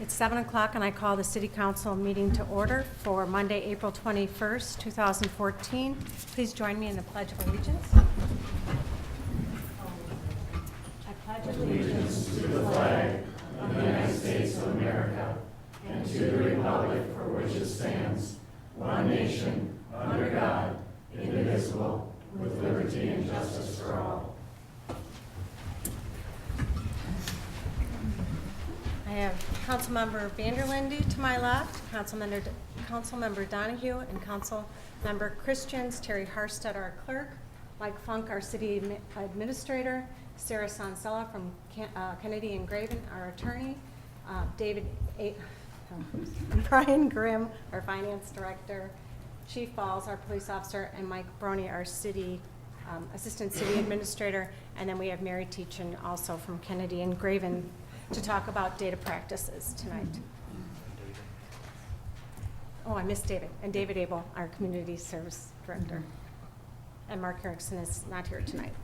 It's 7 o'clock, and I call the City Council meeting to order for Monday, April 21st, 2014. Please join me in the Pledge of Allegiance. I pledge allegiance to the flag of the United States of America and to the republic for which it stands, one nation, under God, indivisible, with liberty and justice for all. I have Councilmember Vanderlinde to my left, Councilmember Donahue, and Councilmember Christians, Terry Harstead, our clerk, Mike Funk, our city administrator, Sarah Sansella from Kennedy and Graven, our attorney, Brian Grimm, our finance director, Chief Balls, our police officer, and Mike Brony, our city assistant city administrator, and then we have Mary Teachin also from Kennedy and Graven to talk about data practices tonight. Oh, I missed David, and David Abel, our community service director. And Mark Erickson is not here tonight.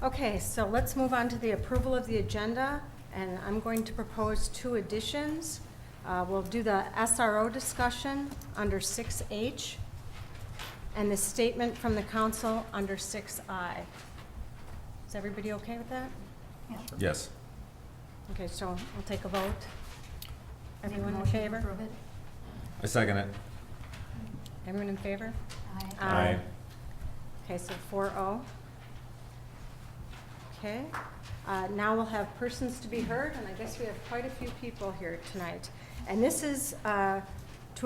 Okay, so let's move on to the approval of the agenda, and I'm going to propose two additions. We'll do the SRO discussion under 6H, and the statement from the council under 6I. Is everybody okay with that? Yeah. Yes. Okay, so we'll take a vote. Everyone in favor? I second it. Everyone in favor? Aye. Okay, so 4-0. Okay, now we'll have persons to be heard, and I guess we have quite a few people here tonight. And this is to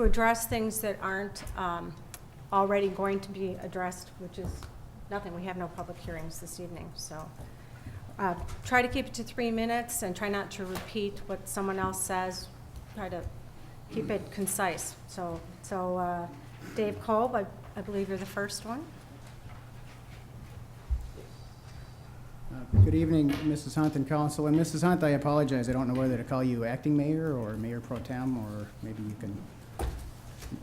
address things that aren't already going to be addressed, which is nothing. We have no public hearings this evening, so. Try to keep it to 3 minutes and try not to repeat what someone else says. Try to keep it concise. So Dave Kolb, I believe you're the first one. Good evening, Mrs. Hunt and Council. And Mrs. Hunt, I apologize. I don't know whether to call you acting mayor or mayor pro tem, or maybe you can.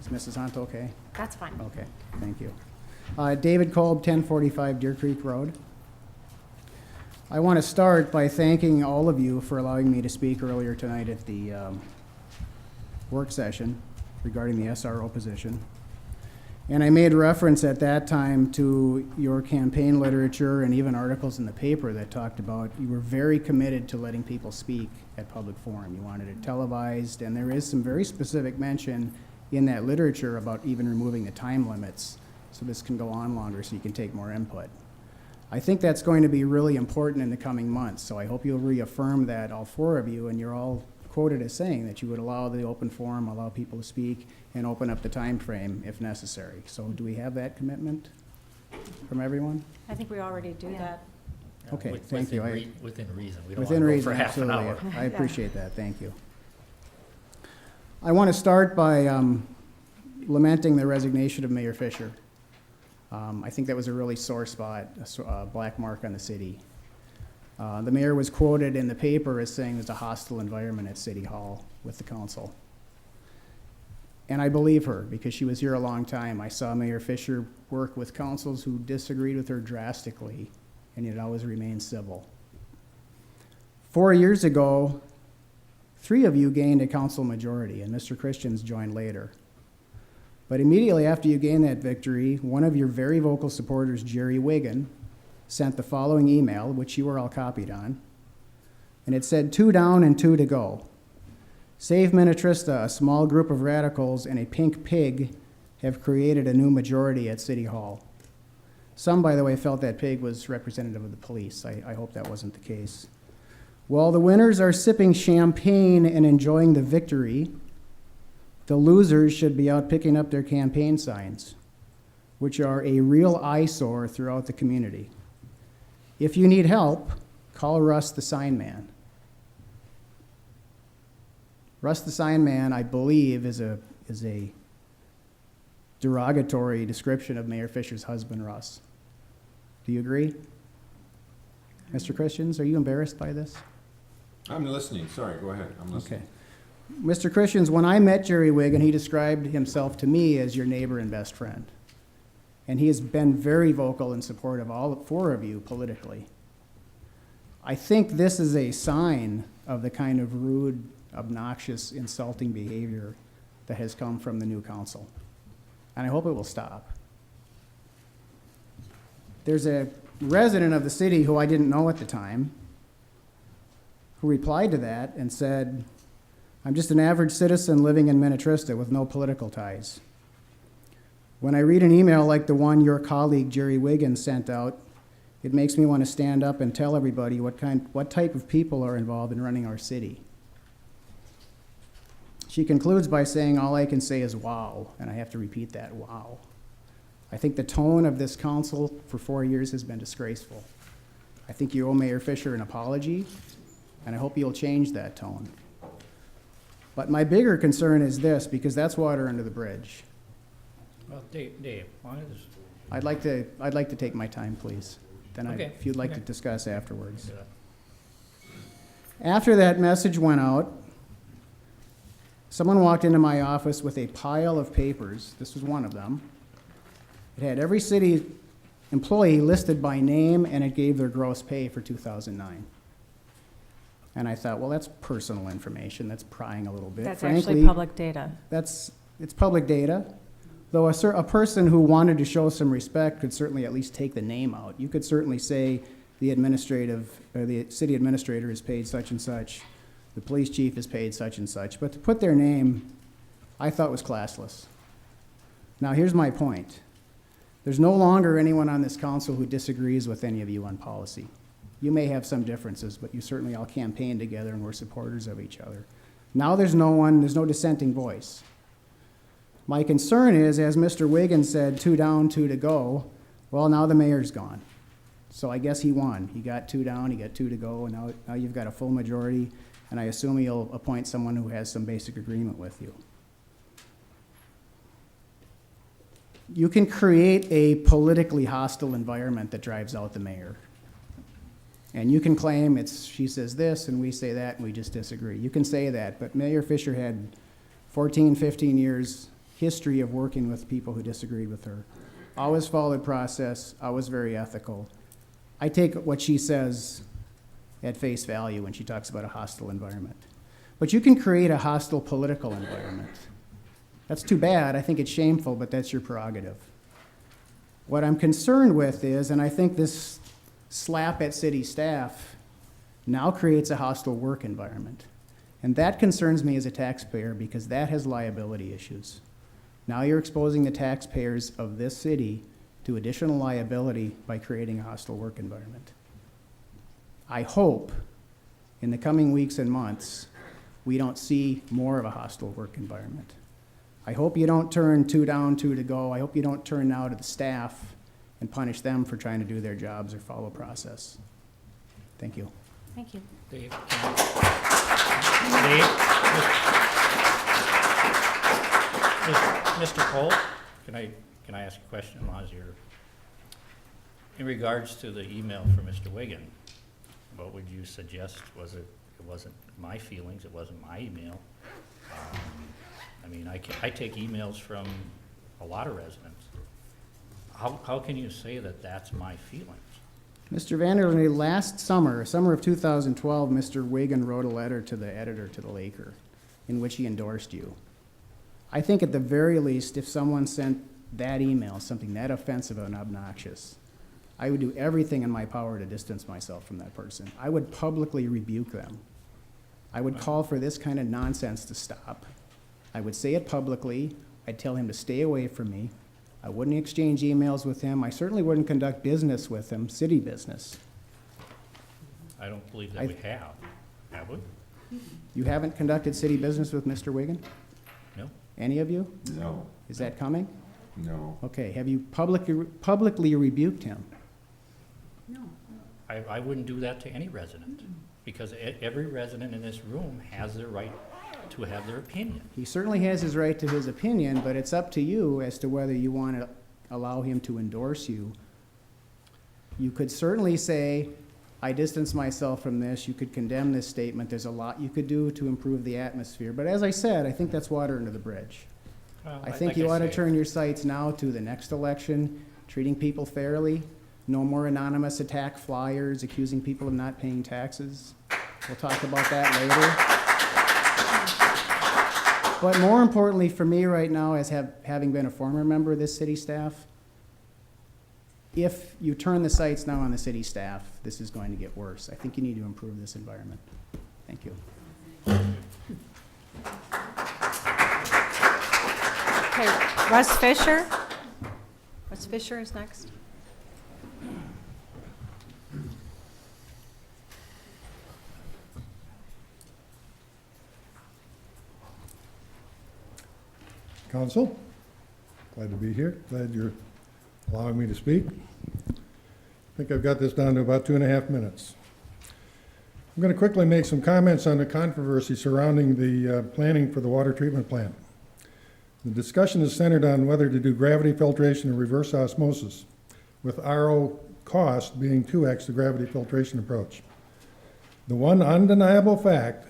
Is Mrs. Hunt okay? That's fine. Okay, thank you. David Kolb, 1045 Deer Creek Road. I want to start by thanking all of you for allowing me to speak earlier tonight at the work session regarding the SRO position. And I made reference at that time to your campaign literature and even articles in the paper that talked about you were very committed to letting people speak at public forum. You wanted it televised, and there is some very specific mention in that literature about even removing the time limits so this can go on longer so you can take more input. I think that's going to be really important in the coming months, so I hope you'll reaffirm that, all four of you, and you're all quoted as saying that you would allow the open forum, allow people to speak, and open up the time frame if necessary. So do we have that commitment from everyone? I think we already do that. Okay, thank you. Within reason. We don't Within want to go reason, for half an absolutely. hour. I appreciate that, thank you. I want to start by lamenting the resignation of Mayor Fischer. I think that was a really sore spot, a black mark on the city. The mayor was quoted in the paper as saying there's a hostile environment at City Hall with the council. And I believe her because she was here a long time. I saw Mayor Fischer work with councils who disagreed with her drastically, and yet always remained civil. 4 years ago, 3 of you gained a council majority, and Mr. Christians joined later. But immediately after you gained that victory, one of your very vocal supporters, Jerry Wiggin, sent the following email, which you were all copied on. And it said, 2 down and 2 to go. Save Minnetrista, a small group of radicals and a pink pig have created a new majority at City Hall. Some, by the way, felt that pig was representative of the police. I hope that wasn't the case. While the winners are sipping champagne and enjoying the victory, the losers should be out picking up their campaign signs, which are a real eyesore throughout the community. If you need help, call Russ the sign man. Russ the sign man, I believe, is a derogatory description of Mayor Fischer's husband, Russ. Do you agree? Mr. Christians, are you embarrassed by this? I'm listening. Sorry, go ahead. I'm listening. Okay. Mr. Christians, when I met Jerry Wiggin, he described himself to me as your neighbor and best friend. And he has been very vocal in support of all 4 of you politically. I think this is a sign of the kind of rude, obnoxious, insulting behavior that has come from the new council. And I hope it will stop. There's a resident of the city who I didn't know at the time who replied to that and said, "I'm just an average citizen living in Minnetrista with no political ties. When I read an email like the one your colleague Jerry Wiggins sent out, it makes me want to stand up and tell everybody what type of people are involved in running our city." She concludes by saying, "All I can say is wow," and I have to repeat that, wow. I think the tone of this council for 4 years has been disgraceful. I think you owe Mayor Fischer an apology, and I hope you'll change that tone. But my bigger concern is this, because that's water under the bridge. Well, Dave, why is, I'd like to take my time, please. Then Okay, if you'd like to okay. discuss afterwards. uh, After that message went out, someone walked into my office with a pile of papers. This was one of them. It had every city employee listed by name, and it gave their gross pay for 2009. And I thought, well, that's personal information. That's prying a little bit. That's Frankly, actually public data. it's public data. Though a person who wanted to show some respect could certainly at least take the name out. You could certainly say the city administrator is paid such and such, the police chief is paid such and such, but to put their name, I thought was classless. Now, here's my point. There's no longer anyone on this council who disagrees with any of you on policy. You may have some differences, but you certainly all campaign together and we're supporters of each other. Now there's no dissenting voice. My concern is, as Mr. Wiggins said, 2 down, 2 to go. Well, now the mayor's gone. So I guess he won. He got 2 down, he got 2 to go, and now you've got a full majority, and I assume you'll appoint someone who has some basic agreement with you. You can create a politically hostile environment that drives out the mayor. And you can claim she says this and we say that and we just disagree. You can say that, but Mayor Fischer had 14, 15 years history of working with people who disagreed with her. Always followed process, always very ethical. I take what she says at face value when she talks about a hostile environment. But you can create a hostile political environment. That's too bad. I think it's shameful, but that's your prerogative. What I'm concerned with is, and I think this slap at city staff now creates a hostile work environment. And that concerns me as a taxpayer because that has liability issues. Now you're exposing the taxpayers of this city to additional liability by creating a hostile work environment. I hope in the coming weeks and months we don't see more of a hostile work environment. I hope you don't turn 2 down, 2 to go. I hope you don't turn now to the staff and punish them for trying to do their jobs or follow process. Thank you. Thank you. Dave, Mr. Cole, can I ask a question as you're, in regards to the email from Mr. Wiggin, what would you suggest? It wasn't my feelings, it wasn't my email. I mean, I take emails from a lot of residents. How can you say that that's my feelings? Mr. Vanderlinde, last summer of 2012, Mr. Wiggin wrote a letter to the editor to the Laker in which he endorsed you. I think at the very least, if someone sent that email, something that offensive and obnoxious, I would do everything in my power to distance myself from that person. I would publicly rebuke them. I would call for this kind of nonsense to stop. I would say it publicly. I'd tell him to stay away from me. I wouldn't exchange emails with him. I certainly wouldn't conduct business with him, city business. I don't believe that we have we? You haven't conducted city business with Mr. Wiggin? No? Any of you? No, Is that coming? no. Okay, have you publicly rebuked him? I wouldn't do that to any resident, because every resident in this room has their right to have their opinion. He certainly has his right to his opinion, but it's up to you as to whether you want to allow him to endorse you. You could certainly say, I distance myself from this. You could condemn this statement. There's a lot you could do to improve the atmosphere. But as I said, I think that's water under the bridge. Well, I think you ought to turn your sights now to the next election, treating people fairly, no more anonymous attack flyers accusing people of not paying taxes. We'll talk about that later. But more importantly for me right now, as having been a former member of this city staff, if you turn the sights now on the city staff, this is going to get worse. I think you need to improve this environment. Thank you. Okay, Russ Fischer. Russ Fischer is next. Council, glad to be here. Glad you're allowing me to speak. I think I've got this down to about 2.5 minutes. I'm going to quickly make some comments on the controversy surrounding the planning for the water treatment plant. The discussion is centered on whether to do gravity filtration or reverse osmosis, with RO cost being 2x the gravity filtration approach. The one undeniable fact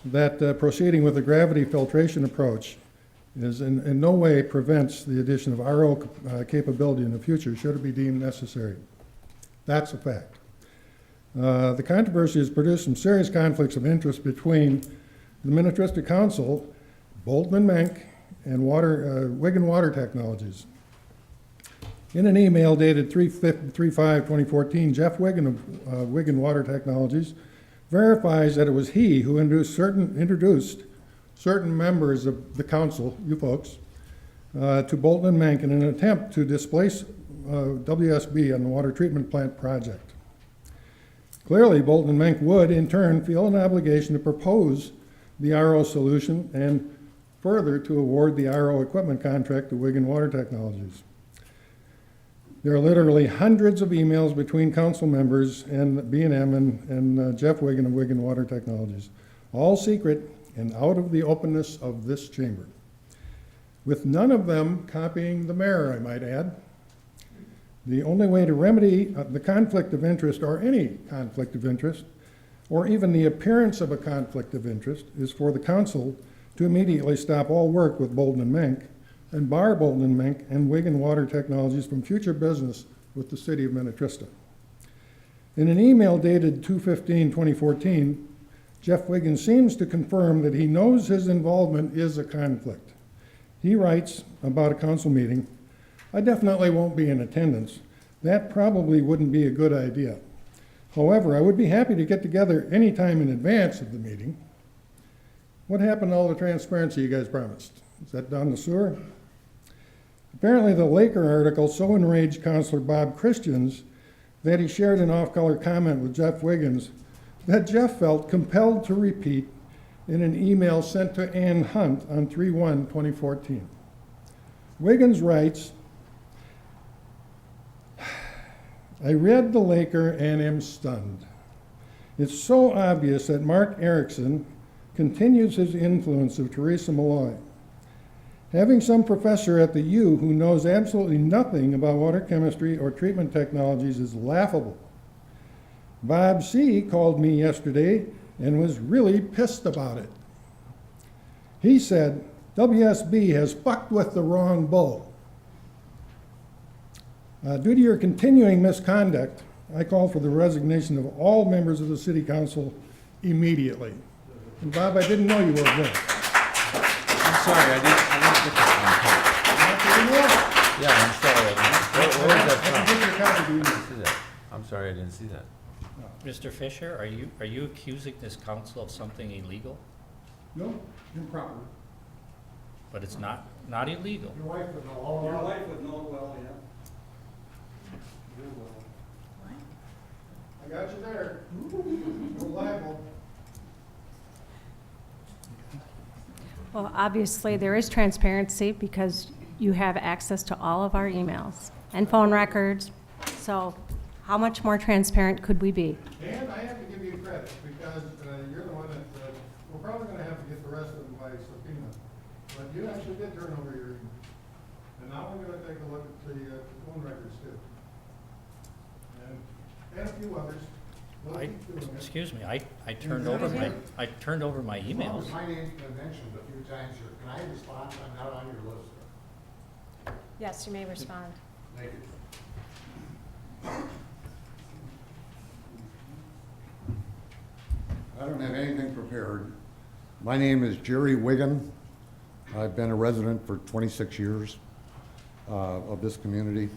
that proceeding with the gravity filtration approach is in no way prevents the addition of RO capability in the future should it be deemed necessary. That's a fact. The controversy has produced some serious conflicts of interest between the Minnetrista Council, Bolton & Menck, and Wigan Water Technologies. In an email dated 3/5/2014, Jeff Wigan of Wigan Water Technologies verifies that it was he who introduced certain members of the council, you folks, to Bolton & Menck in an attempt to displace WSB on the water treatment plant project. Clearly, Bolton & Menck would, in turn, feel an obligation to propose the RO solution and further to award the RO equipment contract to Wigan Water Technologies. There are literally hundreds of emails between council members and B&M and Jeff Wigan of Wigan Water Technologies, all secret and out of the openness of this chamber, with none of them copying the mayor, I might add. The only way to remedy the conflict of interest, or any conflict of interest, or even the appearance of a conflict of interest, is for the council to immediately stop all work with Bolton & Menck and bar Bolton & Menck and Wigan Water Technologies from future business with the city of Minnetrista. In an email dated 2/15/2014, Jeff Wigan seems to confirm that he knows his involvement is a conflict. He writes about a council meeting, "I definitely won't be in attendance. That probably wouldn't be a good idea. However, I would be happy to get together any time in advance of the meeting." What happened to all the transparency you guys promised? Is that down the sewer? Apparently the Laker article so enraged Councilor Bob Christians that he shared an off-color comment with Jeff Wiggins that Jeff felt compelled to repeat in an email sent to Ann Hunt on 3/1/2014. Wiggins writes, "I read the Laker and am stunned. It's so obvious that Mark Erickson continues his influence of Teresa Malloy. Having some professor at the U who knows absolutely nothing about water chemistry or treatment technologies is laughable. Bob C. called me yesterday and was really pissed about it. He said, WSB has fucked with the wrong bull. Due to your continuing misconduct, I call for the resignation of all members of the city council immediately." And Bob, I didn't know you were there. I'm sorry, I didn't get that. Yeah, I'm sorry. Where was that from? I can get your copy to you. I didn't see that. I'm sorry, I didn't see that. Mr. Fischer, are you accusing this council of something illegal? No, improper. But it's not illegal. Your wife would know all Your about it. wife would know well, yeah. Real well. I got you there. No libel. Well, obviously, there is transparency because you have access to all of our emails and phone records. So how much more transparent could we be? And I have to give you credit because you're the one that, we're probably going to have to get the rest of them by subpoena. But you actually did turn over your email. And now we're going to take a look at the phone records too. And a few others. We'll keep doing it. Excuse me, I turned over my emails. My name's been mentioned a few times here. Can I respond? I'm not on your list. Yes, you may respond. Thank you. I don't have anything prepared. My name is Jerry Wigan. I've been a resident for 26 years of this community.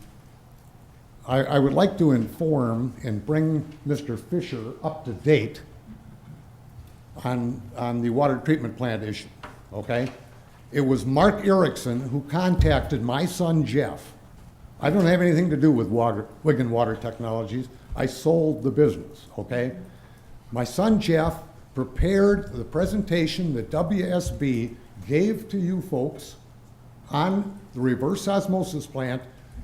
I would like to inform and bring Mr. Fischer up to date on the water treatment plant issue, okay? It was Mark Erickson who contacted my son Jeff. I don't have anything to do with Wigan Water Technologies. I sold the business, okay? My son Jeff prepared the presentation that WSB gave to you folks on the reverse osmosis plant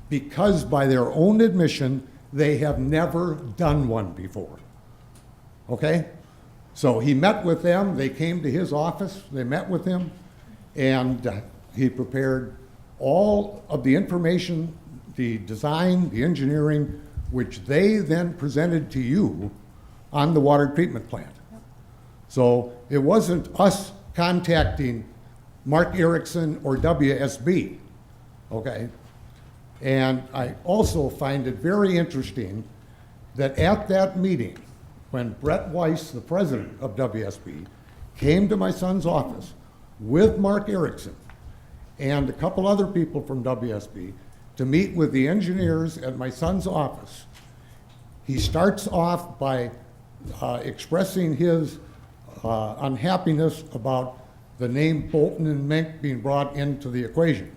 because by their own admission, they have never done one before, okay? So he met with them, they came to his office, they met with him, and he prepared all of the information, the design, the engineering, which they then presented to you on the water treatment plant. So it wasn't us contacting Mark Erickson or WSB, okay? And I also find it very interesting that at that meeting, when Brett Weiss, the president of WSB, came to my son's office with Mark Erickson and a couple other people from WSB to meet with the engineers at my son's office, he starts off by expressing his unhappiness about the name Bolton and Mink being brought into the equation.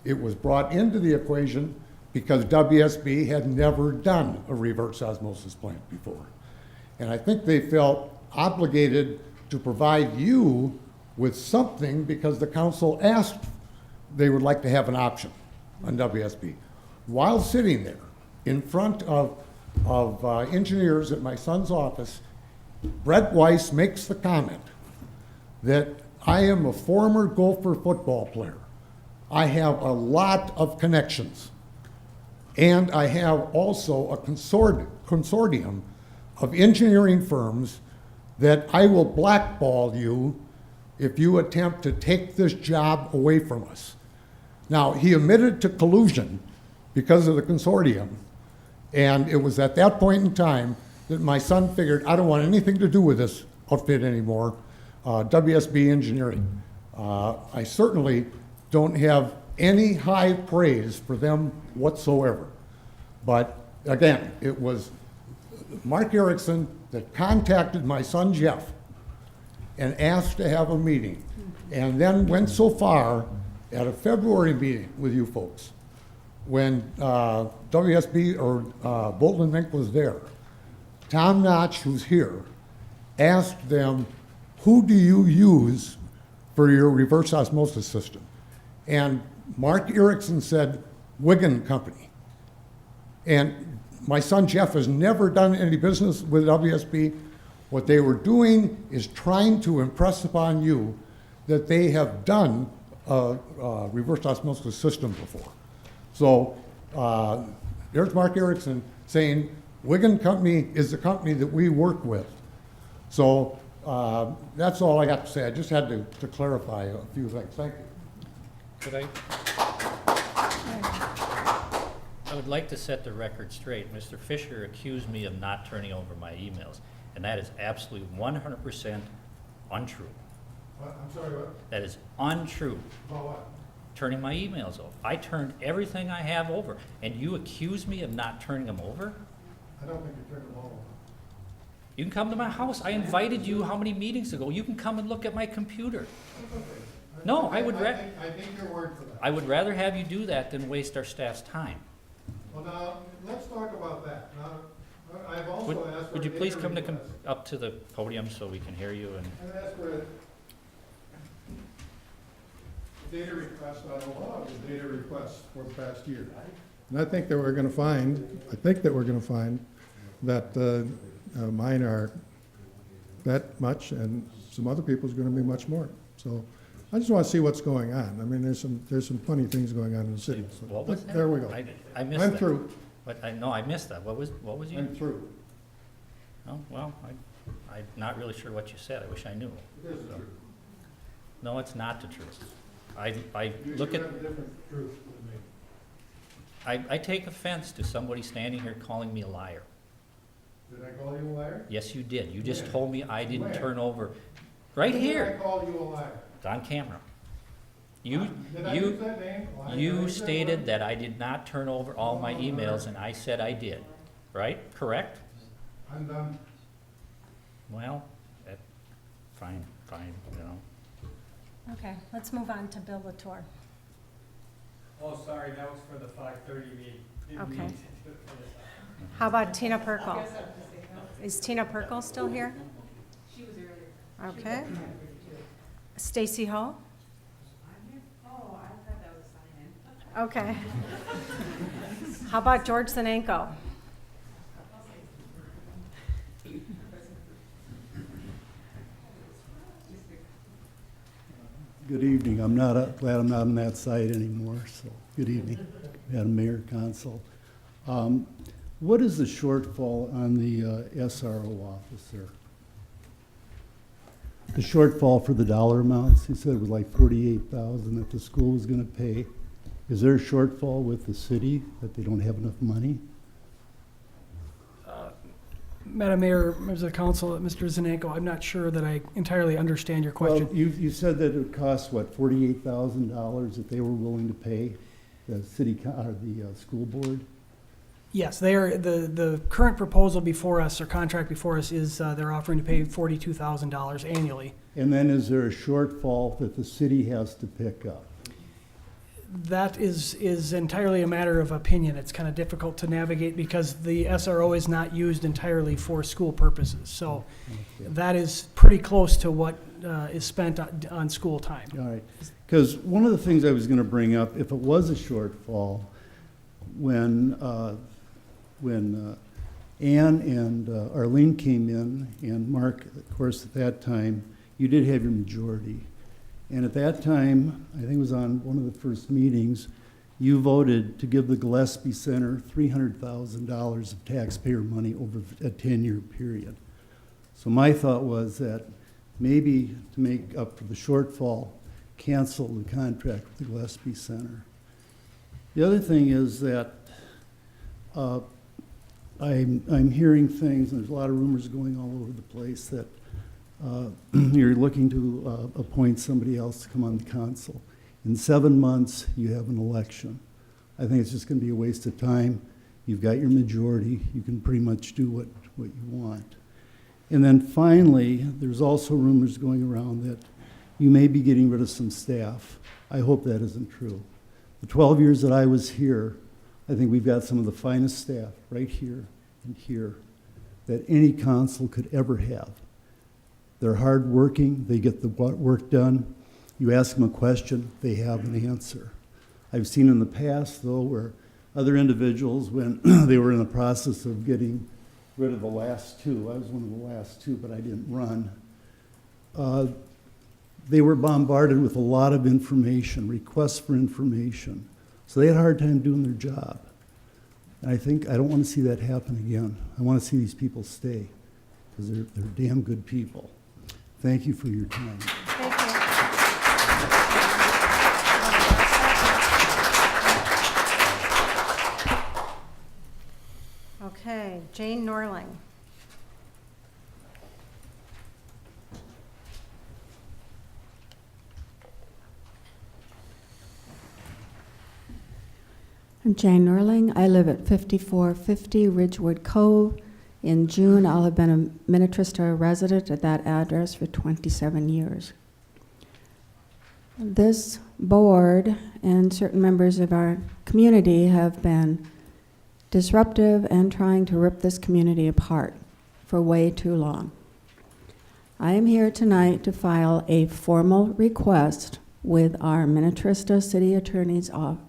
It was brought into the equation because WSB had never done a reverse osmosis plant before. And I think they felt obligated to provide you with something because the council asked they would like to have an option on WSB. While sitting there in front of engineers at my son's office, Brett Weiss makes the comment that I am a former Gopher football player. I have a lot of connections. And I have also a consortium of engineering firms that I will blackball you if you attempt to take this job away from us. Now, he admitted to collusion because of the consortium, and it was at that point in time that my son figured, I don't want anything to do with this outfit anymore, WSB Engineering. I certainly don't have any high praise for them whatsoever. But again, it was Mark Erickson that contacted my son Jeff and asked to have a meeting, and then went so far at a February meeting with you folks when WSB or Bolton and Mink was there. Tom Notch, who's here, asked them, who do you use for your reverse osmosis system? And Mark Erickson said, Wigan Company. And my son Jeff has never done any business with WSB. What they were doing is trying to impress upon you that they have done a reverse osmosis system before. So there's Mark Erickson saying, Wigan Company is the company that we work with. So that's all I got to say. I just had to clarify a few things. Thank you. Could I would like to set the record straight. Mr. Fischer accused me of not turning over my emails, and that is absolutely 100% untrue. What? I'm sorry, what? That is untrue. About what? Turning my emails over. I turned everything I have over, and you accuse me of not turning them over? I don't think you turned them all You can come to my house. I invited you how many meetings ago? You can come and look at my computer. over. No, I would I think your word for that. I would rather have you do that than waste our staff's time. Well, now, let's talk about that. Now, I've also asked for Would you a please data come request. up to the podium so we can hear you? And I've asked for a data request on a lot of the data requests for the past year. And I think that we're gonna find, that mine are that much and some other people's gonna be much more. So I just wanna see what's going on. I mean, there's some funny things going on in the city. So what was that? There we go. I missed that. I'm through. But I missed that. What was you? I'm through. Oh, well, I'm not really sure what you said. I wish I knew. It is the truth. No, it's not the truth. I You look at, have a different truth than me. I take offense to somebody standing here calling me a liar. Did I call you a liar? Yes, you did. You just told me I didn't When? turn over, right When did here, I call you a liar? it's on camera. You, Did I use that name? Did I you use that stated word? that I did not turn over all my emails, and I said I did, right? Correct? I'm done. Well, fine, you know. Okay, let's move on to Bill Latour. Oh, sorry, that was for the 5:30 meeting. Didn't Okay. mean to do it for this. How about Tina Perkel? Is Tina Perkel still here? She was earlier. Okay. Stacy Ho? Oh, I thought that was sign-in. Okay. How about George Zanenko? Good evening. Glad I'm not on that side anymore, so good evening, Madam Mayor, Council. What is the shortfall on the SRO officer? The shortfall for the dollar amounts, he said it was like $48,000 that the school was gonna pay. Is there a shortfall with the city that they don't have enough money? Madam Mayor, members of the council, Mr. Zanenko, I'm not sure that I entirely understand your question. Well, you said that it would cost, what, $48,000 that they were willing to pay, the school board? Yes, they are, the current proposal before us, or contract before us, is they're offering to pay $42,000 annually. And then is there a shortfall that the city has to pick up? That is entirely a matter of opinion. It's kind of difficult to navigate because the SRO is not used entirely for school purposes. So that is pretty close to what is spent on school time. All right, because one of the things I was going to bring up, if it was a shortfall, when Ann and Arlene came in, and Mark, of course, at that time, you did have your majority. And at that time, I think it was on one of the first meetings, you voted to give the Gillespie Center $300,000 of taxpayer money over a 10-year period. So my thought was that maybe to make up for the shortfall, cancel the contract with the Gillespie Center. The other thing is that I'm hearing things, and there's a lot of rumors going all over the place that you're looking to appoint somebody else to come on the council. In 7 months, you have an election. I think it's just going to be a waste of time. You've got your majority. You can pretty much do what you want. And then finally, there's also rumors going around that you may be getting rid of some staff. I hope that isn't true. The 12 years that I was here, I think we've got some of the finest staff right here and here that any council could ever have. They're hardworking, they get the work done. You ask them a question, they have an answer. I've seen in the past, though, where other individuals, when they were in the process of getting rid of the last two, I was one of the last two, but I didn't run, they were bombarded with a lot of information, requests for information. So they had a hard time doing their job. And I don't want to see that happen again. I want to see these people stay, because they're damn good people. Thank you for your time. Thank you. Okay, Jane Norling. I'm Jane Norling. I live at 5450 Ridgewood Cove. In June, I'll have been a Minnetrista resident at that address for 27 years. This board and certain members of our community have been disruptive and trying to rip this community apart for way too long. I am here tonight to file a formal request with our Minnetrista City Attorney's Office.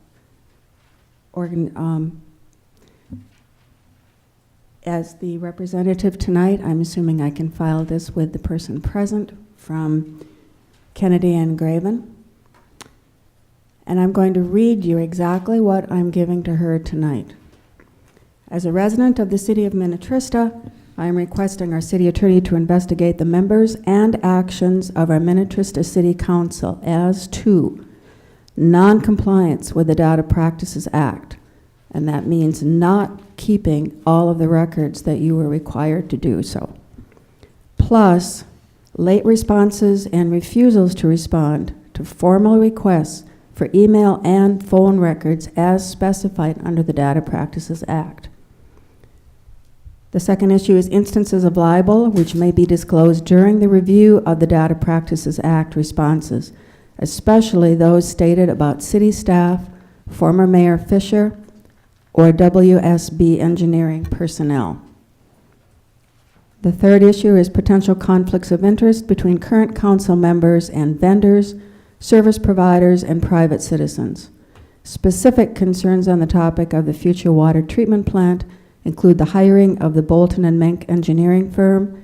As the representative tonight, I'm assuming I can file this with the person present from Kennedy and Graven. And I'm going to read you exactly what I'm giving to her tonight. As a resident of the city of Minnetrista, I am requesting our city attorney to investigate the members and actions of our Minnetrista City Council as to non-compliance with the Data Practices Act and that means not keeping all of the records that you were required to do so. Plus, late responses and refusals to respond to formal requests for email and phone records as specified under the Data Practices Act. The second issue is instances of libel, which may be disclosed during the review of the Data Practices Act responses, especially those stated about city staff, former Mayor Fischer, or WSB engineering personnel. The third issue is potential conflicts of interest between current council members and vendors, service providers, and private citizens. Specific concerns on the topic of the future water treatment plant include the hiring of the Bolton and Menk engineering firm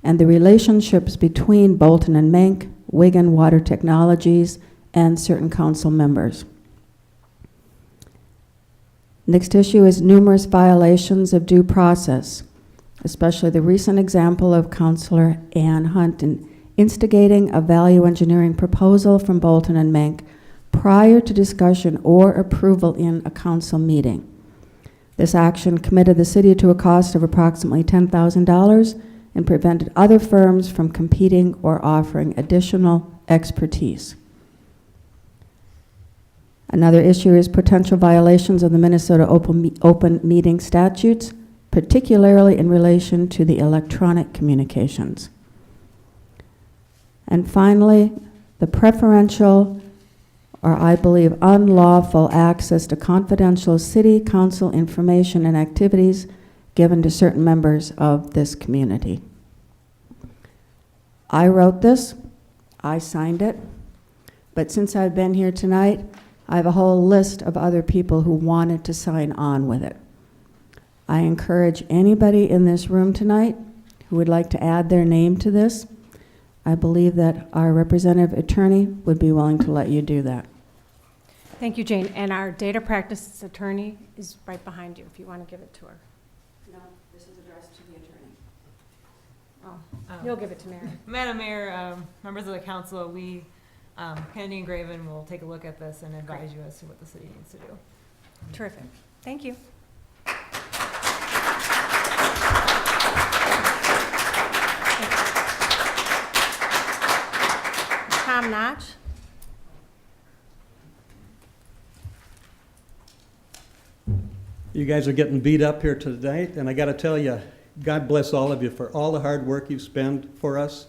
and the relationships between Bolton and Menk, Wigan Water Technologies, and certain council members. Next issue is numerous violations of due process, especially the recent example of Councillor Ann Hunt in instigating a value engineering proposal from Bolton and Menk prior to discussion or approval in a council meeting. This action committed the city to a cost of approximately $10,000 and prevented other firms from competing or offering additional expertise. Another issue is potential violations of the Minnesota open meeting statutes, particularly in relation to the electronic communications. And finally, the preferential, or I believe unlawful, access to confidential city council information and activities given to certain members of this community. I wrote this, I signed it, but since I've been here tonight, I have a whole list of other people who wanted to sign on with it. I encourage anybody in this room tonight who would like to add their name to this. I believe that our representative attorney would be willing to let you do that. Thank you, Jane. And our data practices attorney is right behind you if you want to give it to her. No, this is addressed to the attorney. Oh, you'll give it to Mary. Madam Mayor, members of the council, we, Kennedy and Graven will take a look at this and advise you as to what the city needs to do. Terrific. Thank you. Tom Notch. You guys are getting beat up here tonight, and I got to tell you, God bless all of you for all the hard work you've spent for us.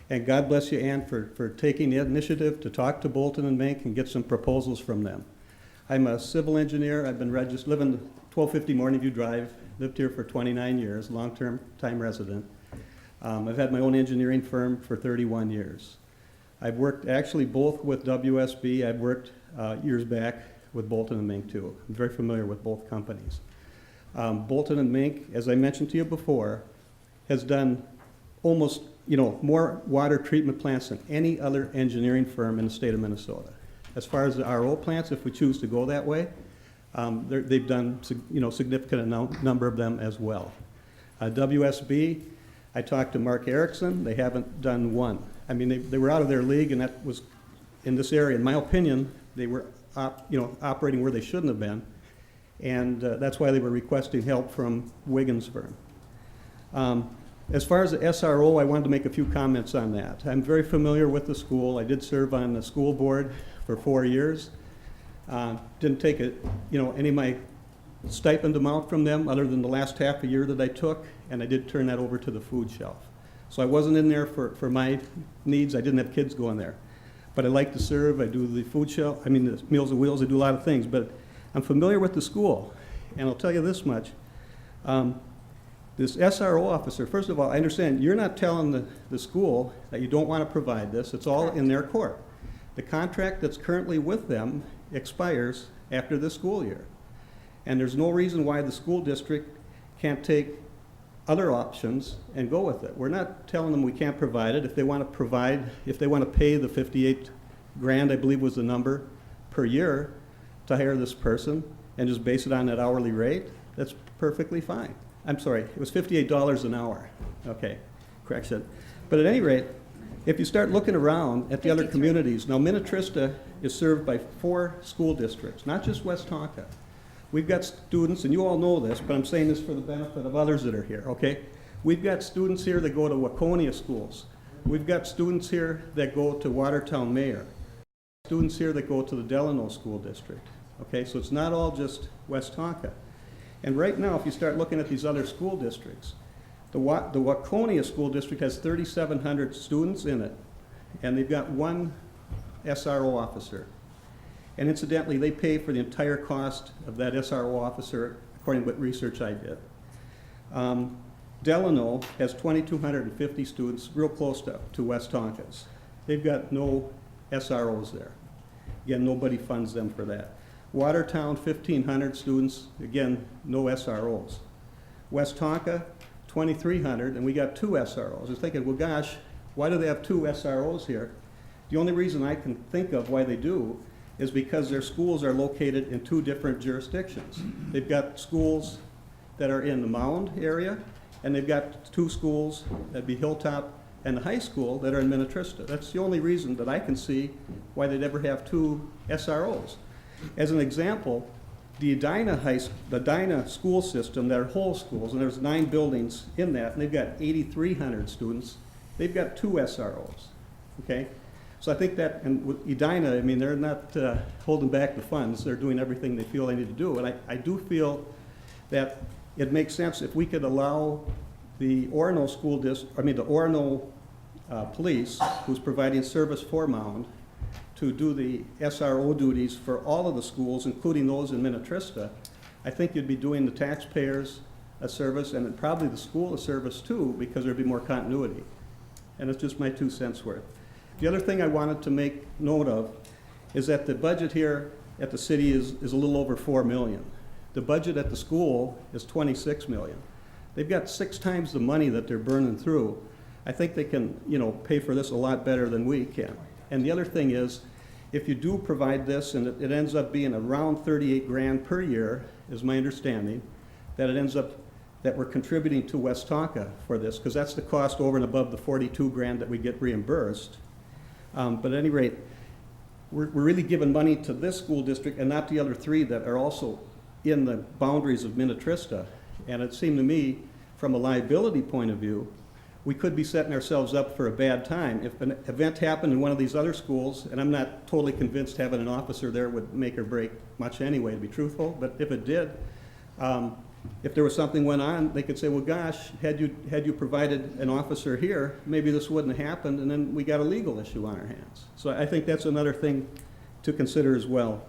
And God bless you, Ann, for taking the initiative to talk to Bolton and Menk and get some proposals from them. I'm a civil engineer. I've been living 1250 Morningview Drive, lived here for 29 years, long-term time resident. I've had my own engineering firm for 31 years. I've worked actually both with WSB. I've worked years back with Bolton and Menk too. I'm very familiar with both companies. Bolton and Menk, as I mentioned to you before, has done almost more water treatment plants than any other engineering firm in the state of Minnesota. As far as the RO plants, if we choose to go that way, they've done significant number of them as well. WSB, I talked to Mark Erickson. They haven't done one. I mean, they were out of their league, and that was in this area. In my opinion, they were operating where they shouldn't have been, and that's why they were requesting help from Wiggins' firm. As far as the SRO, I wanted to make a few comments on that. I'm very familiar with the school. I did serve on the school board for 4 years. Didn't take any of my stipend amount from them other than the last half a year that I took, and I did turn that over to the food shelf. So I wasn't in there for my needs. I didn't have kids going there. But I like to serve. I do the food shelf, the Meals on Wheels. I do a lot of things. But I'm familiar with the school, and I'll tell you this much. This SRO officer, first of all, I understand you're not telling the school that you don't want to provide this. It's all in their court. The contract that's currently with them expires after this school year. And there's no reason why the school district can't take other options and go with it. We're not telling them we can't provide it. If they want to pay the 58 grand, I believe was the number, per year to hire this person and just base it on that hourly rate, that's perfectly fine. I'm sorry, it was $58 an hour. Okay, correction. But at any rate, if you start looking around at the other communities, now Minnetrista is served by 4 school districts, not just Westonka, We've got students, and you all know this, but I'm saying this for the benefit of others that are here, okay? We've got students here that go to Westonka Schools. We've got students here that go to Watertown Mayor. Students here that go to the Delano School District, okay? So it's not all just Westonka. And right now, if you start looking at these other school districts, the Westonka School District has 3,700 students in it, and they've got one SRO officer. And incidentally, they pay for the entire cost of that SRO officer, according to what research I did. Delano has 2,250 students, real close to Westonka's. They've got no SROs there. Again, nobody funds them for that. Watertown, 1,500 students, again, no SROs. Westonka, 2,300, and we got 2 SROs. I was thinking, well, gosh, why do they have 2 SROs here? The only reason I can think of why they do is because their schools are located in 2 different jurisdictions. They've got schools that are in the Mound area, and they've got 2 schools, that'd be Hilltop and the high school, that are in Minnetrista. That's the only reason that I can see why they'd ever have 2 SROs. As an example, the Edina school system, their whole schools, and there's 9 buildings in that, and they've got 8,300 students, they've got 2 SROs, okay? So I think that, and with Edina, I mean, they're not holding back the funds. They're doing everything they feel they need to do. And I do feel that it makes sense if we could allow the Orono school district, I mean, the Orono police, who's providing service for Mound, to do the SRO duties for all of the schools, including those in Minnetrista. I think you'd be doing the taxpayers a service, and probably the school a service too, because there'd be more continuity. And it's just my 2 cents worth. The other thing I wanted to make note of is that the budget here at the city is a little over $4 million. The budget at the school is $26 million. They've got 6 times the money that they're burning through. I think they can, you know, pay for this a lot better than we can. And the other thing is, if you do provide this, and it ends up being around 38 grand per year, is my understanding, that it ends up that we're contributing to Westonka for this, because that's the cost over and above the 42 grand that we get reimbursed. But at any rate, we're really giving money to this school district and not the other 3 that are also in the boundaries of Minnetrista. And it seemed to me, from a liability point of view, we could be setting ourselves up for a bad time. If an event happened in one of these other schools, and I'm not totally convinced having an officer there would make or break much anyway, to be truthful, but if it did, if there was something went on, they could say, well, gosh, had you provided an officer here, maybe this wouldn't have happened, and then we got a legal issue on our hands. So I think that's another thing to consider as well.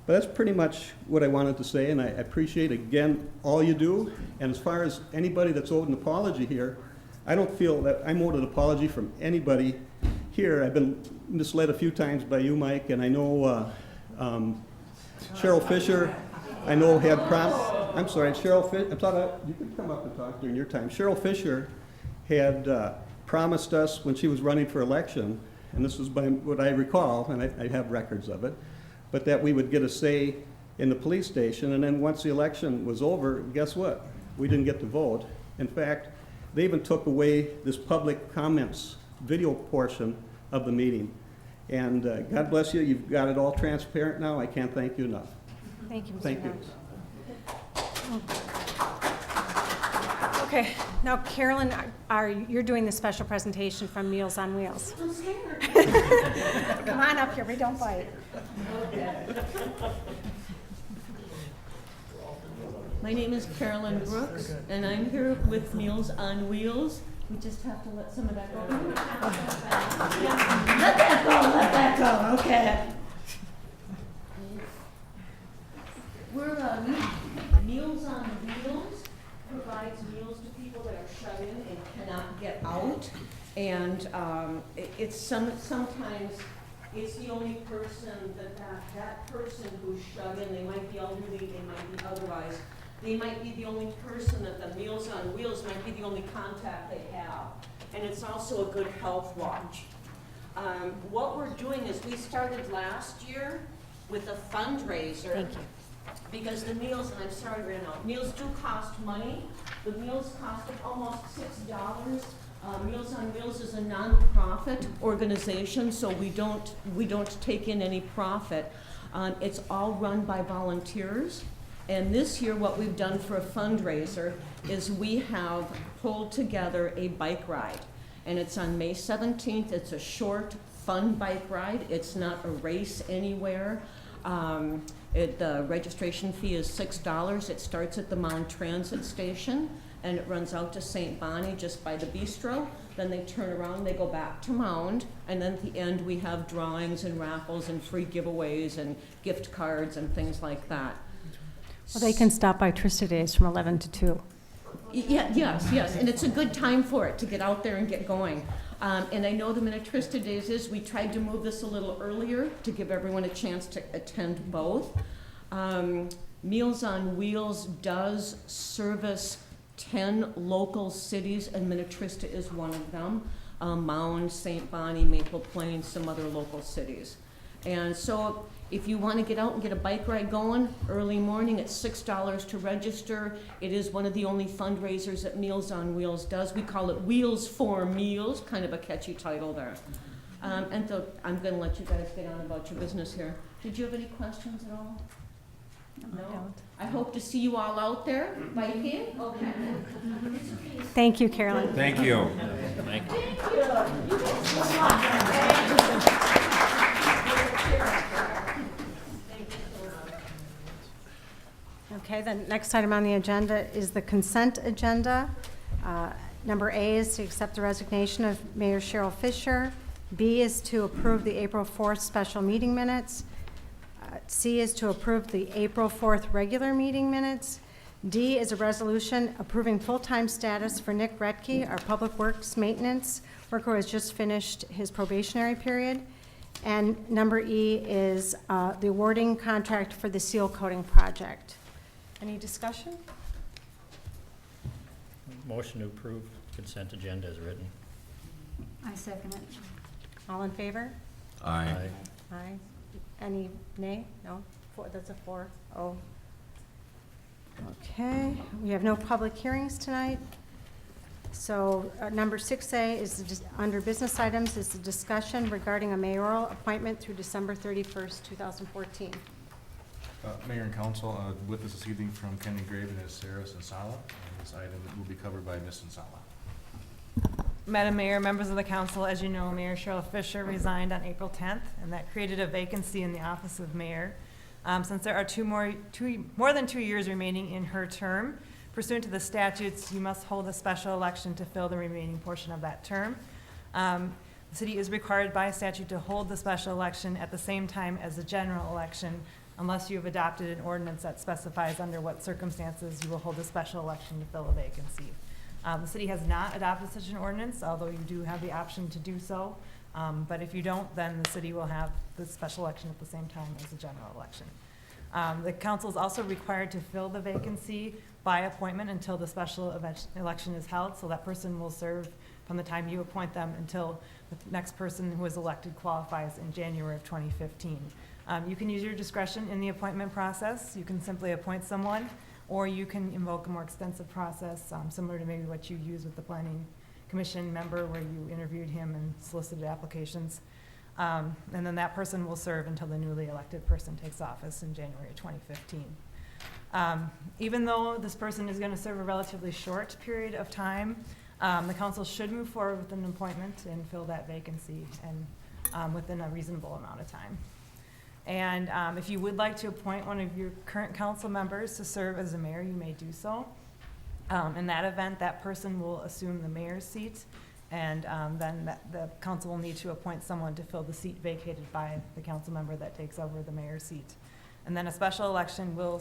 But that's pretty much what I wanted to say, and I appreciate, again, all you do. And as far as anybody that's owed an apology here, I don't feel that I'm owed an apology from anybody here. I've been misled a few times by you, Mike, and I know Cheryl Fischer, I know had I'm sorry, Cheryl Fischer, I'm talking about, you can come up and talk during your time. Cheryl Fischer had promised us when she was running for election, and this is by what I recall, and I have records of it, but that we would get a say in the police station, and then once the election was over, guess what? We didn't get to vote. In fact, they even took away this public comments video portion of the meeting. And God bless you, you've got it all transparent now. I can't thank you enough. Thank you, Mr. Thank you. Okay, now Carolyn, you're doing the special presentation from Meals on Wheels. I'm scared. Come on up here, we don't bite. My name is Carolyn Brooks, and I'm here with Meals on Wheels. We just have to let some of that go. Let that go, okay. We're Meals on Wheels provides meals to people that are shut in and cannot get out. And it's sometimes it's the only person that person who's shut in. They might be elderly, they might be otherwise. They might be the only person that the Meals on Wheels might be the only contact they have. And it's also a good health watch. What we're doing is we started last year with a fundraiser. Thank you. Because the meals, and I'm sorry, Reno, meals do cost money. The meals cost almost $6. Meals on Wheels is a non-profit organization, so we don't take in any profit. It's all run by volunteers. And this year, what we've done for a fundraiser is we have pulled together a bike ride. And it's on May 17th. It's a short, fun bike ride. It's not a race anywhere. The registration fee is $6. It starts at the Mound Transit Station, and it runs out to St. Bonnie just by the bistro. Then they turn around, they go back to Mound, and then at the end we have drawings and raffles and free giveaways and gift cards and things like that. Well, they can stop by Trista Days from 11 to 2. Yes, and it's a good time for it to get out there and get going. And I know the Minnetrista Days we tried to move this a little earlier to give everyone a chance to attend both. Meals on Wheels does service 10 local cities, and Minnetrista is one of them. Mound, St. Bonnie, Maple Plains, some other local cities. And so if you want to get out and get a bike ride going early morning, it's $6 to register. It is one of the only fundraisers that Meals on Wheels does. We call it Wheels for Meals, kind of a catchy title there. And so I'm going to let you guys get on about your business here. Did you have any questions at all? No? I hope to see you all out there biking. Okay. Thank you, Carolyn. Thank you. Thank you. Okay, the next item on the agenda is the consent agenda. Number A is to accept the resignation of Mayor Cheryl Fischer. B is to approve the April 4th special meeting minutes. C is to approve the April 4th regular meeting minutes. D is a resolution approving full-time status for Nick Rettke, our Public Works maintenance worker who has just finished his probationary period. And number E is the awarding contract for the seal coating project. Any discussion? Motion to approve consent agenda as written. I second it. All in favor? Aye. Aye. Any nay? No? That's a 4-0. Okay, we have no public hearings tonight. So number 6A is under business items is the discussion regarding a mayoral appointment through December 31st, 2014. Mayor and Council, with us this evening from Kennedy Graven is Sarah Sensala, and this item will be covered by Ms. Sensala. Madam Mayor, members of the council, as you know, Mayor Cheryl Fischer resigned on April 10th, and that created a vacancy in the office of mayor. Since there are more than 2 years remaining in her term, pursuant to the statutes, you must hold a special election to fill the remaining portion of that term. The city is required by statute to hold the special election at the same time as the general election, unless you have adopted an ordinance that specifies under what circumstances you will hold a special election to fill a vacancy. The city has not adopted such an ordinance, although you do have the option to do so. But if you don't, then the city will have the special election at the same time as the general election. The council is also required to fill the vacancy by appointment until the special election is held, so that person will serve from the time you appoint them until the next person who is elected qualifies in January of 2015. You can use your discretion in the appointment process. You can simply appoint someone, or you can invoke a more extensive process, similar to maybe what you use with the planning commission member where you interviewed him and solicited applications. And then that person will serve until the newly elected person takes office in January of 2015. Even though this person is going to serve a relatively short period of time, the council should move forward with an appointment and fill that vacancy and within a reasonable amount of time. And if you would like to appoint one of your current council members to serve as a mayor, you may do so. In that event, that person will assume the mayor's seat, and then the council will need to appoint someone to fill the seat vacated by the council member that takes over the mayor's seat. And then a special election will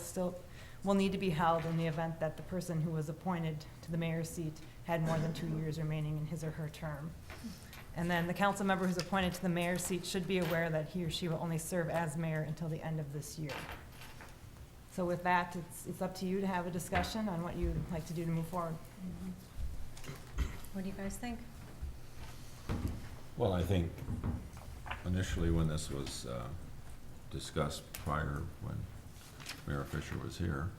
need to be held in the event that the person who was appointed to the mayor's seat had more than 2 years remaining in his or her term. And then the council member who's appointed to the mayor's seat should be aware that he or she will only serve as mayor until the end of this year. So with that, it's up to you to have a discussion on what you'd like to do to move forward. What do you guys think? Well, I think initially when this was discussed prior, when Mayor Fischer was here,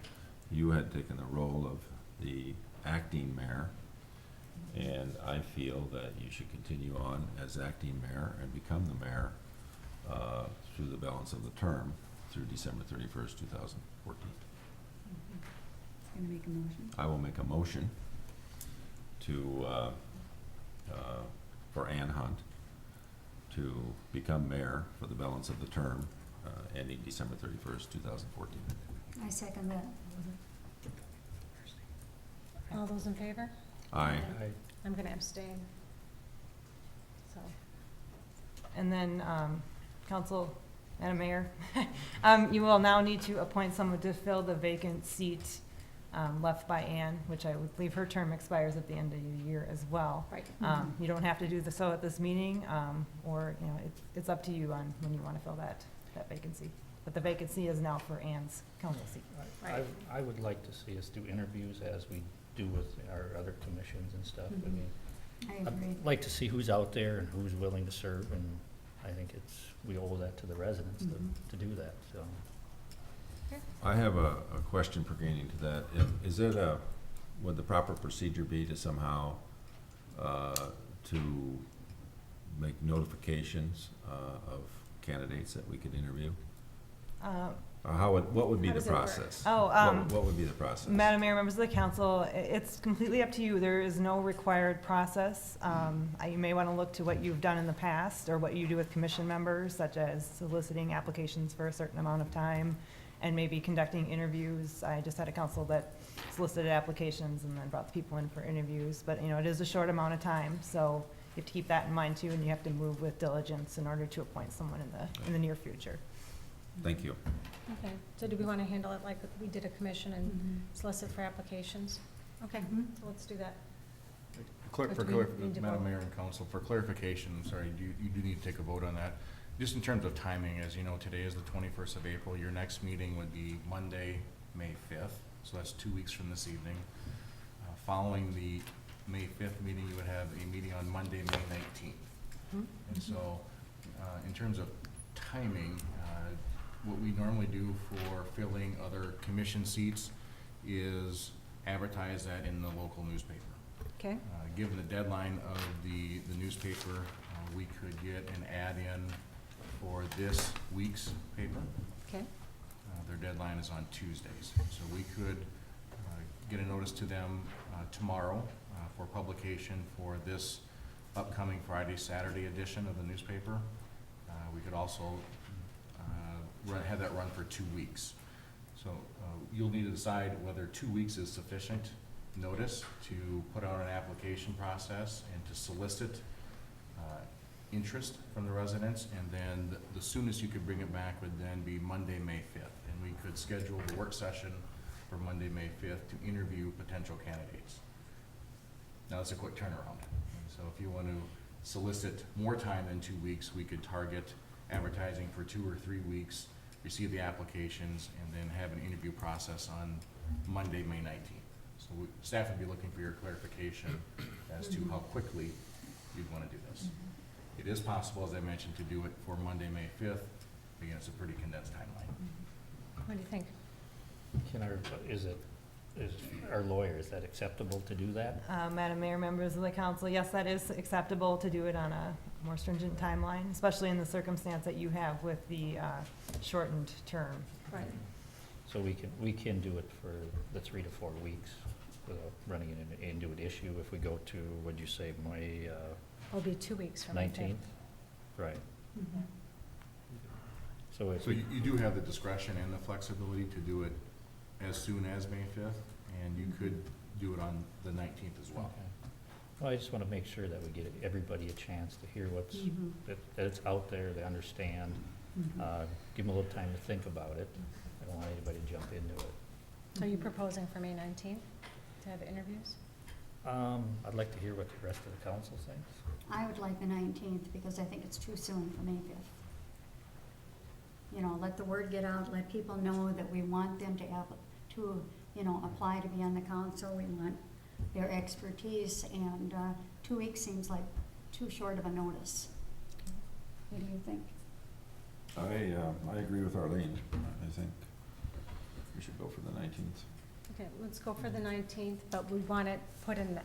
you had taken the role of the acting mayor, and I feel that you should continue on as acting mayor and become the mayor through the balance of the term. through December 31st, 2014. Gonna make a motion? I will make a motion to, for Ann Hunt to become mayor for the balance of the term, ending December 31st, 2014. I second that. All those in favor? Aye. I'm going to abstain. So, And then, Council, Madam Mayor, you will now need to appoint someone to fill the vacant seat left by Ann, which I would believe her term expires at the end of the year as well. right. You don't have to do so at this meeting, or, you know, it's up to you on when you want to fill that vacancy. But the vacancy is now for Ann's council seat. Right. I would like to see us do interviews as we do with our other commissions and stuff. I mean, I agree. I'd like to see who's out there and who's willing to serve, and I think we owe that to the residents to do that, so. I have a question pertaining to that. Would the proper procedure be to somehow, to make notifications of candidates that we could interview? Or what would be How the does it work? process? What would be the process? Madam Mayor, members of the council, it's completely up to you. There is no required process. You may want to look to what you've done in the past or what you do with commission members, such as soliciting applications for a certain amount of time and maybe conducting interviews. I just had a council that solicited applications and then brought the people in for interviews. But, you know, it is a short amount of time, so you have to keep that in mind too, and you have to move with diligence in order to appoint someone in the near future. Thank you. Okay, so do we want to handle it like we did a commission and solicit for applications? Okay, so let's do that. Or do we need to Madam vote? Mayor and Council, for clarification, I'm sorry, you do need to take a vote on that. Just in terms of timing, as you know, today is the 21st of April. Your next meeting would be Monday, May 5th, so that's 2 weeks from this evening. Following the May 5th meeting, you would have a meeting on Monday, May 19th. And so, in terms of timing, what we normally do for filling other commission seats is advertise that in the local newspaper. Okay, Given the deadline of the newspaper, we could get an ad in for this week's paper. okay, Their deadline is on Tuesdays. So we could get a notice to them tomorrow for publication for this upcoming Friday, Saturday edition of the newspaper. We could also have that run for 2 weeks. So you'll need to decide whether 2 weeks is sufficient notice to put out an application process and to solicit interest from the residents, and then the soonest you could bring it back would then be Monday, May 5th. And we could schedule the work session for Monday, May 5th to interview potential candidates. Now, it's a quick turnaround. And so if you want to solicit more time than 2 weeks, we could target advertising for 2 or 3 weeks, receive the applications, and then have an interview process on Monday, May 19th. So staff would be looking for your clarification as to how quickly you'd want to do this. It is possible, as I mentioned, to do it for Monday, May 5th. Again, it's a pretty condensed timeline. what do you think? Is our lawyer, is that acceptable to do that? Madam Mayor, members of the council, yes, that is acceptable to do it on a more stringent timeline, especially in the circumstance that you have with the shortened term. Right, So we can do it for the 3 to 4 weeks without running it into an issue if we go to, what'd you say, May it'll be 2 weeks from May 5th. 19th? Right. So if So you do have the discretion and the flexibility to do it as soon as May 5th, and you could do it on the 19th as well. Okay. Well, I just want to make sure that we get everybody a chance to hear that it's out there, they understand. Give them a little time to think about it. I don't want anybody to jump into it. So are you proposing for May 19th to have interviews? I'd like to hear what the rest of the council thinks. I would like the 19th because I think it's too soon for May 5th. You know, let the word get out, let people know that we want them to apply to be on the council. We want their expertise, and 2 weeks seems like too short of a notice. What do you think? I agree with Arlene. I think we should go for the 19th. Okay, let's go for the 19th, but we want it put in,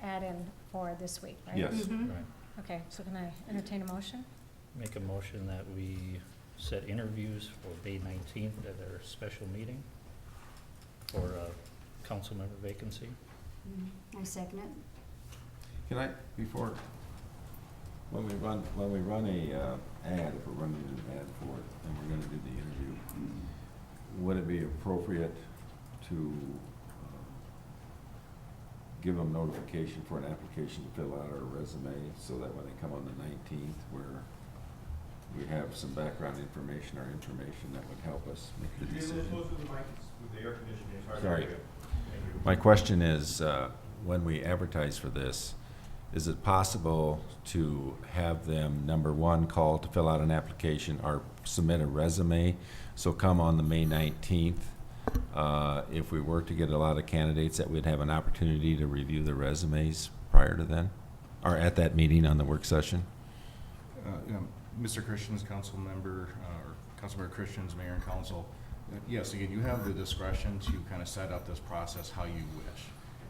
add in for this week, right? Yes. Right. Okay, so can I entertain a motion? Make a motion that we set interviews for May 19th at our special meeting for a council member vacancy. I second it. Can I, before, when we run a ad, if we're running an ad for it, and we're gonna do the interview, would it be appropriate to give them notification for an application to fill out our resume, so that when they come on the 19th, where we have some background information or information that would help us make the decision? Sorry. My question is, when we advertise for this, is it possible to have them, number one, call to fill out an application or submit a resume? So come on the May 19th, if we were to get a lot of candidates, that we'd have an opportunity to review the resumes prior to then, or at that meeting on the work session? Mr. Christian's council member, or Councilmember Christian's mayor and council, yes, again, you have the discretion to kind of set up this process how you wish.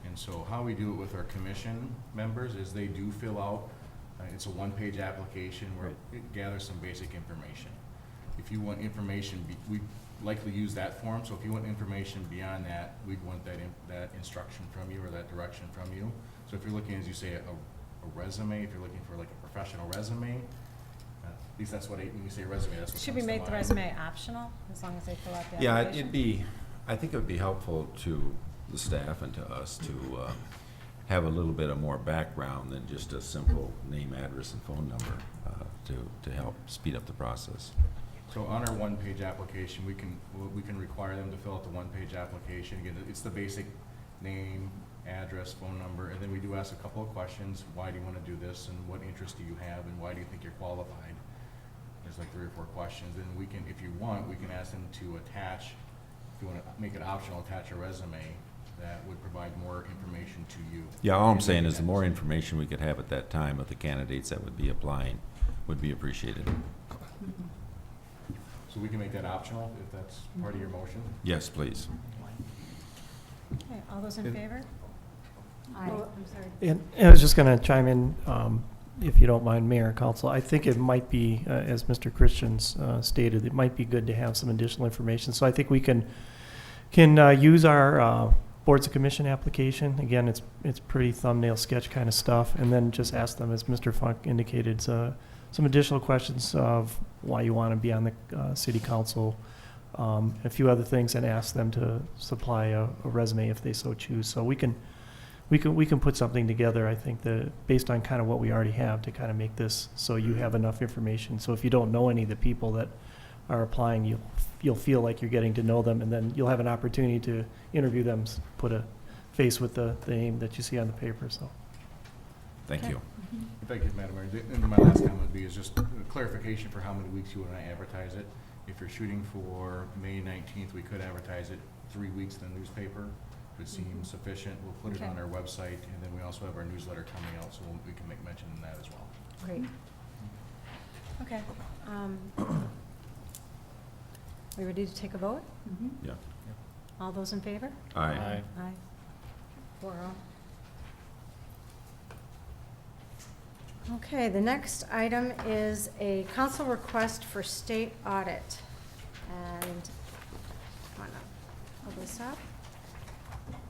And so how we do it with our commission members is they do fill out, it's a one-page application where it gathers some basic information. If you want information, we likely use that form, so if you want information beyond that, we'd want that instruction from you or that direction from you. So if you're looking, as you say, a resume, if you're looking for like a professional resume, at least that's what, when you say resume, that's what Should we comes to make the mind. resume optional, as long as they fill out the Yeah, application? I think it would be helpful to the staff and to us to have a little bit of more background than just a simple name, address, and phone number to help speed up the process. So on our one-page application, we can require them to fill out the one-page application. Again, it's the basic name, address, phone number, and then we do ask a couple of questions. Why do you want to do this, and what interest do you have, and why do you think you're qualified? There's like 3 or 4 questions, and we can, if you want, we can ask them to attach, if you want to make it optional, attach a resume that would provide more information to you. Yeah, all I'm saying is the more information we could have at that time of the candidates that would be applying would be appreciated. So we can make that optional if that's part of your motion? Yes, please. Okay, all those in favor? Aye. Oh, I'm sorry. And I was just going to chime in, if you don't mind, Mayor and Council. I think it might be, as Mr. Christians stated, it might be good to have some additional information. So I think we can use our boards and commission application. Again, it's pretty thumbnail sketch kind of stuff, and then just ask them, as Mr. Funk indicated, some additional questions of why you want to be on the city council, a few other things, and ask them to supply a resume if they so choose. So we can put something together, I think, that based on kind of what we already have, to kind of make this so you have enough information. So if you don't know any of the people that are applying, you'll feel like you're getting to know them, and then you'll have an opportunity to interview them, put a face with the name that you see on the paper. So Thank you. If I could, Madam Mayor, and my last comment would be is just a clarification for how many weeks you and I advertise it. If you're shooting for May 19th, we could advertise it 3 weeks in the newspaper. If it seems sufficient, we'll put it Okay. on our website, and then we also have our newsletter coming out, so we can make mention of that as well. Great. Okay. We ready to take a vote? Yeah. All those in favor? Aye. Aye. 4-0. Okay, the next item is a council request for state audit. And, come on up, hold this up.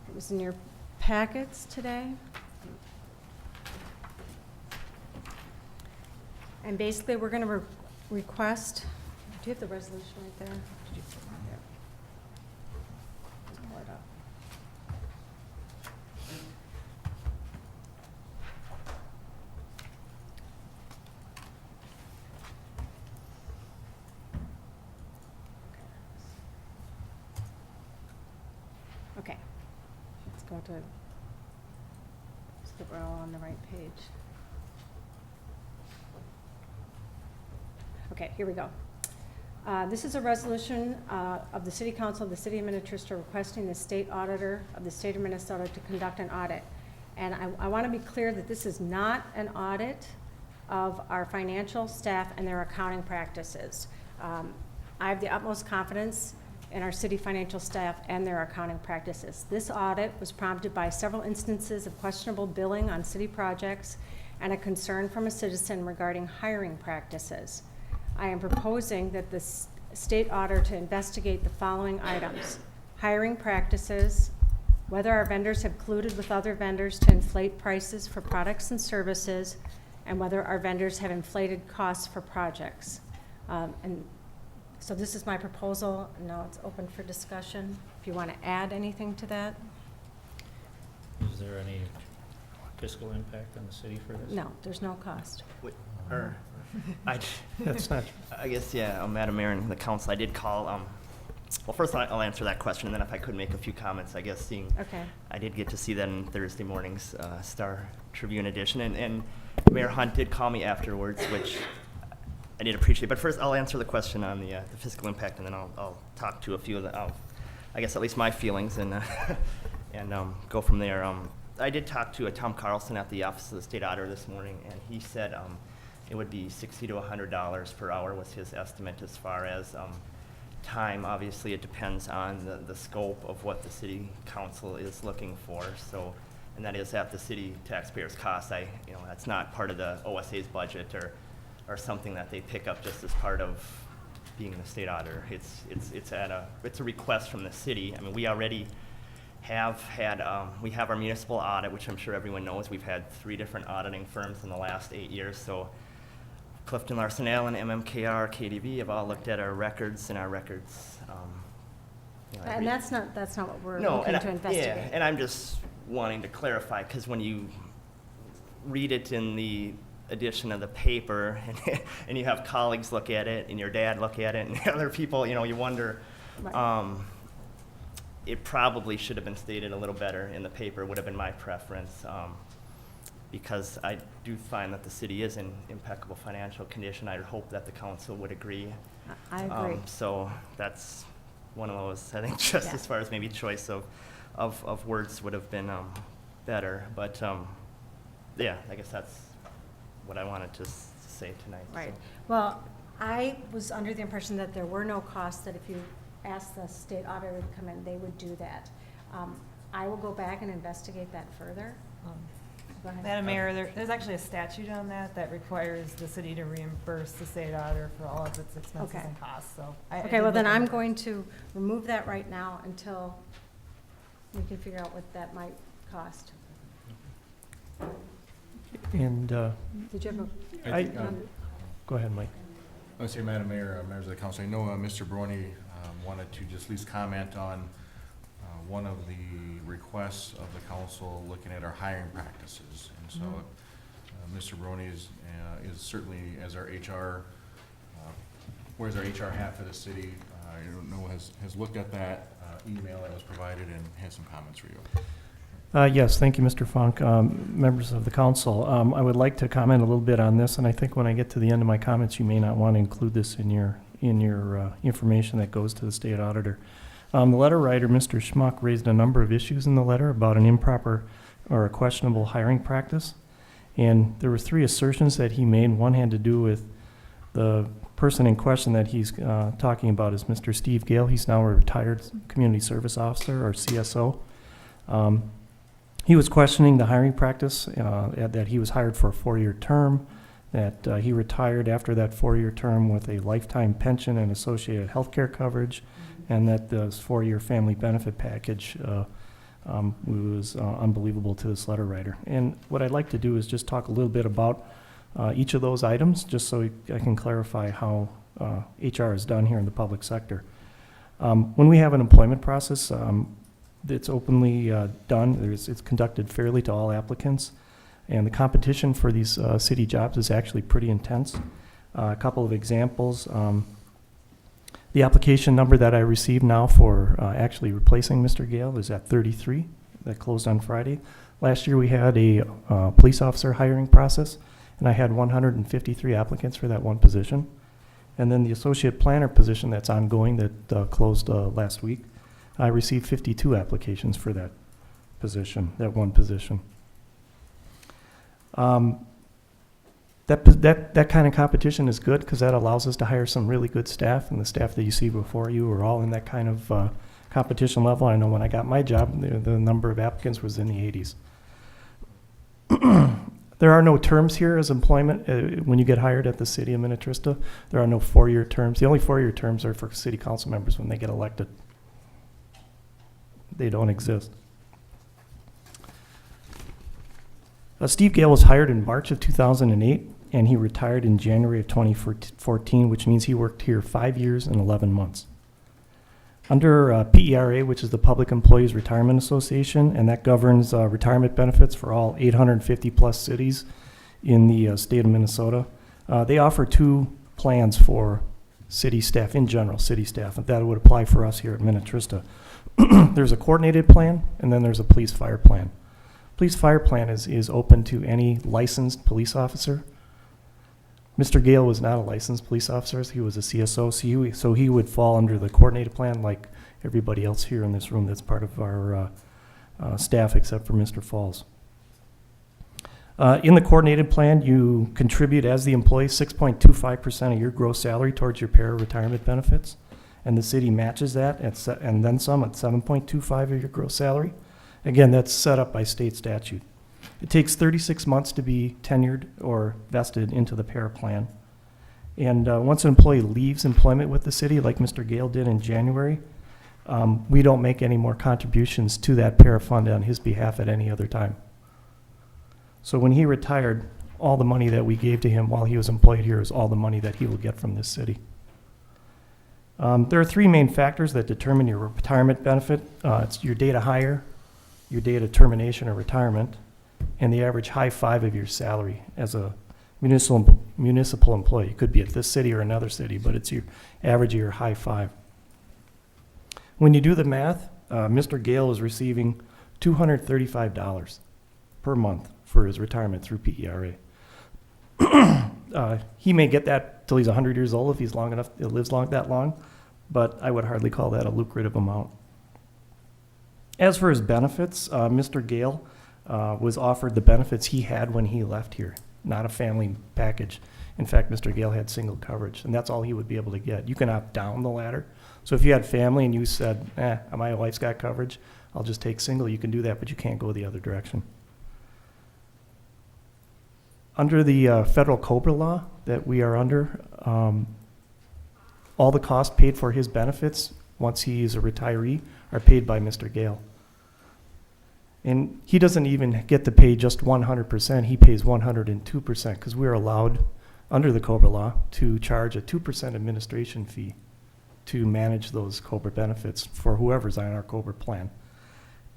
It was in your packets today. And basically, we're going to request, do you have the resolution right there? Did you put it there? Just pull it up. Okay, let's go to, so that we're all on the right page. Okay, here we go. This is a resolution of the City Council of the City of Minnetrista requesting the State Auditor of the State of Minnesota to conduct an audit. And I want to be clear that this is not an audit of our financial staff and their accounting practices. I have the utmost confidence in our city financial staff and their accounting practices. This audit was prompted by several instances of questionable billing on city projects and a concern from a citizen regarding hiring practices. I am proposing that the state auditor to investigate the following items: hiring practices, whether our vendors have colluded with other vendors to inflate prices for products and services, and whether our vendors have inflated costs for projects. And so this is my proposal. Now it's open for discussion. If you want to add anything to that? Is there any fiscal impact on the city for this? No, there's no cost. That's not, I guess, yeah, Madam Mayor and the council, I did call, well, first I'll answer that question, and then if I could make a few comments, I guess, Okay. I did get to see that in Thursday morning's Star Tribune edition, and Mayor Hunt did call me afterwards, which I did appreciate. But first, I'll answer the question on the fiscal impact, and then I'll talk to a few of the, I guess, at least my feelings, and go from there. I did talk to Tom Carlson at the Office of the State Auditor this morning, and he said it would be $60 to $100 per hour was his estimate as far as time. Obviously, it depends on the scope of what the city council is looking for. So, and that is at the city taxpayers' cost. That's not part of the OSA's budget or something that they pick up just as part of being the state auditor. It's a request from the city. I mean, we already have had, we have our municipal audit, which I'm sure everyone knows. We've had 3 different auditing firms in the last 8 years. So Clifton Larson Allen, MMKR, KDV have all looked at our records, and our records. And that's not what we're No, looking and to investigate. Yeah, and I'm just wanting to clarify, because when you read it in the edition of the paper, and you have colleagues look at it, and your dad look at it, and other people, you wonder. Right. It probably should have been stated a little better in the paper, would have been my preference, because I do find that the city is in impeccable financial condition. I hope that the council would agree. I agree. So that's one of those, I think, just Yeah. as far as maybe choice of words would have been better. But yeah, I guess that's what I wanted to say tonight. Right. So. Well, I was under the impression that there were no costs, that if you asked the state auditor to come in, they would do that. I will go back and investigate that further. Go ahead. Madam Mayor, there's actually a statute on that requires the city to reimburse the state auditor for all of its expenses Okay. and costs, so. Okay, well then I'm going to remove that right now until we can figure out what that might cost. and, Did you have a? I think, go ahead, Mike. I would say, Madam Mayor, members of the council, I know Mr. Brony wanted to just at least comment on one of the requests of the council looking at our hiring practices. And so Mr. Brony is certainly, as our HR, wears our HR hat for the city, I don't know, has looked at that email that was provided and has some comments for you. Yes, thank you, Mr. Funk. Members of the council, I would like to comment a little bit on this, and I think when I get to the end of my comments, you may not want to include this in your information that goes to the state auditor. The letter writer, Mr. Schmuck, raised a number of issues in the letter about an improper or a questionable hiring practice, and there were 3 assertions that he made. One had to do with the person in question that he's talking about is Mr. Steve Gale. He's now a retired community service officer, or CSO. He was questioning the hiring practice, that he was hired for a 4-year term, that he retired after that 4-year term with a lifetime pension and associated health care coverage, and that this 4-year family benefit package was unbelievable to this letter writer. And what I'd like to do is just talk a little bit about each of those items, just so I can clarify how HR is done here in the public sector. When we have an employment process, it's openly done. It's conducted fairly to all applicants, and the competition for these city jobs is actually pretty intense. A couple of examples. The application number that I received now for actually replacing Mr. Gale is at 33. That closed on Friday. Last year we had a police officer hiring process, and I had 153 applicants for that one position. And then the associate planner position that's ongoing that closed last week, I received 52 applications for that position, that one position. That kind of competition is good because that allows us to hire some really good staff, and the staff that you see before you are all in that kind of competition level. I know when I got my job, the number of applicants was in the 80s. There are no terms here as employment. When you get hired at the city of Minnetrista, there are no 4-year terms. The only 4-year terms are for city council members when they get elected. They don't exist. Steve Gale was hired in March of 2008, and he retired in January of 2014, which means he worked here 5 years and 11 months. Under PERA, which is the Public Employees Retirement Association, and that governs retirement benefits for all 850-plus cities in the state of Minnesota, they offer 2 plans for city staff, in general, city staff, and that would apply for us here at Minnetrista. There's a coordinated plan, and then there's a police fire plan. Police fire plan is open to any licensed police officer. Mr. Gale was not a licensed police officer. He was a CSO, so he would fall under the coordinated plan like everybody else here in this room that's part of our staff except for Mr. Falls. In the coordinated plan, you contribute as the employee 6.25% of your gross salary towards your para-retirement benefits, and the city matches that and then some at 7.25% of your gross salary. Again, that's set up by state statute. It takes 36 months to be tenured or vested into the para plan. And once an employee leaves employment with the city, like Mr. Gale did in January, we don't make any more contributions to that para fund on his behalf at any other time. So when he retired, all the money that we gave to him while he was employed here is all the money that he will get from this city. There are 3 main factors that determine your retirement benefit. It's your date of hire, your date of termination or retirement, and the average high 5 of your salary as a municipal employee. It could be at this city or another city, but it's your average of your high 5. When you do the math, Mr. Gale is receiving $235 per month for his retirement through PERA. He may get that till he's 100 years old if he's long enough, lives that long, but I would hardly call that a lucrative amount. As for his benefits, Mr. Gale was offered the benefits he had when he left here, not a family package. In fact, Mr. Gale had single coverage, and that's all he would be able to get. You can opt down the ladder. So if you had family and you said, my wife's got coverage, I'll just take single, you can do that, but you can't go the other direction. Under the federal COBRA law that we are under, all the costs paid for his benefits once he is a retiree are paid by Mr. Gale. And he doesn't even get to pay just 100%, he pays 102% because we're allowed under the COBRA law to charge a 2% administration fee to manage those COBRA benefits for whoever's on our COBRA plan.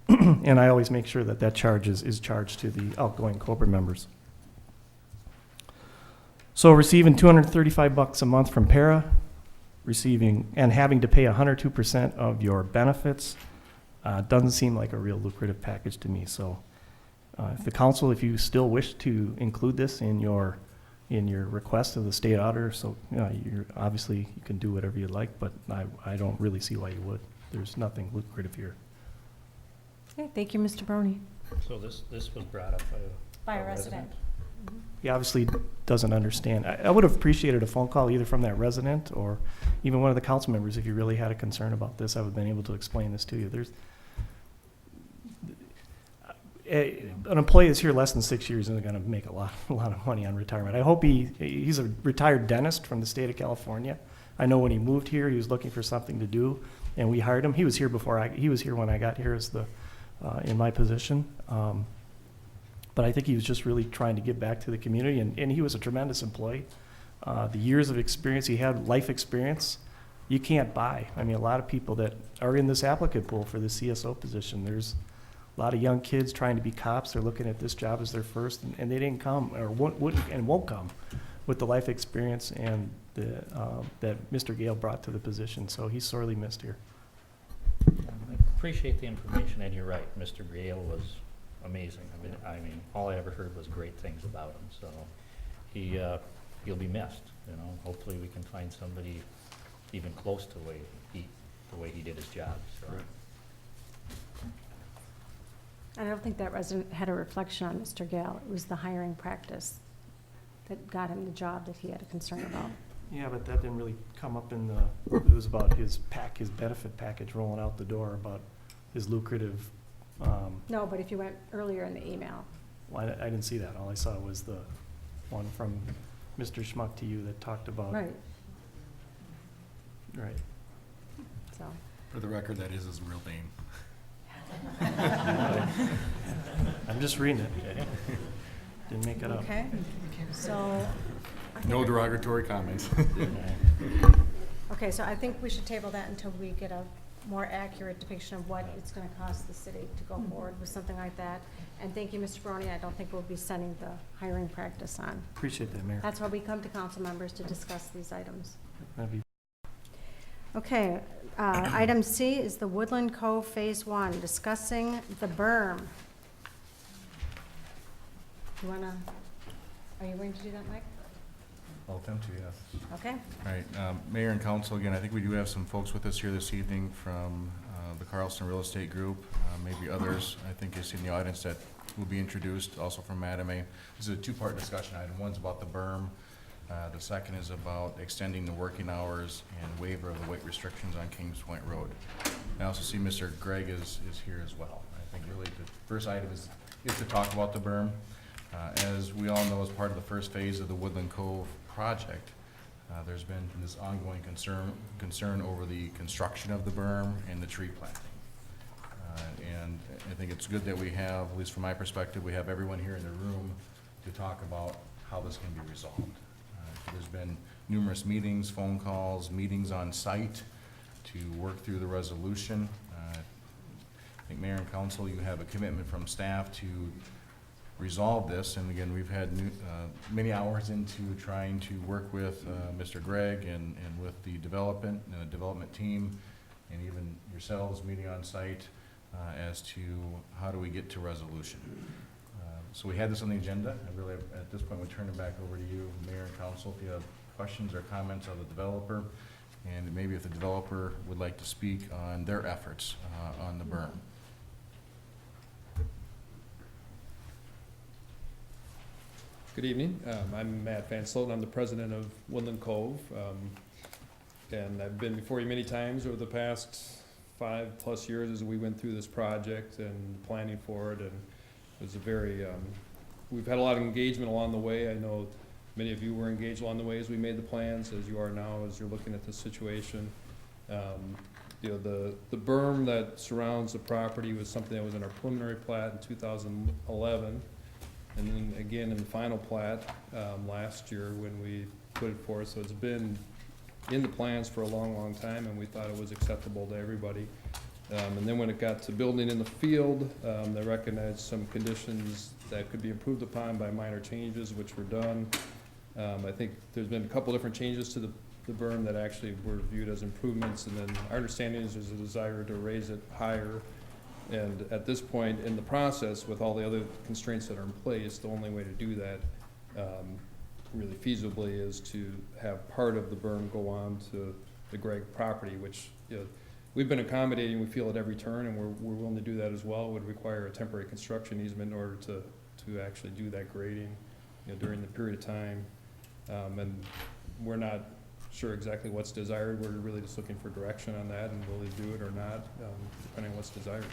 And I always make sure that that charge is charged to the outgoing COBRA members. So receiving $235 a month from para, receiving and having to pay 102% of your benefits doesn't seem like a real lucrative package to me. So if the council, if you still wish to include this in your request of the state auditor, so you're obviously you can do whatever you like, but I don't really see why you would. There's nothing lucrative here. Okay, thank you, Mr. Brony. So this was brought up by a resident. He obviously doesn't understand. I would have appreciated a phone call either from that resident or even one of the council members if you really had a concern about this. I would have been able to explain this to you. An employee that's here less than 6 years isn't going to make a lot of money on retirement. I hope he's a retired dentist from the state of California. I know when he moved here, he was looking for something to do, and we hired him. He was here he was here when I got here as in my position. But I think he was just really trying to give back to the community, and he was a tremendous employee. The years of experience he had, life experience, you can't buy. I mean, a lot of people that are in this applicant pool for the CSO position, there's a lot of young kids trying to be cops. They're looking at this job as their first, and they didn't come or won't come with the life experience and that Mr. Gale brought to the position. So he's sorely missed here. I appreciate the information, and you're right. Mr. Gale was amazing. I mean, all I ever heard was great things about him. So he'll be missed. You know, hopefully we can find somebody even close to the way he did his job. So. I don't think that resident had a reflection on Mr. Gale. It was the hiring practice that got him the job that he had a concern about. Yeah, but that didn't really come up it was about his benefit package rolling out the door, about his lucrative. No, but if you went earlier in the email, Well, I didn't see that. All I saw was the one from Mr. Schmuck to you that talked about. Right, Right. so. For the record, that is his real name. I'm just reading it. Didn't make it up. Okay, so. No derogatory comments. Okay, so I think we should table that until we get a more accurate depiction of what it's gonna cost the city to go forward with something like that. And thank you, Mr. Barone, I don't think we'll be sending the hiring practice on. Appreciate that, Mayor. That's why we come to council members to discuss these items. That'd be Okay, item C is the Woodland Cove Phase 1, discussing the berm. You wanna, are you going to do that, Mike? I'll attempt to, yes. Okay. All right, Mayor and Council, again, I think we do have some folks with us here this evening from the Carlson Real Estate Group, maybe others. I think you see in the audience that will be introduced, also from Madam A. This is a two-part discussion item. One's about the berm. The second is about extending the working hours and waiver of the weight restrictions on Kings Point Road. I also see Mr. Gregg is here as well. I think really the first item is to talk about the berm. As we all know, as part of the first phase of the Woodland Cove project, there's been this ongoing concern over the construction of the berm and the tree planting. And I think it's good that we have, at least from my perspective, we have everyone here in the room to talk about how this can be resolved. There's been numerous meetings, phone calls, meetings on site to work through the resolution. I think Mayor and Council, you have a commitment from staff to resolve this, and again, we've had many hours into trying to work with Mr. Gregg and with the development team, and even yourselves meeting on site as to how do we get to resolution. So we had this on the agenda. I really, at this point, we turn it back over to you, Mayor and Council, if you have questions or comments of the developer, and maybe if the developer would like to speak on their efforts on the berm. Good evening. I'm Matt Van Sloten. I'm the president of Woodland Cove. And I've been before you many times over the past 5+ years as we went through this project and planning for it. And it was a very, we've had a lot of engagement along the way. I know many of you were engaged along the way as we made the plans, as you are now, as you're looking at the situation. You know, the berm that surrounds the property was something that was in our preliminary plat in 2011. And then again in the final plat last year when we put it forth. So it's been in the plans for a long, long time, and we thought it was acceptable to everybody. And then when it got to building in the field, they recognized some conditions that could be improved upon by minor changes, which were done. I think there's been a couple different changes to the berm that actually were viewed as improvements, and then our understanding is there's a desire to raise it higher. And at this point in the process, with all the other constraints that are in place, the only way to do that really feasibly is to have part of the berm go on to the Gregg property, which, you know, we've been accommodating, we feel, at every turn, and we're willing to do that as well. It would require a temporary construction easement in order to actually do that grading, you know, during the period of time. And we're not sure exactly what's desired. We're really just looking for direction on that, and will they do it or not, depending on what's desired.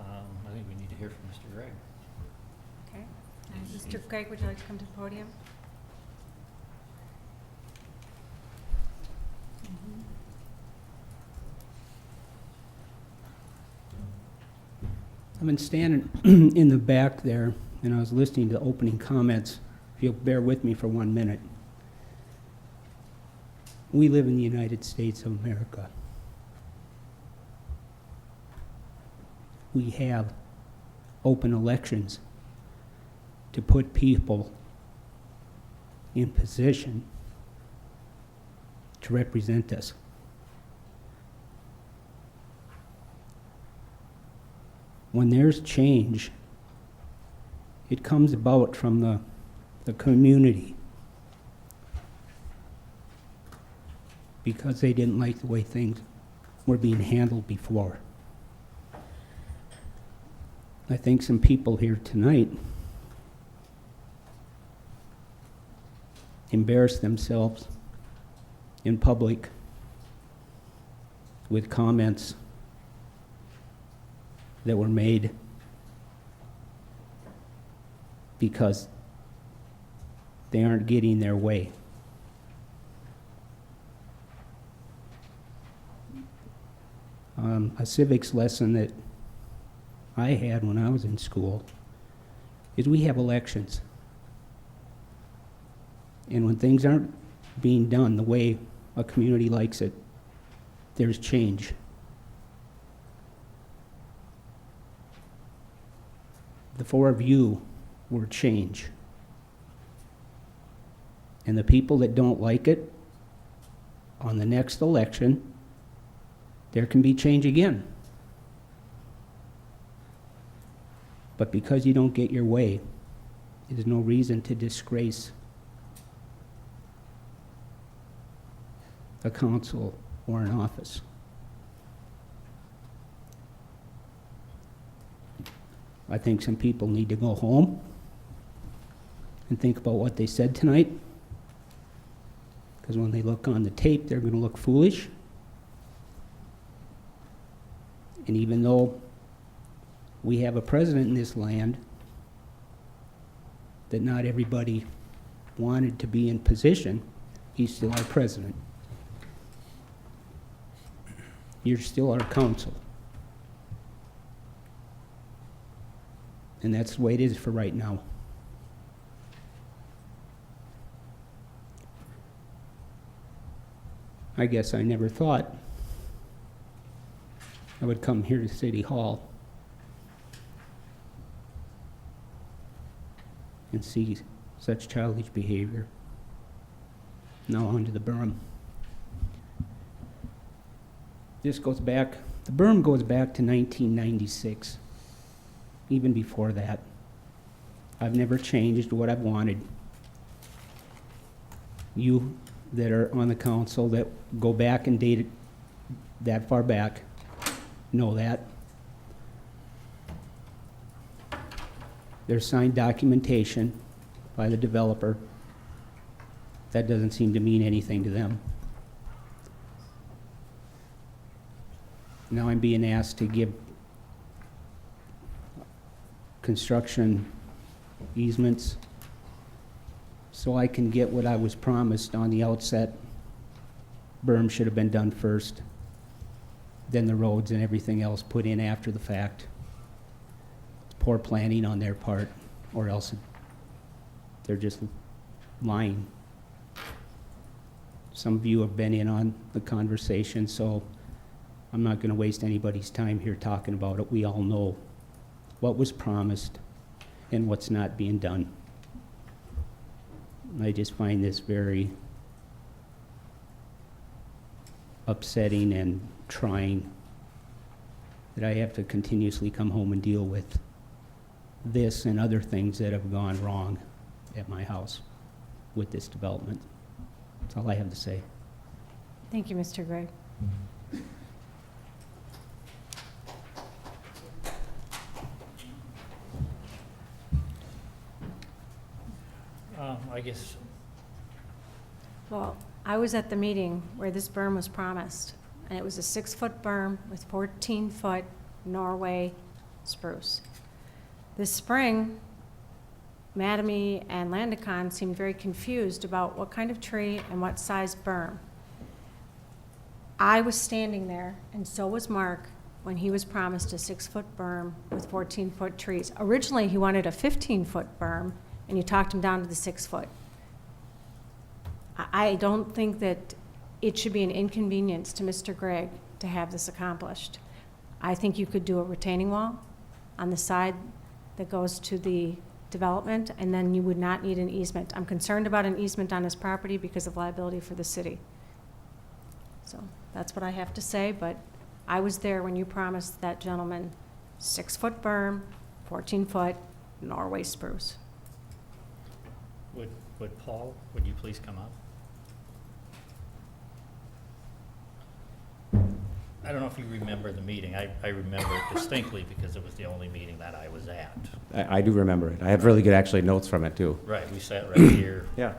I think we need to hear from Mr. Gregg. Okay. Mr. Gregg, would you like to come to the podium? I've been standing in the back there, and I was listening to opening comments. If you'll bear with me for 1 minute. We live in the United States of America. We have open elections to put people in position to represent us. When there's change, it comes about from the community because they didn't like the way things were being handled before. I think some people here tonight embarrass themselves in public with comments that were made because they aren't getting their way. A civics lesson that I had when I was in school is we have elections. And when things aren't being done the way a community likes it, there's change. The four of you were change. And the people that don't like it, on the next election, there can be change again. But because you don't get your way, there's no reason to disgrace a council or an office. I think some people need to go home and think about what they said tonight, because when they look on the tape, they're going to look foolish. And even though we have a president in this land that not everybody wanted to be in position, he's still our president. You're still our council. And that's the way it is for right now. I guess I never thought I would come here to City Hall and see such childish behavior. Now onto the berm. This goes back, the berm goes back to 1996. Even before that. I've never changed what I've wanted. You that are on the council that go back and date it that far back know that. There's signed documentation by the developer. That doesn't seem to mean anything to them. Now I'm being asked to give construction easements so I can get what I was promised on the outset. Berm should have been done first, then the roads and everything else put in after the fact. It's poor planning on their part, or else they're just lying. Some of you have been in on the conversation, so I'm not going to waste anybody's time here talking about it. We all know what was promised and what's not being done. I just find this very upsetting and trying that I have to continuously come home and deal with this and other things that have gone wrong at my house with this development. That's all I have to say. Thank you, Mr. Gregg. I guess, Well, I was at the meeting where this berm was promised, and it was a 6-foot berm with 14-foot Norway spruce. This spring, Mattamy and Landicon seemed very confused about what kind of tree and what size berm. I was standing there, and so was Mark, when he was promised a 6-foot berm with 14-foot trees. Originally, he wanted a 15-foot berm, and you talked him down to the 6-foot. I don't think that it should be an inconvenience to Mr. Gregg to have this accomplished. I think you could do a retaining wall on the side that goes to the development, and then you would not need an easement. I'm concerned about an easement on his property because of liability for the city. So that's what I have to say, but I was there when you promised that gentleman 6-foot berm, 14-foot Norway spruce. would Paul, would you please come up? I don't know if you remember the meeting. I remember it distinctly because it was the only meeting that I was at. I do remember it. I have really good, actually, notes from it, too. Right, we sat right here. Yeah.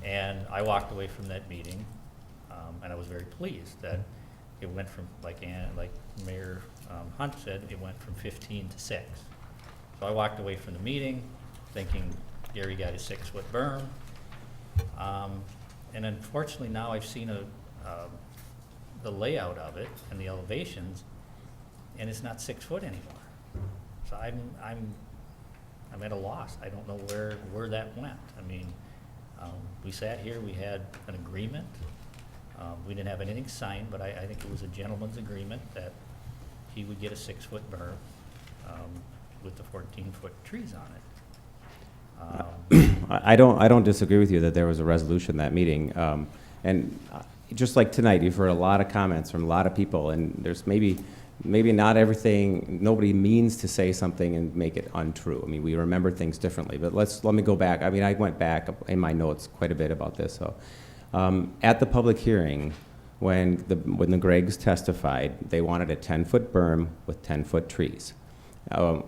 And I walked away from that meeting, and I was very pleased that it went from, like Mayor Hunt said, it went from 15 to 6. So I walked away from the meeting thinking Gary got his 6-foot berm. And unfortunately now I've seen the layout of it and the elevations, and it's not 6 foot anymore. So I'm at a loss. I don't know where that went. I mean, we sat here, we had an agreement. We didn't have anything signed, but I think it was a gentleman's agreement that he would get a 6-foot berm with the 14-foot trees on it. I don't disagree with you that there was a resolution that meeting. And just like tonight, you've heard a lot of comments from a lot of people, and there's maybe not everything, nobody means to say something and make it untrue. I mean, we remember things differently, but let me go back. I mean, I went back in my notes quite a bit about this. So at the public hearing, when the Greggs testified, they wanted a 10-foot berm with 10-foot trees.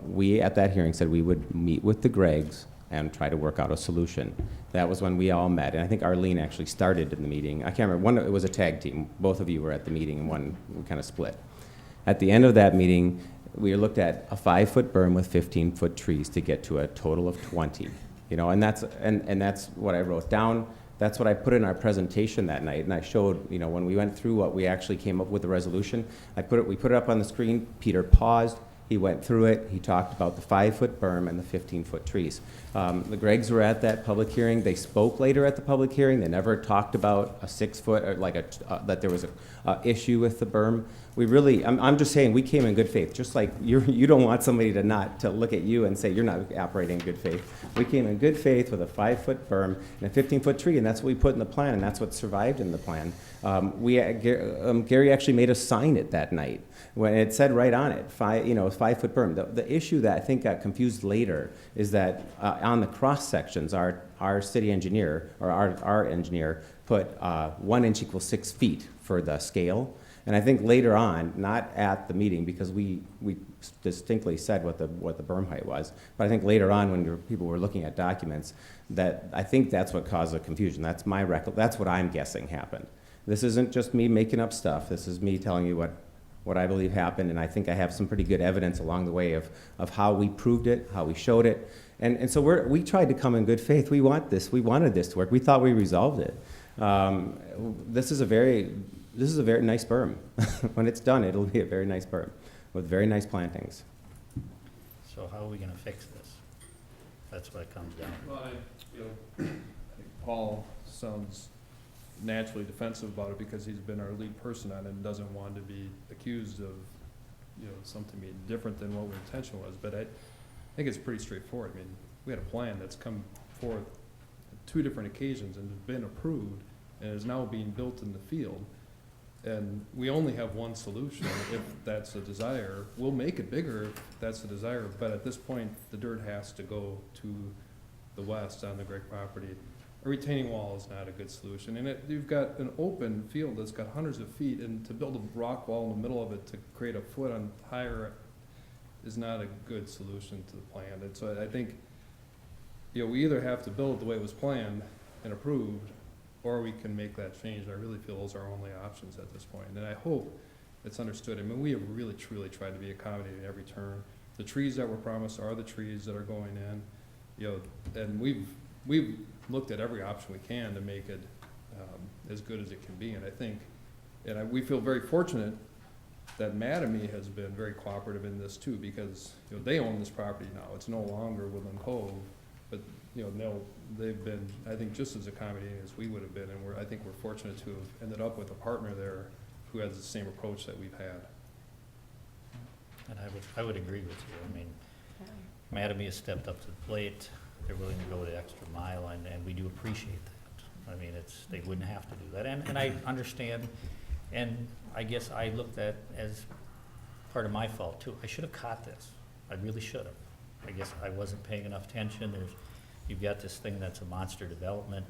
We, at that hearing, said we would meet with the Greggs and try to work out a solution. That was when we all met, and I think Arlene actually started in the meeting. I can't remember, it was a tag team. Both of you were at the meeting, and one, we kind of split. At the end of that meeting, we looked at a 5-foot berm with 15-foot trees to get to a total of 20. You know, and that's what I wrote down. That's what I put in our presentation that night, and I showed, you know, when we went through what we actually came up with the resolution, we put it up on the screen. Peter paused. He went through it. He talked about the 5-foot berm and the 15-foot trees. The Greggs were at that public hearing. They spoke later at the public hearing. They never talked about a 6-foot or like that there was a issue with the berm. We really, I'm just saying, we came in good faith. Just like you don't want somebody to look at you and say you're not operating in good faith. We came in good faith with a 5-foot berm and a 15-foot tree, and that's what we put in the plan, and that's what survived in the plan. Gary actually made us sign it that night when it said right on it, 5-foot berm. The issue that I think got confused later is that on the cross sections, our city engineer or our engineer put 1 inch equals 6 feet for the scale. And I think later on, not at the meeting, because we distinctly said what the berm height was, but I think later on when people were looking at documents, that I think that's what caused the confusion. That's that's what I'm guessing happened. This isn't just me making up stuff. This is me telling you what I believe happened, and I think I have some pretty good evidence along the way of how we proved it, how we showed it, and so we tried to come in good faith. We wanted this to work. We thought we resolved it. This is a very nice berm. When it's done, it'll be a very nice berm with very nice plantings. So how are we going to fix this? That's what it comes down to. Well, I think Paul sounds naturally defensive about it because he's been our lead person on it and doesn't want to be accused of, something being different than what our intention was. But I think it's pretty straightforward. I mean, we had a plan that's come forth on 2 different occasions and has been approved and is now being built in the field. And we only have one solution if that's a desire. We'll make it bigger if that's a desire, but at this point, the dirt has to go to the west on the Gregg property. A retaining wall is not a good solution. And you've got an open field that's got hundreds of feet, and to build a rock wall in the middle of it to create a foot on higher is not a good solution to the plan. And so I think, we either have to build it the way it was planned and approved, or we can make that change. And I really feel those are our only options at this point. And I hope it's understood. I mean, we have really, truly tried to be accommodating every turn. The trees that were promised are the trees that are going in, and we've looked at every option we can to make it as good as it can be. And I think, we feel very fortunate that Mattamy has been very cooperative in this too, because they own this property now. It's no longer Woodland Cove, but they've been, I think, just as accommodating as we would have been, and I think we're fortunate to have ended up with a partner there who has the same approach that we've had. And I would agree with you. I mean, Mattamy has stepped up to the plate. They're willing to go the extra mile, and we do appreciate that. I mean, they wouldn't have to do that, and I understand, and I guess I looked at as part of my fault too. I should have caught this. I really should have. I guess I wasn't paying enough attention. You've got this thing that's a monster development.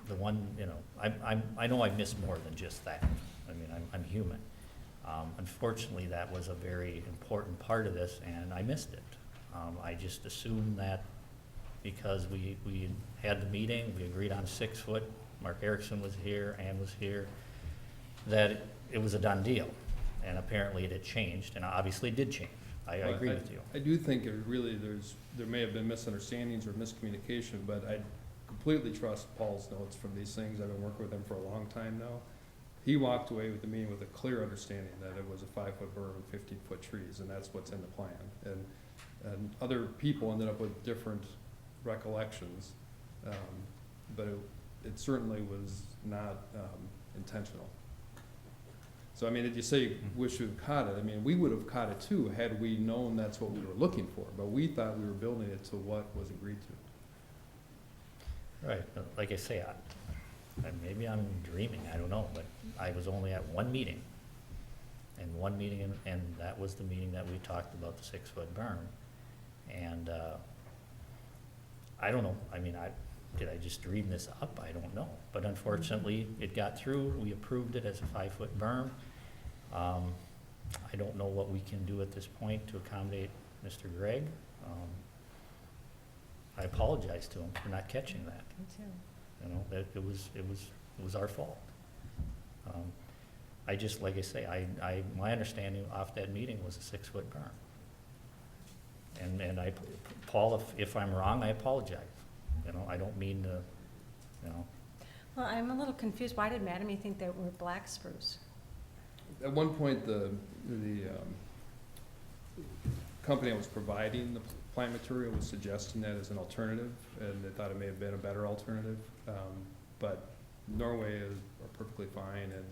The one, I know I missed more than just that. I mean, I'm human. Unfortunately, that was a very important part of this, and I missed it. I just assumed that because we had the meeting, we agreed on 6 foot, Mark Erickson was here, Ann was here, that it was a done deal. And apparently it had changed, and obviously it did change. I agree with you. I do think there may have been misunderstandings or miscommunication, but I completely trust Paul's notes from these things. I've been working with him for a long time now. He walked away with the meeting with a clear understanding that it was a 5-foot berm and 15-foot trees, and that's what's in the plan. And other people ended up with different recollections, but it certainly was not intentional. So, I mean, if you say wish we had caught it, I mean, we would have caught it too had we known that's what we were looking for, but we thought we were building it to what was agreed to. Right, but like I say, and maybe I'm dreaming, I don't know, but I was only at one meeting. And that was the meeting that we talked about the 6-foot berm. And, I don't know, I mean, did I just dream this up? I don't know. But unfortunately, it got through, we approved it as a 5-foot berm. I don't know what we can do at this point to accommodate Mr. Gregg. I apologize to him for not catching that. Me too. You know, that it was our fault. I just, like I say, my understanding off that meeting was a 6-foot berm. And Paul, if I'm wrong, I apologize. You know, I don't mean to, you know. Well, I'm a little confused. Why did Mattamy think that we're black spruce? At one point, the company that was providing the plant material was suggesting that as an alternative, and they thought it may have been a better alternative. But Norway are perfectly fine, and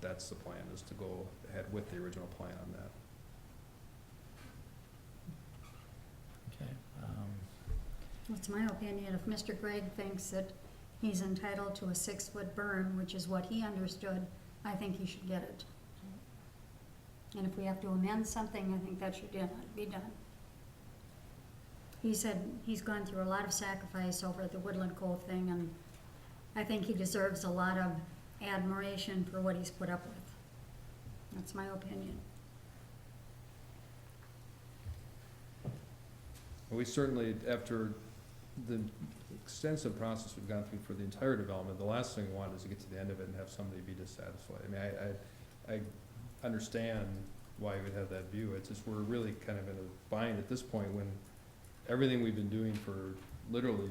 that's the plan, is to go ahead with the original plan on that. Okay. That's my opinion. If Mr. Gregg thinks that he's entitled to a 6-foot berm, which is what he understood, I think he should get it. And if we have to amend something, I think that should be done. He said he's gone through a lot of sacrifice over the Woodland Cove thing, and I think he deserves a lot of admiration for what he's put up with. That's my opinion. We certainly, after the extensive process we've gone through for the entire development, the last thing we want is to get to the end of it and have somebody be dissatisfied. I mean, I understand why you would have that view. It's just we're really kind of in a bind at this point when everything we've been doing for literally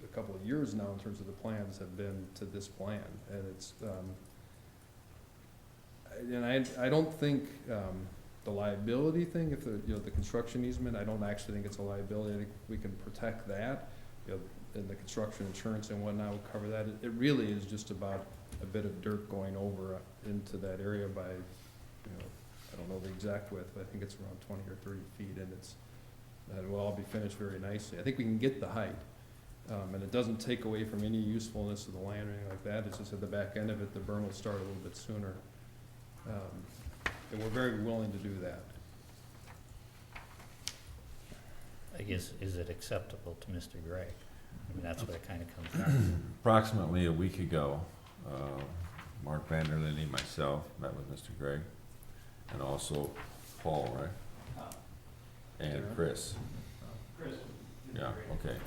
a couple of years now in terms of the plans have been to this plan. And it's, and I don't think the liability thing, if the construction easement, I don't actually think it's a liability. I think we can protect that. And the construction insurance and whatnot will cover that. It really is just about a bit of dirt going over into that area by, I don't know the exact width, but I think it's around 20 or 30 feet, and it will all be finished very nicely. I think we can get the height, and it doesn't take away from any usefulness of the land or anything like that. It's just at the back end of it, the berm will start a little bit sooner. And we're very willing to do that. I guess, is it acceptable to Mr. Gregg? I mean, that's what it kind of comes down to. Approximately a week ago, Mark Vanderlinde, myself, met with Mr. Gregg, and also Paul, right? And Chris. Chris. Yeah, okay.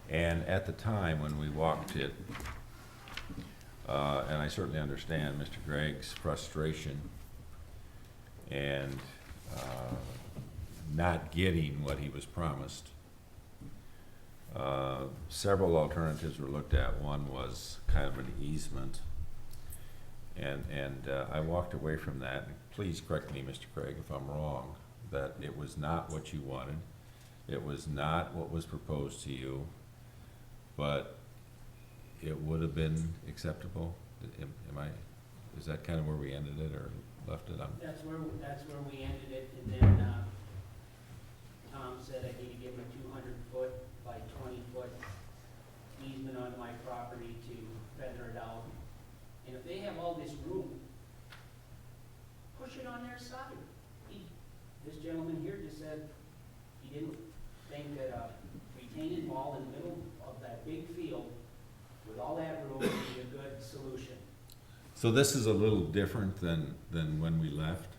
And at the time when we walked it, and I certainly understand Mr. Gregg's frustration and not getting what he was promised. Several alternatives were looked at. One was kind of an easement. And I walked away from that. Please correct me, Mr. Gregg, if I'm wrong, that it was not what you wanted. It was not what was proposed to you, but it would have been acceptable. Is that kind of where we ended it or left it on? That's where we ended it, and then Tom said I need to give him a 200-foot by 20-foot easement on my property to feather it out. And if they have all this room, push it on their side. This gentleman here just said he didn't think that a retaining wall in the middle of that big field with all that room would be a good solution. So this is a little different than when we left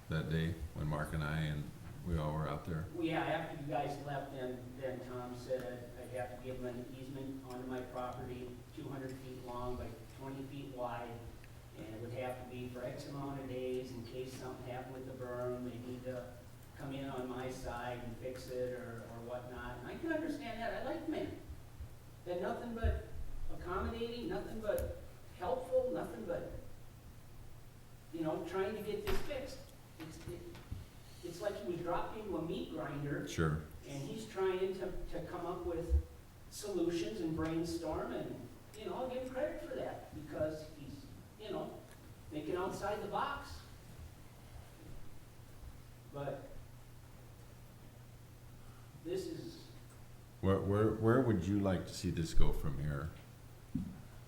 that day, when Mark and I and we all were out there? Well, yeah, after you guys left, then Tom said I'd have to give him an easement onto my property, 200 feet long by 20 feet wide, And it would have to be for X amount of days in case something happened with the berm, they need to come in on my side and fix it or whatnot. And I can understand that. I like the man. They're nothing but accommodating, nothing but helpful, nothing but, you know, trying to get this fixed. It's like he was dropped into a meat grinder. Sure. And he's trying to come up with solutions and brainstorm, and, you know, I'll give him credit for that because he's, you know, thinking outside the box. But this is, Where would you like to see this go from here?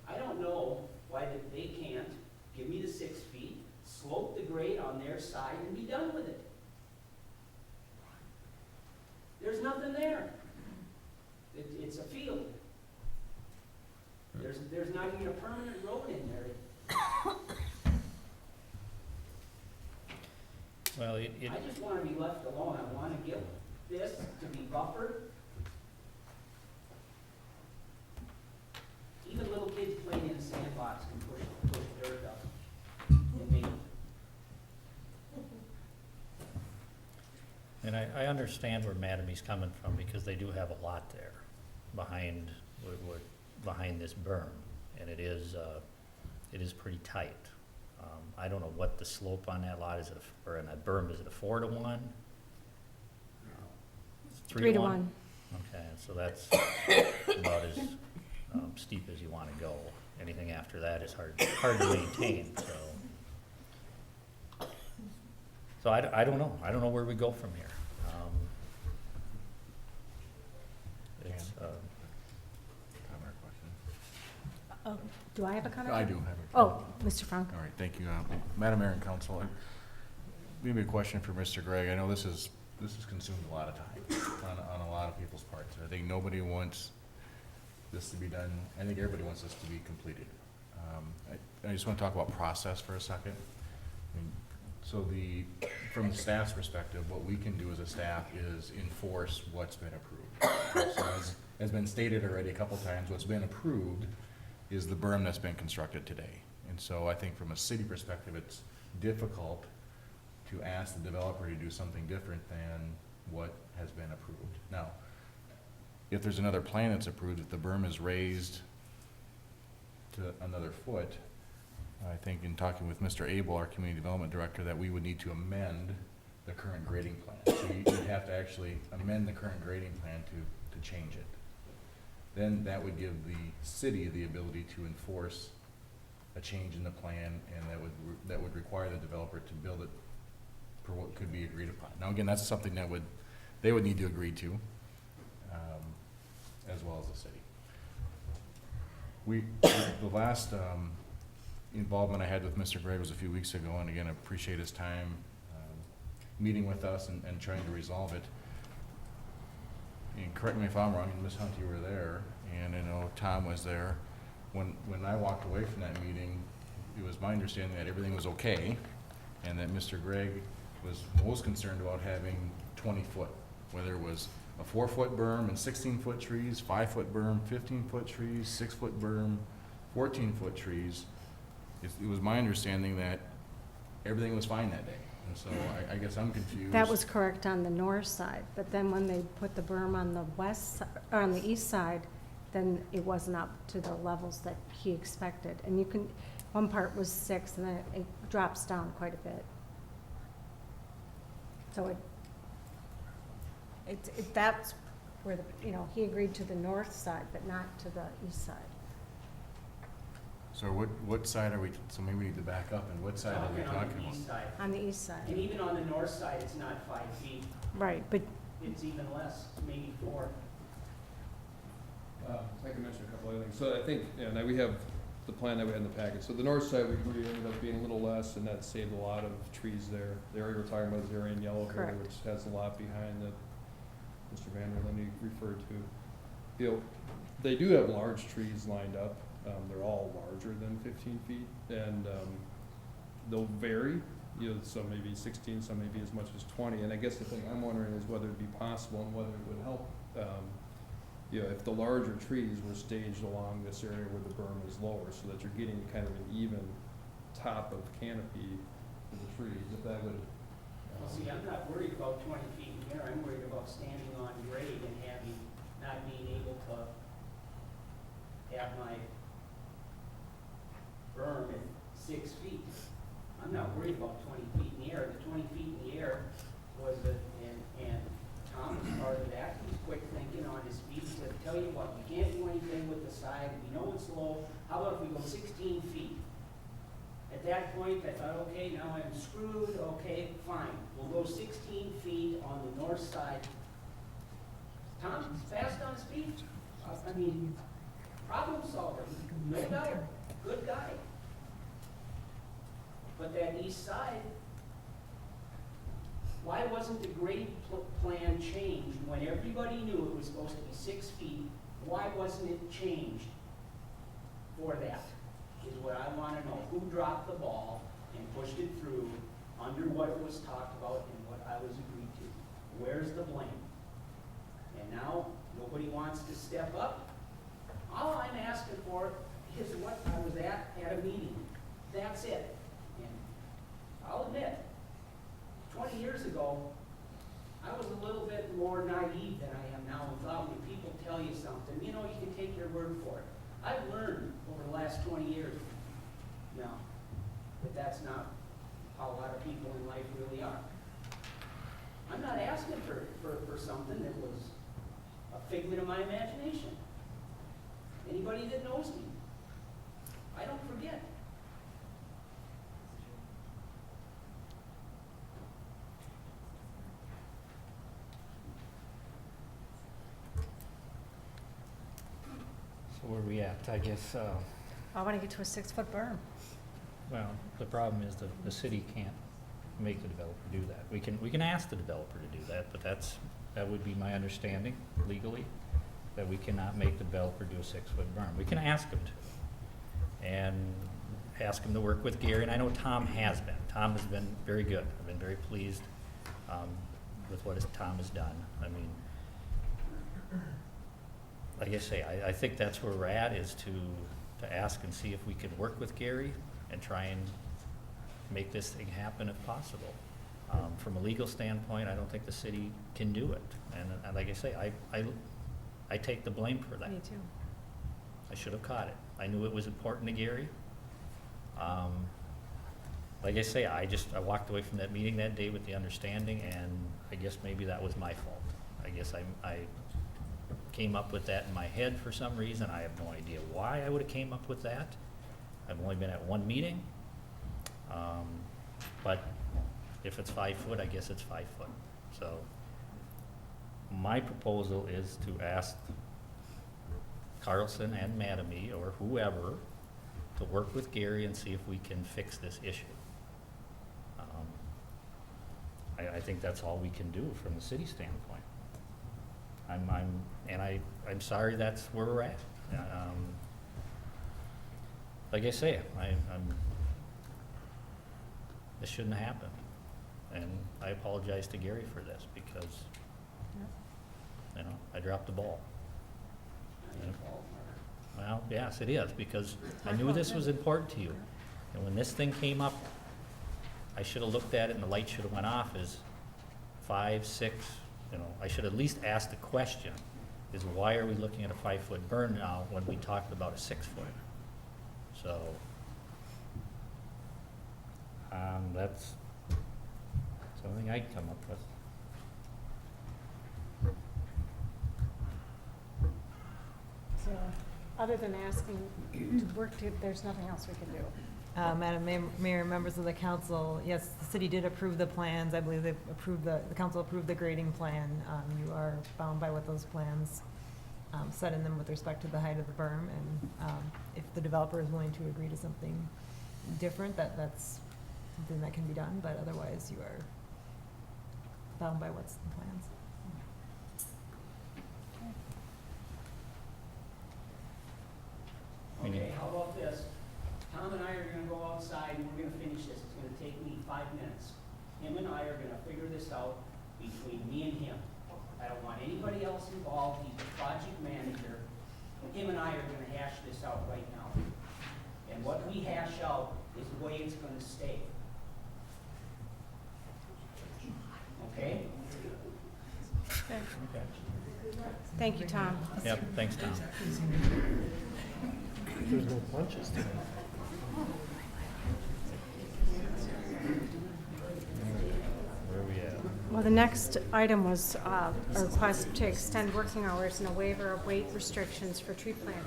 I don't know why they can't give me the 6 feet, slope the grade on their side, and be done with it. There's nothing there. It's a field. There's not even a permanent road in there. Well, I just want to be left alone. I want to get this to be buffered. Even little kids playing in a sandbox can push dirt up and make it. and I understand where Madamy's coming from, because they do have a lot there behind, behind this berm, and it is pretty tight. I don't know what the slope on that lot is, or in that berm, is it a 4 to 1? 3 to 1? Okay, so that's about as steep as you want to go. Anything after that is hard to maintain, so I don't know. I don't know where we go from here. It's, Comment or question? Oh, do I have a comment? I do have a Oh, Mr. Frank. All right, thank you. Madam Mayor and Council, maybe a question for Mr. Gregg. I know this has consumed a lot of time on a lot of people's parts. I think nobody wants this to be done. I think everybody wants this to be completed. I just want to talk about process for a second. So from the staff's perspective, what we can do as a staff is enforce what's been approved. So as been stated already a couple times, what's been approved is the berm that's been constructed today. And so I think from a city perspective, it's difficult to ask the developer to do something different than what has been approved. Now, if there's another plan that's approved, if the berm is raised to another foot, I think in talking with Mr. Abel, our community development director, that we would need to amend the current grading plan. So you'd have to actually amend the current grading plan to change it. Then that would give the city the ability to enforce a change in the plan, and that would require the developer to build it for what could be agreed upon. Now again, that's something that they would need to agree to, as well as the city. The last involvement I had with Mr. Gregg was a few weeks ago, and again, I appreciate his time meeting with us and trying to resolve it. And correct me if I'm wrong, and Ms. Hunt, you were there, and I know Tom was there. When I walked away from that meeting, it was my understanding that everything was okay, and that Mr. Gregg was most concerned about having 20 foot, whether it was a 4-foot berm and 16-foot trees, 5-foot berm, 15-foot trees, 6-foot berm, 14-foot trees. It was my understanding that everything was fine that day. And so I guess I'm confused. That was correct on the north side, but then when they put the berm on the or on the east side, then it wasn't up to the levels that he expected. And one part was 6, and then it drops down quite a bit. So that's where he agreed to the north side, but not to the east side. So what side are we, so maybe we need to back up, and what side are we talking On the about? east side. On the east side. And even on the north side, it's not 5 feet. Right, but It's even less, maybe 4. I can mention a couple other things. So I think, now we have the plan that we had in the package. So the north side, we ended up being a little less, and that saved a lot of trees there. The area we're talking about is the area in yellow here, Correct. which has a lot behind that Mr. Van der Linde referred to. They do have large trees lined up. They're all larger than 15 feet, and they'll vary. Some may be 16, some may be as much as 20. And I guess the thing I'm wondering is whether it'd be possible and whether it would help. If the larger trees were staged along this area where the berm is lower, so that you're getting kind of an even top of canopy for the trees, if that would. Well, see, I'm not worried about 20 feet in the air, I'm worried about standing on grade and not being able to have my berm at 6 feet. I'm not worried about 20 feet in the air. The 20 feet in the air was and Tom was part of that. He was quick thinking on his feet. He said, tell you what, we can't do anything with the side. We know it's low. How about if we go 16 feet? At that point, I thought, okay, now I'm screwed. Okay, fine. We'll go 16 feet on the north side. Tom's fast on his feet. I mean, problem solver, no doubt. Good guy. But that east side, why wasn't the grade plan changed when everybody knew it was supposed to be 6 feet? Why wasn't it changed for that, is what I want to know. Who dropped the ball and pushed it through under what it was talked about and what I was agreed to? Where's the blame? And now, nobody wants to step up. All I'm asking for is what I was at a meeting. That's it. And I'll admit, 20 years ago, I was a little bit more naive than I am now and thought when people tell you something, you know, you can take their word for it. I've learned over the last 20 years, no, that that's not how a lot of people in life really are. I'm not asking for something that was a figment of my imagination. Anybody that knows me, I don't forget. So where are we at? I guess, I want to get to a 6-foot berm. well, the problem is the city can't make the developer do that. We can ask the developer to do that, but that would be my understanding legally, that we cannot make the developer do a 6-foot berm. We can ask him to, and ask him to work with Gary, and I know Tom has been. Tom has been very good. I've been very pleased with what Tom has done. I mean, like I say, I think that's where we're at, is to ask and see if we can work with Gary and try and make this thing happen if possible. From a legal standpoint, I don't think the city can do it. And like I say, I take the blame for that. Me too. I should have caught it. I knew it was important to Gary. Like I say, I walked away from that meeting that day with the understanding, and I guess maybe that was my fault. I guess I came up with that in my head for some reason. I have no idea why I would have came up with that. I've only been at one meeting. But if it's 5 foot, I guess it's 5 foot. So my proposal is to ask Carlson and Mattamy or whoever to work with Gary and see if we can fix this issue. I think that's all we can do from the city standpoint. I'm sorry that's where we're at. Like I say, this shouldn't have happened. And I apologize to Gary for this because, you know, I dropped the ball. Well, yes, it is, because I knew this was important to you. And when this thing came up, I should have looked at it and the light should have went off as 5, 6, you know, I should at least ask the question, is why are we looking at a 5-foot burn now when we talked about a 6-foot? So, that's something I can come up with. So, other than asking to work, there's nothing else we can do. Madam Mayor, members of the council, yes, the city did approve the plans. I believe they approved the council approved the grading plan. You are bound by what those plans set in them with respect to the height of the berm. And if the developer is willing to agree to something different, that's something that can be done. But otherwise, you are bound by what's in the plans. Okay, how about this? Tom and I are gonna go outside and we're gonna finish this. It's gonna take me 5 minutes. Him and I are gonna figure this out between me and him. I don't want anybody else involved. He's the project manager. Him and I are gonna hash this out right now. And what we hash out is way it's gonna stay. Okay? Thank you, Tom. Yep, thanks, Tom. There's no punches today. Where are we at? Well, the next item was a request to extend working hours and a waiver of weight restrictions for tree planting.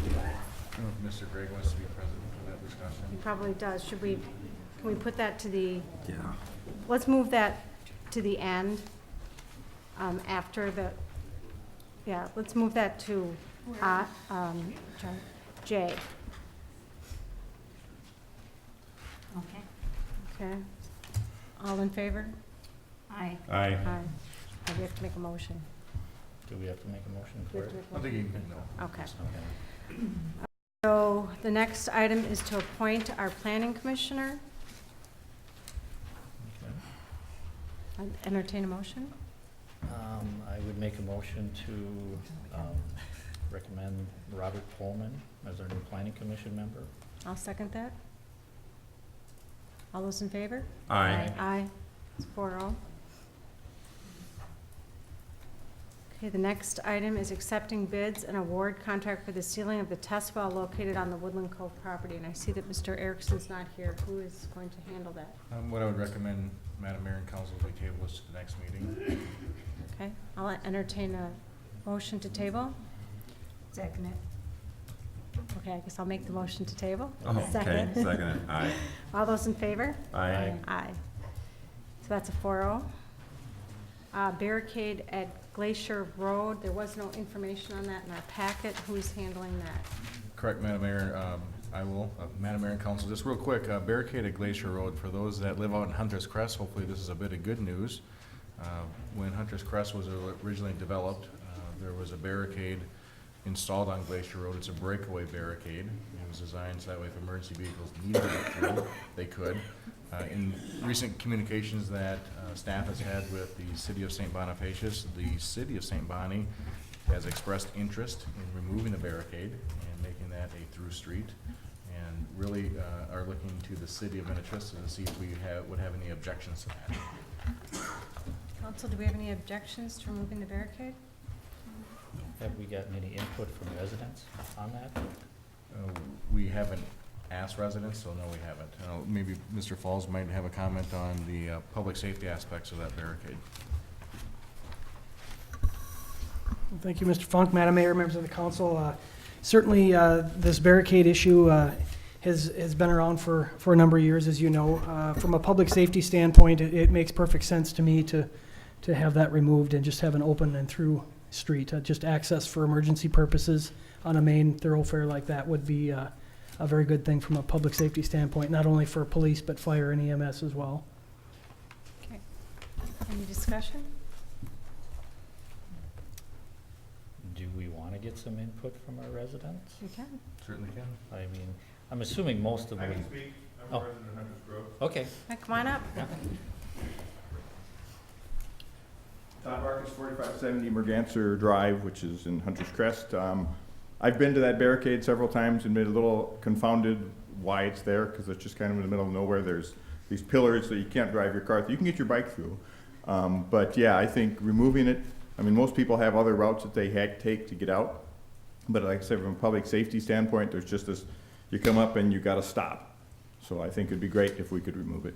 I don't know if Mr. Gregg wants to be present for that discussion. He probably does. Should we, can we put that to the, Yeah. let's move that to the end, after the, yeah, let's move that to, J. Okay. Okay. All in favor? Aye. Aye. Aye. Oh, we have to make a motion. Do we have to make a motion We for have it? to make a I think you can, no. Okay. Okay. So the next item is to appoint our planning commissioner. Okay. I'd entertain a motion. I would make a motion to recommend Robert Pullman as our new planning commission member. I'll second that. All those in favor? Aye. Aye. It's 4-0. Okay, the next item is accepting bids and award contract for the sealing of the test well located on the Woodland Cove property. And I see that Mr. Erickson's not here. Who is going to handle that? What I would recommend, Madam Mayor and Council, is we table this to the next meeting. Okay, I'll entertain a motion to table. Second it. Okay, I guess I'll make the motion to table. Oh, okay, second it, aye. All those in favor? Aye. Aye. So that's a 4-0. Barricade at Glacier Road, there was no information on that in our packet. Who's handling that? Correct, Madam Mayor. I will. Madam Mayor and Council, just real quick, barricade at Glacier Road, for those that live out in Hunter's Crest, hopefully this is a bit of good news. When Hunter's Crest was originally developed, there was a barricade installed on Glacier Road. It's a breakaway barricade. It was designed so that way if emergency vehicles needed to get through, they could. In recent communications that staff has had with the City of St. Bonifacius, the City of St. Bonnie has expressed interest in removing the barricade and making that a through street, and really are looking to the City of Minnetrista to see if we would have any objections to that. Council, do we have any objections to removing the barricade? Have we gotten any input from residents on that? We haven't asked residents, so no, we haven't. Maybe Mr. Falls might have a comment on the public safety aspects of that barricade. Thank you, Mr. Funk, Madam Mayor, members of the council. Certainly, this barricade issue has been around for a number of years, as you know. From a public safety standpoint, it makes perfect sense to me to have that removed and just have an open and through street. Just access for emergency purposes on a main thoroughfare like that would be a very good thing from a public safety standpoint, not only for police, but fire and EMS as well. Okay. Any discussion? Do we want to get some input from our residents? You can. Certainly can. I mean, I'm assuming most of them. I can speak. I'm a resident of Hunter's Grove. Okay. Hey, come on up. Yeah. Tom Barkus, 4570 Merganser Drive, which is in Hunter's Crest. I've been to that barricade several times and been a little confounded why it's there, because it's just kind of in the middle of nowhere. There's these pillars, so you can't drive your car through. You can get your bike through. But yeah, I think removing it, I mean, most people have other routes that they take to get out. But like I said, from a public safety standpoint, there's just this, you come up and you gotta stop. So I think it'd be great if we could remove it.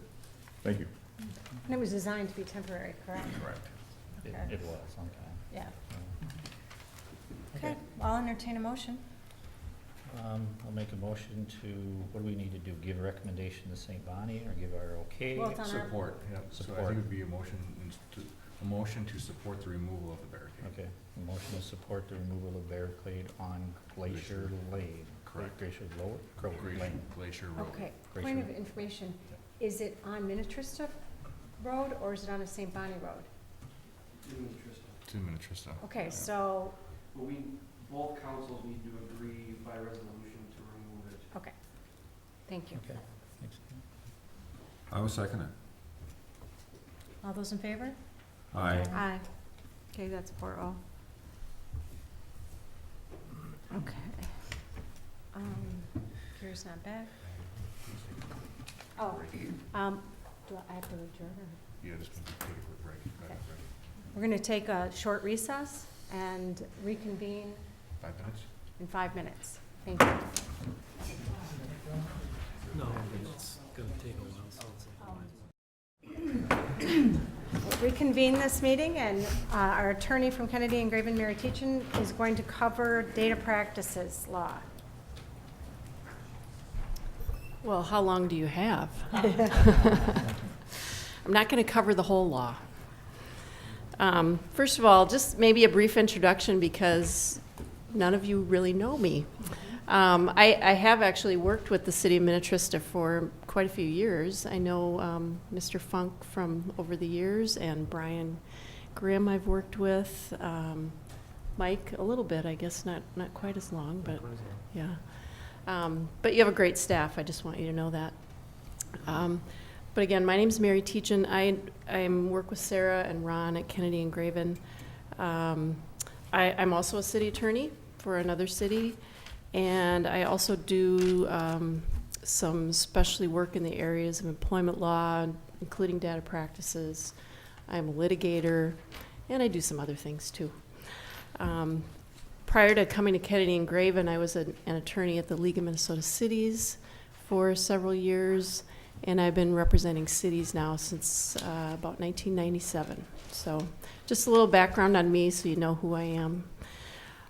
Thank you. And it was designed to be temporary, correct? Correct. It was, okay. Yeah. Okay, I'll entertain a motion. I'll make a motion to, what do we need to do? Give a recommendation to St. Bonnie or give our okay? Well, it's on our- Support, yeah. So I think Support. it would be a motion to support the removal of the barricade. Okay, a motion to support the removal of barricade on Glacier Lane. Correct. Glacier Lane. Glacier Road. Okay, Glacier. point of information, is it on Minnetrista Road or is it on a St. Bonnie Road? To Minnetrista. Okay, so, But both councils need to agree by resolution to remove it. okay, thank you. Okay, thanks. I will second it. All those in favor? Aye. Aye. Okay, that's 4-0. Okay. Gary's not back. Oh, do I have to adjourn? Or? Yeah, just take a quick break. Go ahead, Greg. We're going to take a short recess and reconvene 5 minutes? in 5 minutes. Thank you. No, it's going to take a while. We'll reconvene this meeting, and our attorney from Kennedy and Graven, Mary Teachin, is going to cover data practices law. Well, how long do you have? I'm not going to cover the whole law. First of all, just maybe a brief introduction because none of you really know me. I have actually worked with the city of Minnetrista for quite a few years. I know Mr. Funk from over the years, and Brian Grimm I've worked with. Mike a little bit, I guess not quite as long, but yeah. But you have a great staff. I just want you to know that. But again, my name is Mary Teachin. I work with Sarah and Ron at Kennedy and Graven. I'm also a city attorney for another city, and I also do some specialty work in the areas of employment law, including data practices. I'm a litigator, and I do some other things too. Prior to coming to Kennedy and Graven, I was an attorney at the League of Minnesota Cities for several years, and I've been representing cities now since about 1997. So just a little background on me so you know who I am.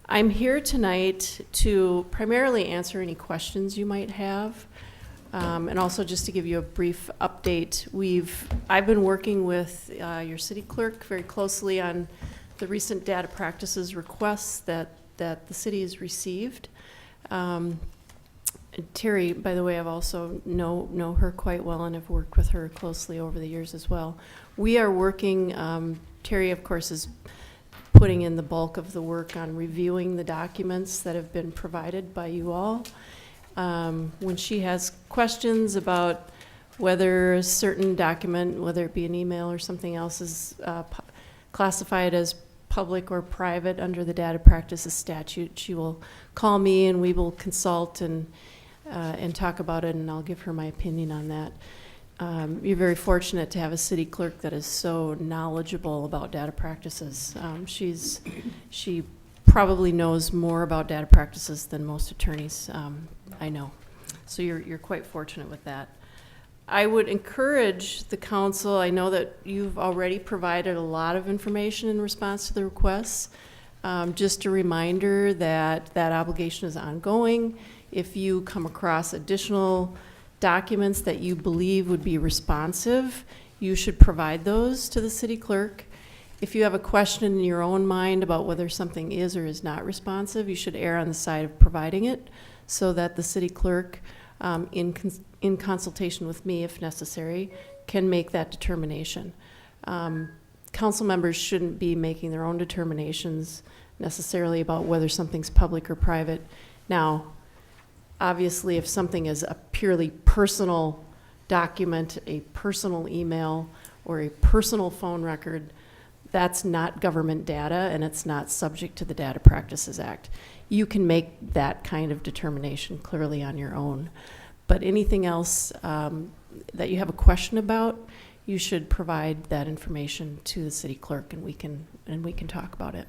I'm here tonight to primarily answer any questions you might have, and also just to give you a brief update. I've been working with your city clerk very closely on the recent data practices requests that the city has received. Terry, by the way, I've also know her quite well and have worked with her closely over the years as well. We are working, Terry, of course, is putting in the bulk of the work on reviewing the documents that have been provided by you all. When she has questions about whether a certain document, whether it be an email or something else, is classified as public or private under the data practices statute, she will call me and we will consult and talk about it, and I'll give her my opinion on that. You're very fortunate to have a city clerk that is so knowledgeable about data practices. She probably knows more about data practices than most attorneys I know. So you're quite fortunate with that. I would encourage the council, I know that you've already provided a lot of information in response to the requests. Just a reminder that that obligation is ongoing. If you come across additional documents that you believe would be responsive, you should provide those to the city clerk. If you have a question in your own mind about whether something is or is not responsive, you should err on the side of providing it so that the city clerk, in consultation with me if necessary, can make that determination. Council members shouldn't be making their own determinations necessarily about whether something's public or private. Now, obviously, if something is a purely personal document, a personal email, or a personal phone record, that's not government data and it's not subject to the Data Practices Act. You can make that kind of determination clearly on your own. But anything else that you have a question about, you should provide that information to the city clerk, and we can talk about it.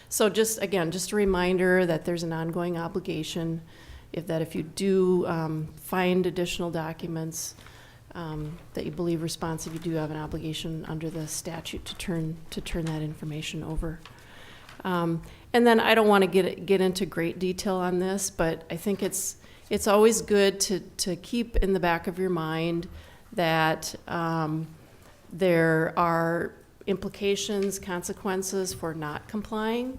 So just a reminder that there's an ongoing obligation if you do find additional documents that you believe responsive, you do have an obligation under the statute to turn that information over. And then I don't want to get into great detail on this, but I think it's always good to keep in the back of your mind that there are implications, consequences for not complying.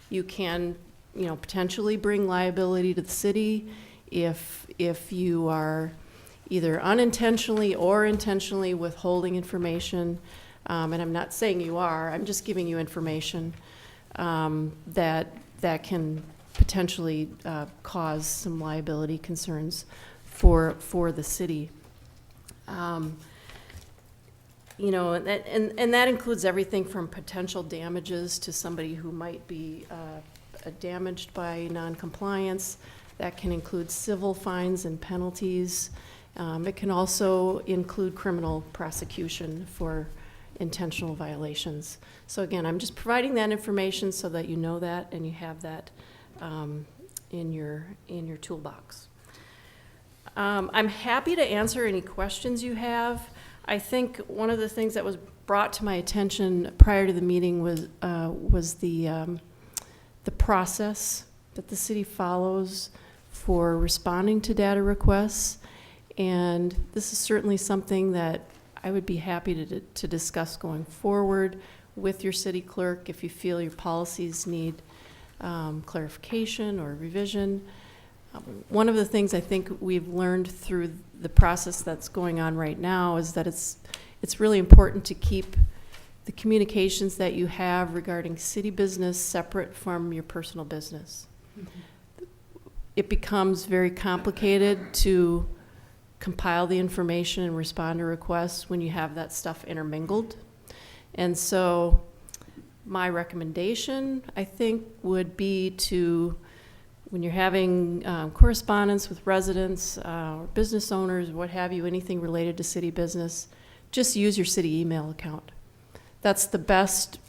You can, potentially bring liability to the city if you are either unintentionally or intentionally withholding information. And I'm not saying you are, I'm just giving you information that can potentially cause some liability concerns for the city. And that includes everything from potential damages to somebody who might be damaged by noncompliance. That can include civil fines and penalties, It can also include criminal prosecution for intentional violations. So again, I'm just providing that information so that you know that and you have that in your toolbox. I'm happy to answer any questions you have. I think one of the things that was brought to my attention prior to the meeting was the process that the city follows for responding to data requests. And this is certainly something that I would be happy to discuss going forward with your city clerk if you feel your policies need clarification or revision. One of the things I think we've learned through the process that's going on right now is that it's really important to keep the communications that you have regarding city business separate from your personal business. Mm-hmm. It becomes very complicated to compile the information and respond to requests when you have that stuff intermingled. And so my recommendation, I think, would be to, when you're having correspondence with residents or business owners, what have you, anything related to city business, just use your city email account. That's the best,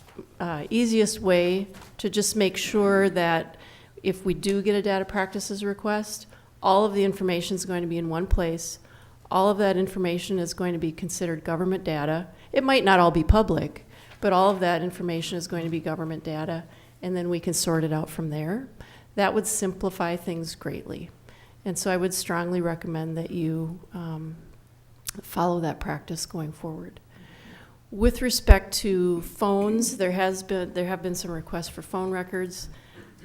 easiest way to just make sure that if we do get a data practices request, all of the information is going to be in one place. All of that information is going to be considered government data. It might not all be public, but all of that information is going to be government data, and then we can sort it out from there. That would simplify things greatly. And so I would strongly recommend that you follow that practice going forward. With respect to phones, there have been some requests for phone records.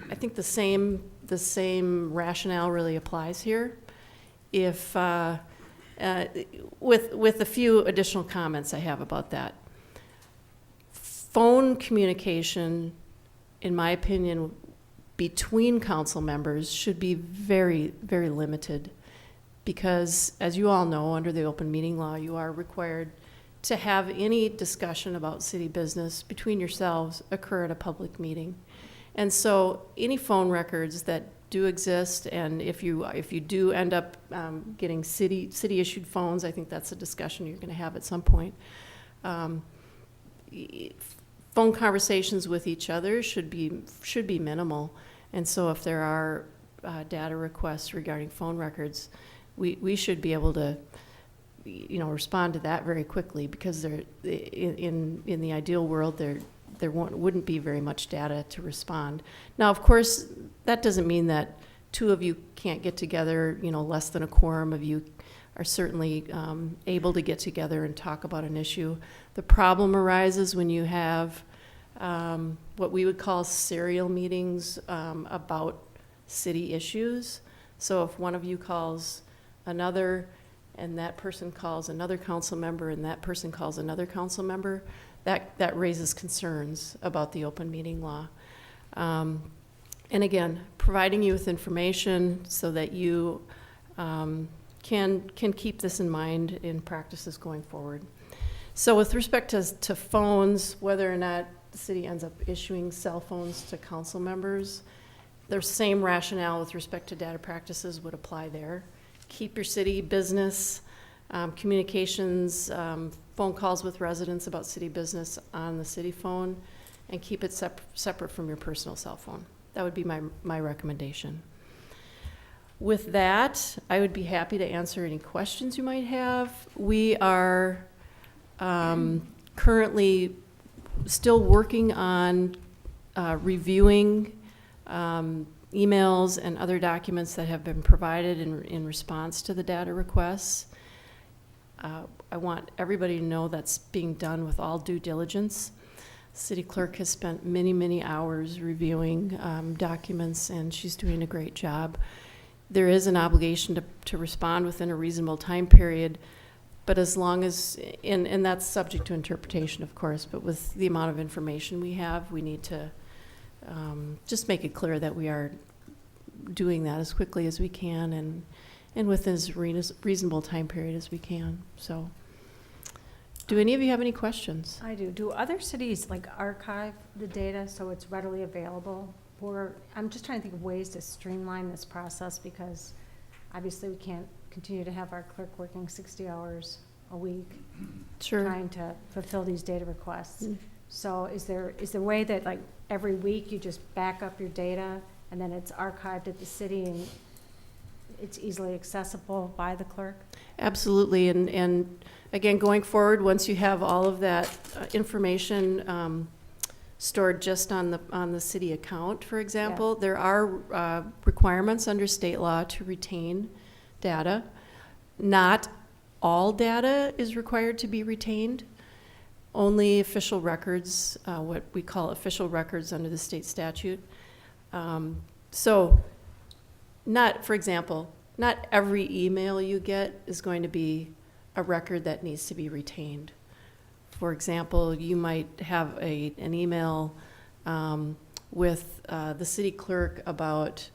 I think the same rationale really applies here. If with a few additional comments I have about that. Phone communication, in my opinion, between council members should be very, very limited because, as you all know, under the open meeting law, you are required to have any discussion about city business between yourselves occur at a public meeting. And so any phone records that do exist, and if you do end up getting city issued phones, I think that's a discussion you're going to have at some point. Phone conversations with each other should be minimal, and so if there are data requests regarding phone records, we should be able to respond to that very quickly because in the ideal world there wouldn't be very much data to respond. Now, of course, that doesn't mean that two of you can't get together, less than a quorum of you are certainly able to get together and talk about an issue. The problem arises when you have what we would call serial meetings about city issues. So if one of you calls another, and that person calls another council member, and that person calls another council member, that raises concerns about the open meeting law. And again, providing you with information so that you can keep this in mind in practices going forward. So with respect to phones, whether or not the city ends up issuing cell phones to council members, their same rationale with respect to data practices would apply there. Keep your city business communications, phone calls with residents about city business on the city phone, and keep it separate from your personal cell phone. That would be my recommendation. With that, I would be happy to answer any questions you might have. We are currently still working on reviewing emails and other documents that have been provided in response to the data requests. I want everybody to know that's being done with all due diligence. City clerk has spent many, many hours reviewing documents, and she's doing a great job. There is an obligation to respond within a reasonable time period, but as long as, and that's subject to interpretation, of course, but with the amount of information we have, we need to just make it clear that we are doing that as quickly as we can and within as reasonable time period as we can. So, do any of you have any questions? I do. Do other cities archive the data so it's readily available? I'm just trying to think of ways to streamline this process because obviously we can't continue to have our clerk working 60 hours a week. Sure. Trying to fulfill these data requests. Mm. So is there a way that like every week you just back up your data and then it's archived at the city and it's easily accessible by the clerk? Absolutely, and again, going forward, once you have all of that information stored just on the city account, for example, there are requirements under state law to retain data. Not all data is required to be retained. Only official records, what we call official records under the state statute. So, for example, not every email you get is going to be a record that needs to be retained. For example, you might have an email with the city clerk about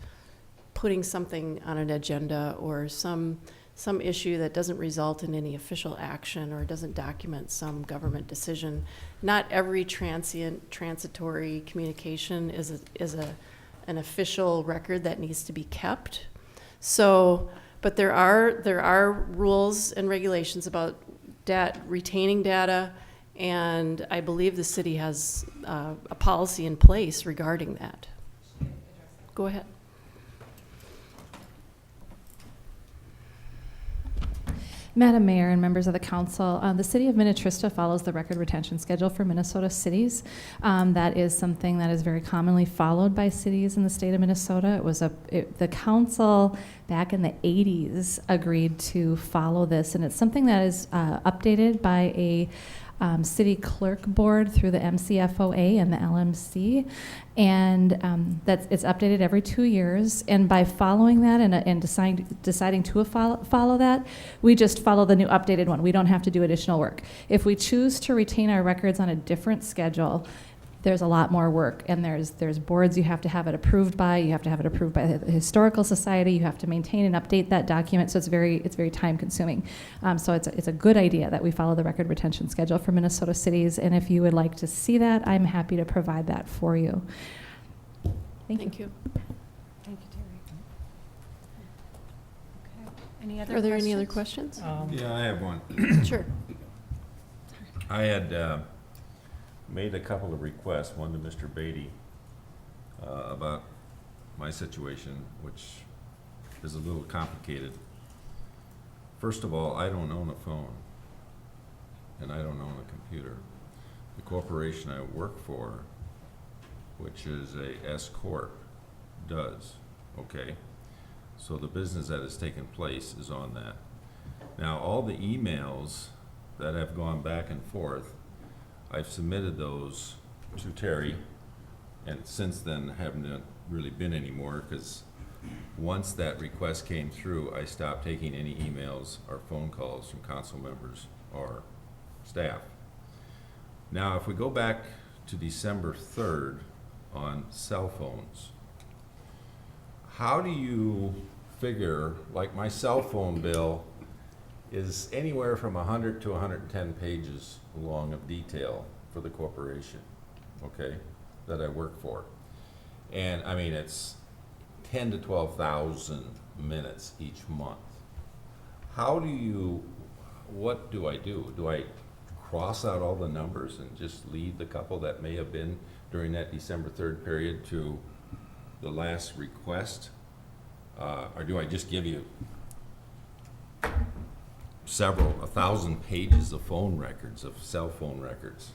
putting something on an agenda or some issue that doesn't result in any official action or doesn't document some government decision. Not every transitory communication is an official record that needs to be kept. So, but there are rules and regulations about retaining data, and I believe the city has a policy in place regarding that. Go ahead. Madam Mayor and members of the council, the city of Minnetrista follows the record retention schedule for Minnesota cities. That is something that is very commonly followed by cities in the state of Minnesota. The council back in the 80s agreed to follow this, and it's something that is updated by a city clerk board through the MCFOA and the LMC, and it's updated every 2 years. And by following that and deciding to follow that, we just follow the new updated one. We don't have to do additional work. If we choose to retain our records on a different schedule, there's a lot more work, and there's boards you have to have it approved by. You have to have it approved by the Historical Society. You have to maintain and update that document, so it's very time consuming. So it's a good idea that we follow the record retention schedule for Minnesota cities, and if you would like to see that, I'm happy to provide that for you. Thank you. Thank you, Terry. Okay. Any other Are there any other questions? Yeah, I have one. Sure. I had made a couple of requests, one to Mr. Beatty about my situation, which is a little complicated. First of all, I don't own a phone, and I don't own a computer. The corporation I work for, which is a S Corp, does, okay? So the business that has taken place is on that. Now, all the emails that have gone back and forth, I've submitted those to Terry, and since then haven't really been any more, because once that request came through, I stopped taking any emails or phone calls from council members or staff. Now, if we go back to December 3rd on cell phones, how do you figure, like my cell phone bill is anywhere from 100 to 110 pages long of detail for the corporation, okay, that I work for. And I mean, it's 10 to 12,000 minutes each month. What do I do? Do I cross out all the numbers and just leave the couple that may have been during that December 3rd period to the last request? Or do I just give you 1,000 pages of phone records, of cell phone records?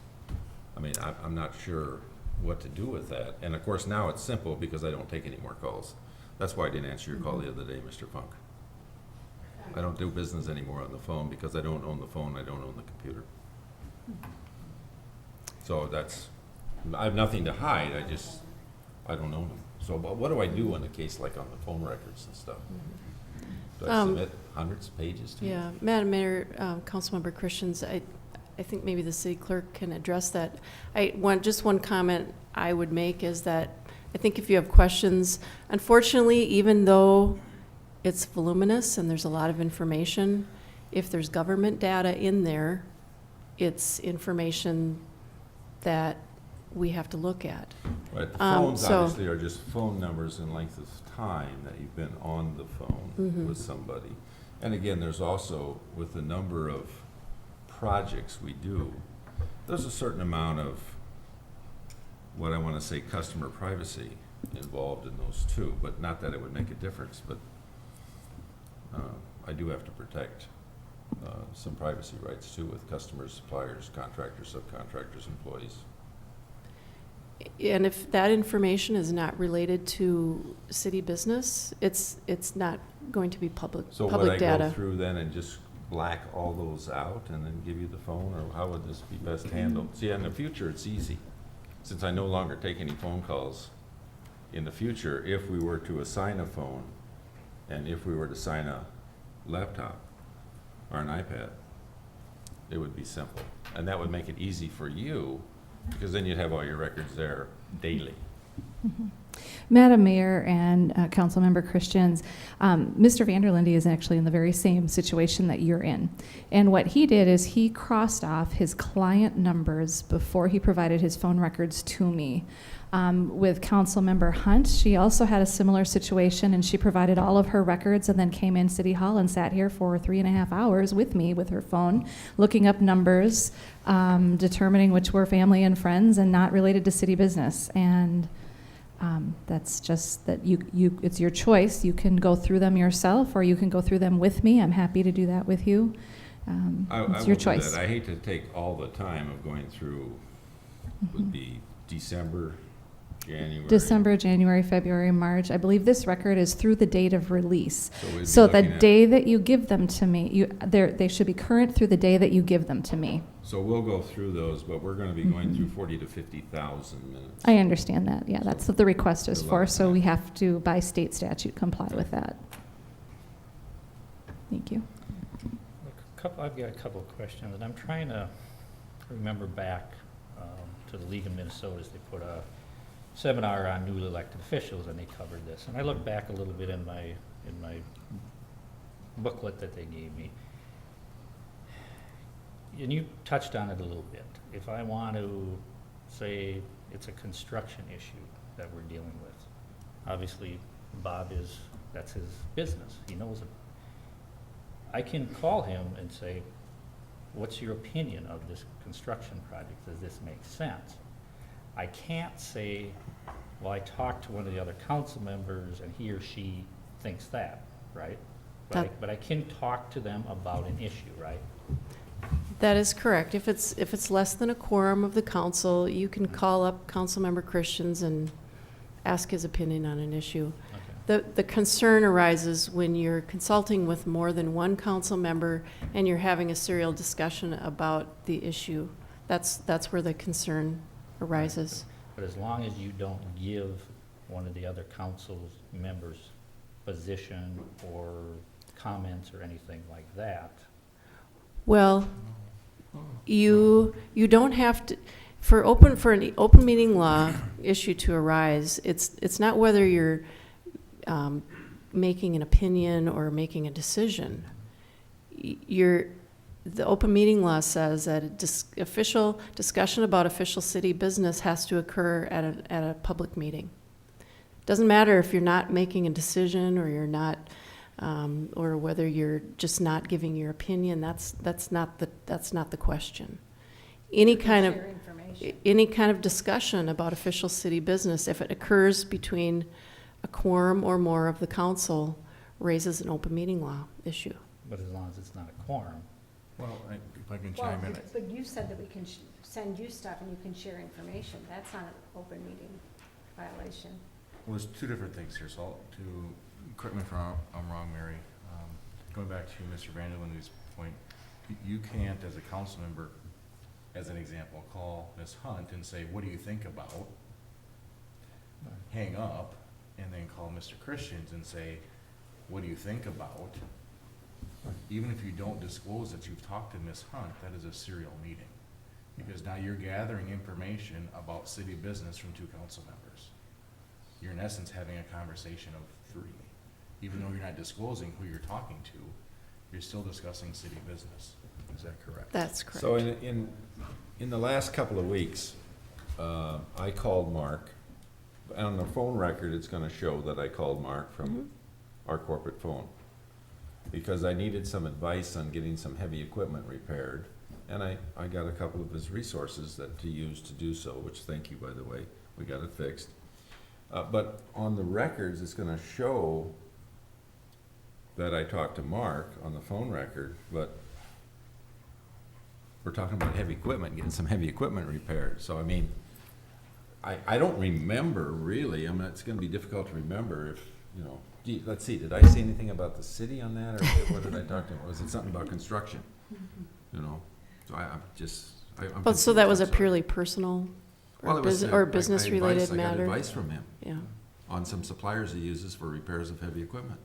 I mean, I'm not sure what to do with that. And of course, now it's simple because I don't take any more calls. That's why I didn't answer your call the other day, Mr. Funk. I don't do business anymore on the phone because I don't own the phone, I don't own the computer. So I have nothing to hide, I don't own them. So what do I do in a case like on the phone records and stuff? Do I submit hundreds of pages to you? Yeah, Madam Mayor, Councilmember Christians, I think maybe the city clerk can address that. Just one comment I would make is that I think if you have questions, unfortunately, even though it's voluminous and there's a lot of information, if there's government data in there, it's information that we have to look at. Right, the phones obviously are just phone numbers and length of time that you've been on the phone with somebody. And again, there's also, with the number of projects we do, there's a certain amount of, what I want to say, customer privacy involved in those too, but not that it would make a difference, but I do have to protect some privacy rights too with customers, suppliers, contractors, subcontractors, employees. And if that information is not related to city business, it's not going to be public data. So would I go through then and just black all those out and then give you the phone, or how would this be best handled? See, in the future, it's easy. Since I no longer take any phone calls, in the future, if we were to assign a phone and if we were to assign a laptop or an iPad, it would be simple. And that would make it easy for you, because then you'd have all your records there daily. Mhm. Madam Mayor and Councilmember Christians, Mr. Vanderlinde is actually in the very same situation that you're in. And what he did is he crossed off his client numbers before he provided his phone records to me. With Councilmember Hunt, she also had a similar situation, and she provided all of her records and then came in City Hall and sat here for 3.5 hours with me with her phone, looking up numbers, determining which were family and friends and not related to city business. And that's just that it's your choice. You can go through them yourself, or you can go through them with me. I'm happy to do that with you. It's your choice. That. I hate to take all the time of going through, would be December, January. December, January, February, March. I believe this record is through the date of release. So the day that you give them to me, they should be current through the day that you give them to me. So we'll go through those, but we're going to be going through 40 to 50,000 minutes. I understand that. Yeah, that's what the request is for. So we have to, by state statute, comply with that. Thank you. I've got a couple of questions, and I'm trying to remember back to the League of Minnesotas. They put a seminar on newly elected officials, and they covered this. And I looked back a little bit in my booklet that they gave me, and you touched on it a little bit. If I want to say it's a construction issue that we're dealing with, obviously Bob that's his business. He knows it. I can call him and say, what's your opinion of this construction project? Does this make sense? I can't say, well, I talked to one of the other council members and he or she thinks that, right? But I can talk to them about an issue, right? That is correct. If it's less than a quorum of the council, you can call up Councilmember Christians and ask his opinion on an issue. Okay. The concern arises when you're consulting with more than one council member and you're having a serial discussion about the issue. That's where the concern arises. But as long as you don't give one of the other council members position or comments or anything like that. Well, you don't have to, for an open meeting law issue to arise, it's not whether you're making an opinion or making a decision. The open meeting law says that official discussion about official city business has to occur at a public meeting. Doesn't matter if you're not making a decision or you're not, or whether you're just not giving your opinion. That's not the question. Any kind of discussion about official city business, if it occurs between a quorum or more of the council, raises an open meeting law issue. But as long as it's not a quorum. Well, if I can chime in. But you said that we can send you stuff and you can share information. That's not an open meeting violation. Well, there's two different things here, so correct me if I'm wrong, Mary. Going back to Mr. Vanderlinde's point, you can't, as a council member, as an example, call Ms. Hunt and say, what do you think about? Hang up, and then call Mr. Christians and say, what do you think about? Even if you don't disclose that you've talked to Ms. Hunt, that is a serial meeting. Because now you're gathering information about city business from two council members. You're in essence having a conversation of three. Even though you're not disclosing who you're talking to, you're still discussing city business. Is that correct? That's correct. So in the last couple of weeks, I called Mark. On the phone record, it's going to show that I called Mark from our corporate phone. because I needed some advice on getting some heavy equipment repaired. And I got a couple of his resources to use to do so, which, thank you, by the way, we got it fixed. But on the records, it's gonna show that I talked to Mark on the phone record, but we're talking about heavy equipment, getting some heavy equipment repaired. So, I mean, I don't remember really. I mean, it's gonna be difficult to remember if, you know, let's see, did I say anything about the city on that, or what did I talk to him? Was it something about construction? You know, so I'm But so that was a I'm sorry. purely personal Well, it was, or business-related I got matter? advice from him. Yeah. On some suppliers he uses for repairs of heavy equipment.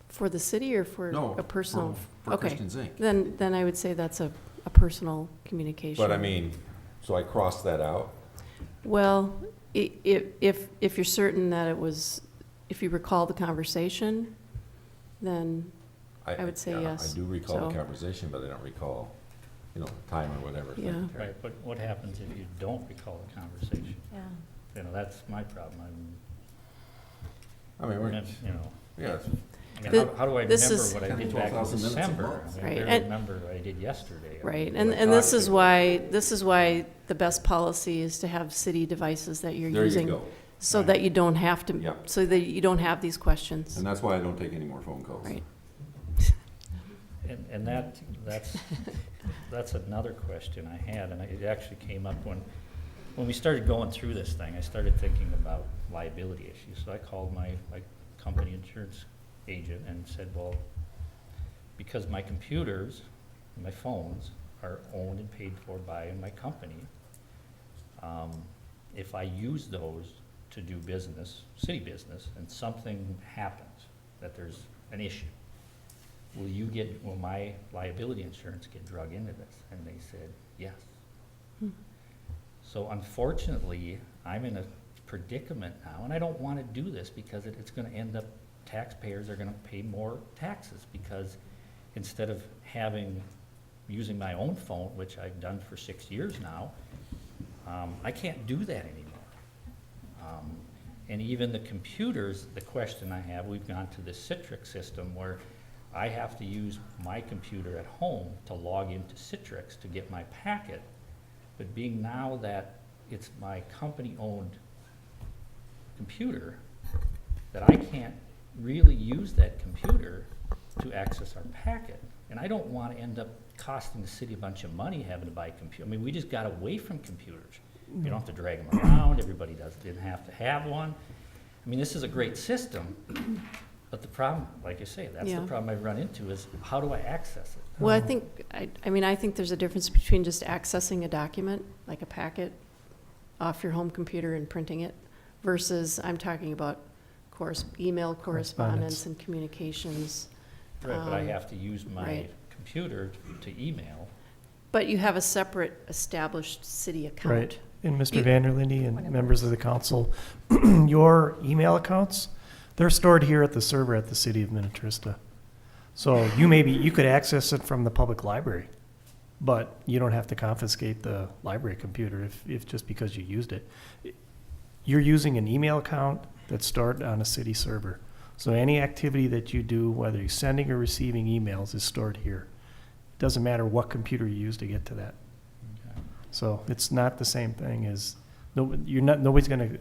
For the city or for No, a personal? for Okay. Christians, Inc. Then I would say that's a personal communication. But I mean, so I crossed that out. Well, if you're certain that it was, if you recall the conversation, then I would say yeah, yes. I do recall the So- conversation, but I don't recall, you know, time or whatever. Yeah. Right, but what happens if you don't recall the conversation? Yeah. You know, that's my problem. I mean, we're, you know, yeah, it's- I mean, how do I This remember is- what I did back in 12,000 minutes a December? month. I Right, barely and- remember what I did yesterday. Right, What and I this thought is why the best policy is to have city devices that you're There you using. go. So Right. that you don't have to, Yeah. so that you don't have these questions. And that's why I don't take any more phone calls. Right. And that's another question I had, and it actually came up when we started going through this thing. I started thinking about liability issues. So I called my company insurance agent and said, well, because my computers, my phones are owned and paid for by my company, if I use those to do business, city business, and something happens, that there's an issue, will my liability insurance get drug into this? And they said, yes. So unfortunately, I'm in a predicament now, and I don't want to do this because it's going to end up, taxpayers are going to pay more taxes, because instead of using my own phone, which I've done for 6 years now, I can't do that anymore. And even the computers, the question I have, we've gone to the Citrix system where I have to use my computer at home to log into Citrix to get my packet. But being now that it's my company-owned computer, that I can't really use that computer to access our packet. And I don't want to end up costing the city a bunch of money having to buy computers. I mean, we just got away from computers. You don't have to drag them around. Everybody didn't have to have one. I mean, this is a great system, but the problem, like you say, that's Yeah. the problem I run into is how do I access it? Well, I think there's a difference between just accessing a document, like a packet, off your home computer and printing it, versus I'm talking about email correspondence and communications. Right, but I have to use my right. computer to email. But you have a separate established city account. Right. And Mr. You- Vanderlinde and members of the council, your email accounts, they're stored here at the server at the city of Minnetrista. So you could access it from the public library, but you don't have to confiscate the library computer if just because you used it. You're using an email account that's stored on a city server. So any activity that you do, whether you're sending or receiving emails, is stored here. Doesn't matter what computer you use to get to that. Okay. So it's not the same thing as, nobody's going to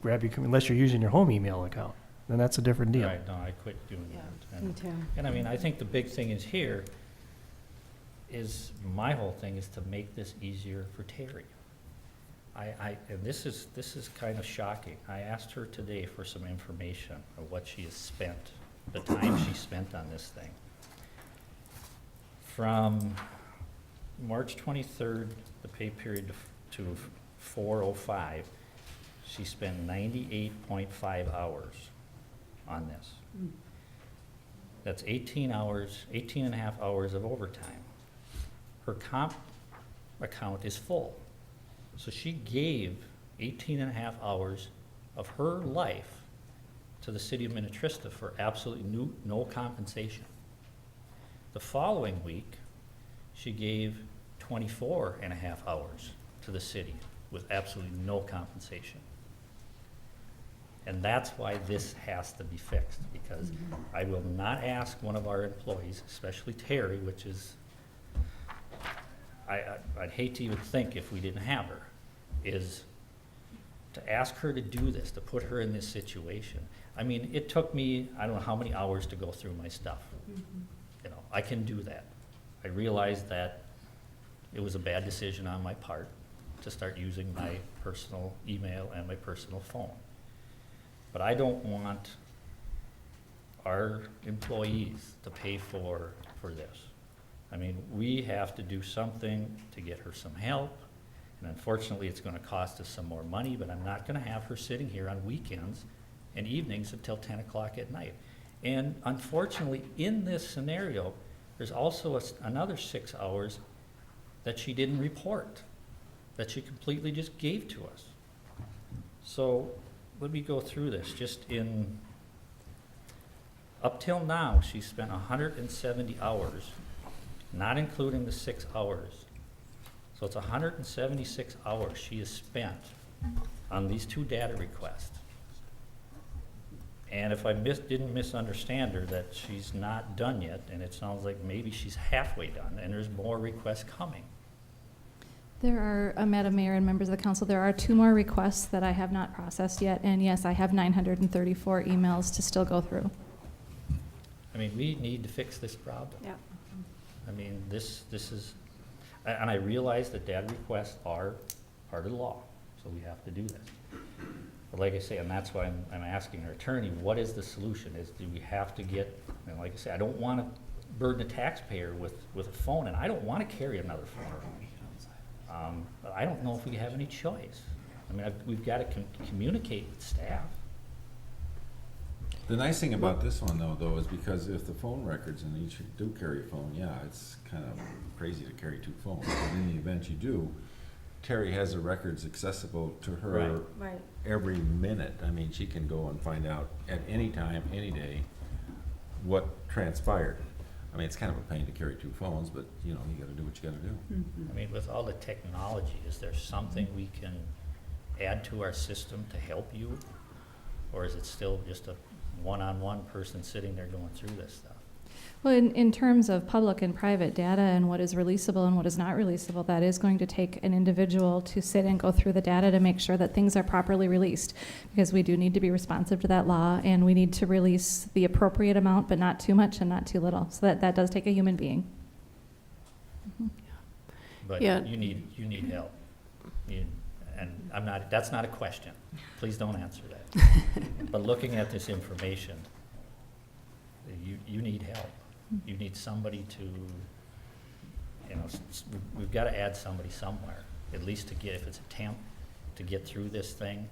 grab your, unless you're using your home email account. Then that's a different deal. Right, no, I quit doing that. Me too. And I mean, I think the big thing is here is, my whole thing is to make this easier for Terry. And this is kind of shocking. I asked her today for some information of what she has spent, the time she spent on this thing. From March 23rd, the pay period to 4/05, she spent 98.5 hours on this. That's 18 and a half hours of overtime. Her comp account is full. So she gave 18 and a half hours of her life to the city of Minnetrista for absolutely no compensation. The following week, she gave 24 and a half hours to the city with absolutely no compensation. And that's why this has to be fixed, because I will not ask one of our employees, especially Terry, which is, I'd hate to even think if we didn't have her, is to ask her to do this, to put her in this situation. I mean, it took me, I don't know how many hours to go through my stuff. You know, I can do that. I realized that it was a bad decision on my part to start using my personal email and my personal phone. But I don't want our employees to pay for this. I mean, we have to do something to get her some help, and unfortunately, it's gonna cost us some more money, but I'm not gonna have her sitting here on weekends and evenings until 10 o'clock at night. And unfortunately, in this scenario, there's also another 6 hours that she didn't report, that she completely just gave to us. So let me go through this. Just in, up till now, she spent 170 hours, not including the 6 hours. So it's 176 hours she has spent on these 2 data requests. And if I didn't misunderstand her, that she's not done yet, and it sounds like maybe she's halfway done, and there's more requests coming. There are, Madam Mayor and members of the council, there are 2 more requests that I have not processed yet, and yes, I have 934 emails to still go through. I mean, we need to fix this problem. Yeah. I mean, this is, and I realize that data requests are part of the law, so we have to do this. But like I say, and that's why I'm asking our attorney, what is the solution? Do we have to get, and like I say, I don't want to burden the taxpayer with a phone, and I don't want to carry another phone around. But I don't know if we have any choice. I mean, we've got to communicate with staff. The nice thing about this one though, is because if the phone records, and each do carry a phone, yeah, it's kind of crazy to carry 2 phones. But in the event you do, Terry has the records accessible to her Right. every minute. I mean, she can go and find out at any time, any day, what transpired. I mean, it's kind of a pain to carry 2 phones, but you know, you gotta do what you gotta do. I mean, with all the technology, is there something we can add to our system to help you? Or is it still just a one-on-one person sitting there going through this stuff? Well, in terms of public and private data and what is releasable and what is not releasable, that is going to take an individual to sit and go through the data to make sure that things are properly released, because we do need to be responsive to that law, and we need to release the appropriate amount, but not too much and not too little. So that does take a human being. But Yeah. you need help. And I'm not, that's not a question. Please don't answer that. But looking at this information, you need help. You need somebody to, you know, we've got to add somebody somewhere, at least to get, if it's a temp, to get through this thing.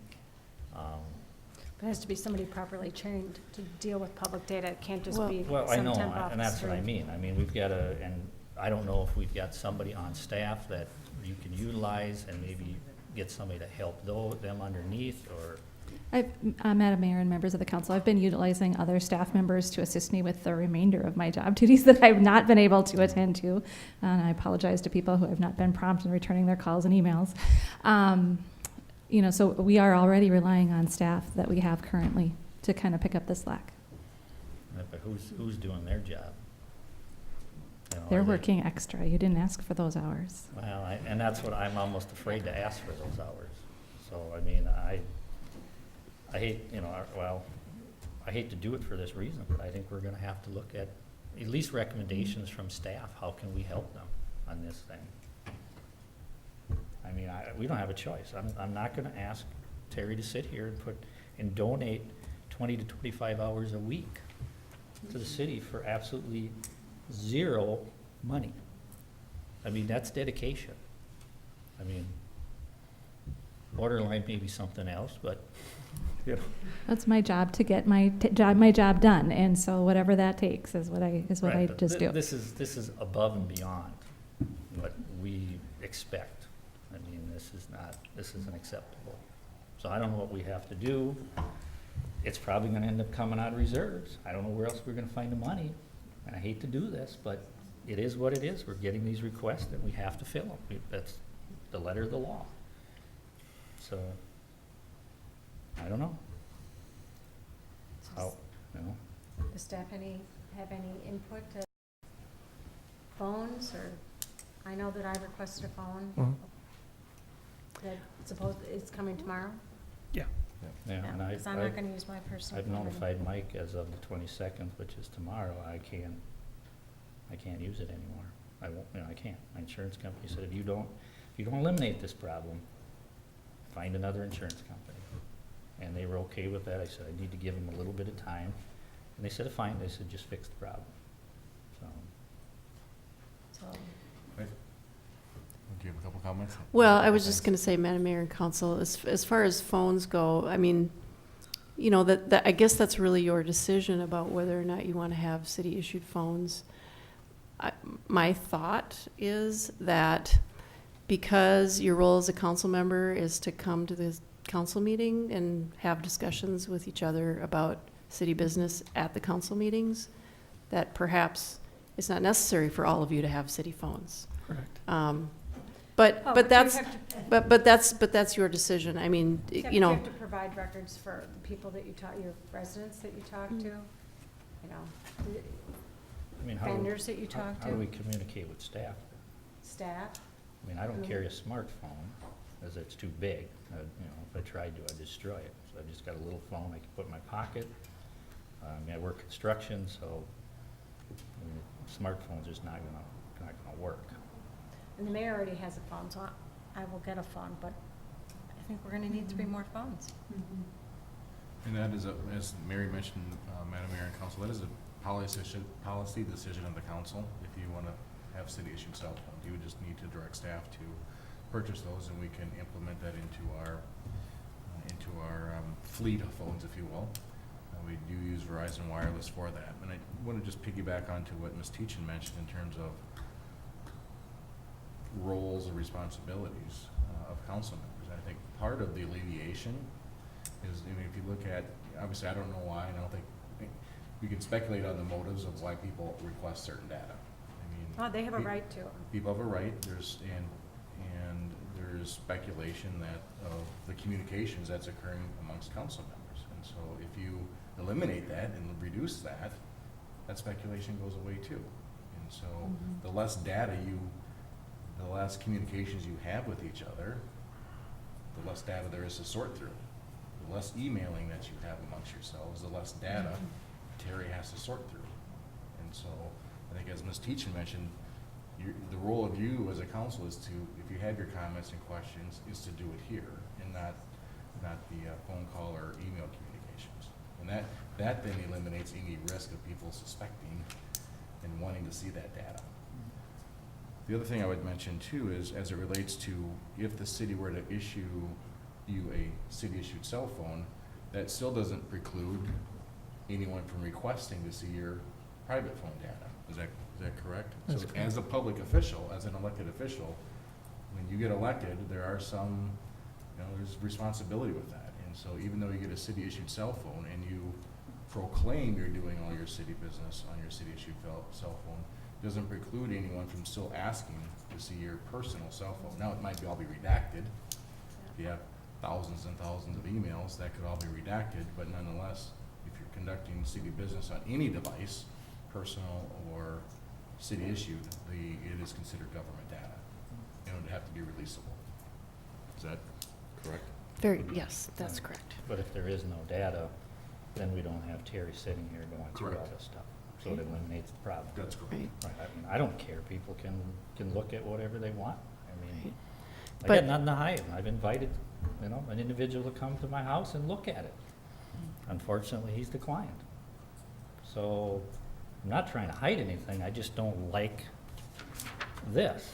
It has to be somebody properly trained to deal with public data. It can't just be Well, I some know, temp officer. and that's what I mean. I mean, we've got to, and I don't know if we've got somebody on staff that you can utilize and maybe get somebody to help them underneath, or Madam Mayor and members of the council, I've been utilizing other staff members to assist me with the remainder of my job duties that I've not been able to attend to. And I apologize to people who have not been prompt in returning their calls and emails. You know, so we are already relying on staff that we have currently to kind of pick up the slack. but who's doing their job? You know, They're are they- working extra. You didn't ask for those hours. Well, and that's what I'm almost afraid to ask for, those hours. So, I mean, I hate, you know, I hate to do it for this reason, but I think we're gonna have to look at least recommendations from staff. How can we help them on this thing? I mean, we don't have a choice. I'm not gonna ask Terry to sit here and donate 20 to 25 hours a week to the city for absolutely zero money. I mean, that's dedication. I mean, borderline maybe something else, but, you know. That's my job to get my job done, and so whatever that takes is what I Right, but just do. This is above and beyond what we expect. I mean, this isn't acceptable. So I don't know what we have to do. It's probably gonna end up coming out of reserves. I don't know where else we're gonna find the money. And I hate to do this, but it is what it is. We're getting these requests and we have to fill them. That's the letter of the law. So, I don't know. Oh, no. Does staff have any input to phones, or, I know that I requested a phone. Mhm. That it's coming tomorrow? Yeah. Yeah, and Because I'm not gonna use my personal I've phone. notified Mike as of the 22nd, which is tomorrow, I can't use it anymore. I won't, I can't. My insurance company said, if you don't eliminate this problem, find another insurance company. And they were okay with that. I said, I need to give them a little bit of time. And they said, fine. They said, just fix the problem. So, Do you have a couple comments? Well, I was just going to say, Madam Mayor and Council, as far as phones go, I mean, you know, that I guess that's really your decision about whether or not you want to have city-issued phones. My thought is that because your role as a council member is to come to the council meeting and have discussions with each other about city business at the council meetings, that perhaps it's not necessary for all of you to have city phones. Correct. But that's your decision. I mean, you know. You have to provide records for the people that you talk, your residents that you talk to, you know, I mean, vendors that you talk to. How do we communicate with staff? Staff? I mean, I don't carry a smartphone, as it's too big. You know, if I tried to, I'd destroy it. So I just got a little phone I can put in my pocket. I mean, I work construction, so I mean, smartphone's just not gonna work. And the mayor already has a phone, so I will get a phone, but I think we're gonna need 3 more phones. And that is, as Mary mentioned, Madam Mayor and Council, that is a policy decision of the council. If you want to have city-issued cell phones, you would just need to direct staff to purchase those, and we can implement that into our fleet of phones, if you will. We do use Verizon Wireless for that. And I want to just piggyback onto what Ms. Teachin mentioned in terms of roles and responsibilities of council members. I think part of the alleviation is, I mean, if you look at, obviously I don't know why, and I don't think, we can speculate on the motives of why people request certain data. I mean, Oh, they have a right to. people have a right, and there's speculation that of the communications that's occurring amongst council members. And so if you eliminate that and reduce that, that speculation goes away too. And so the less data the less communications you have with each other, the less data there is to sort through. The less emailing that you have amongst yourselves, the less data Terry has to sort through. And so I think, as Ms. Teachin mentioned, the role of you as a council is to, if you have your comments and questions, is to do it here and not the phone call or email communications. And that then eliminates any risk of people suspecting and wanting to see that data. The other thing I would mention too is, as it relates to if the city were to issue you a city-issued cell phone, that still doesn't preclude anyone from requesting to see your private phone data. Is that correct? That's So correct. as a public official, as an elected official, when you get elected, there are some, there's responsibility with that. And so even though you get a city-issued cell phone and you proclaim you're doing all your city business on your city-issued cell phone, doesn't preclude anyone from still asking to see your personal cell phone. Now, it might all be redacted. If you have thousands and thousands of emails, that could all be redacted, but nonetheless, if you're conducting city business on any device, personal or city-issued, it is considered government data, and it would have to be releasable. Is that correct? Yes, that's correct. But if there is no data, then we don't have Terry sitting here going through all Correct. this stuff. So it eliminates the problem. That's correct. Right. Right, I mean, I don't care. People can look at whatever they want. I mean, Right. I But- got nothing to hide. I've invited, an individual to come to my house and look at it. Unfortunately, he's declined. So I'm not trying to hide anything. I just don't like this.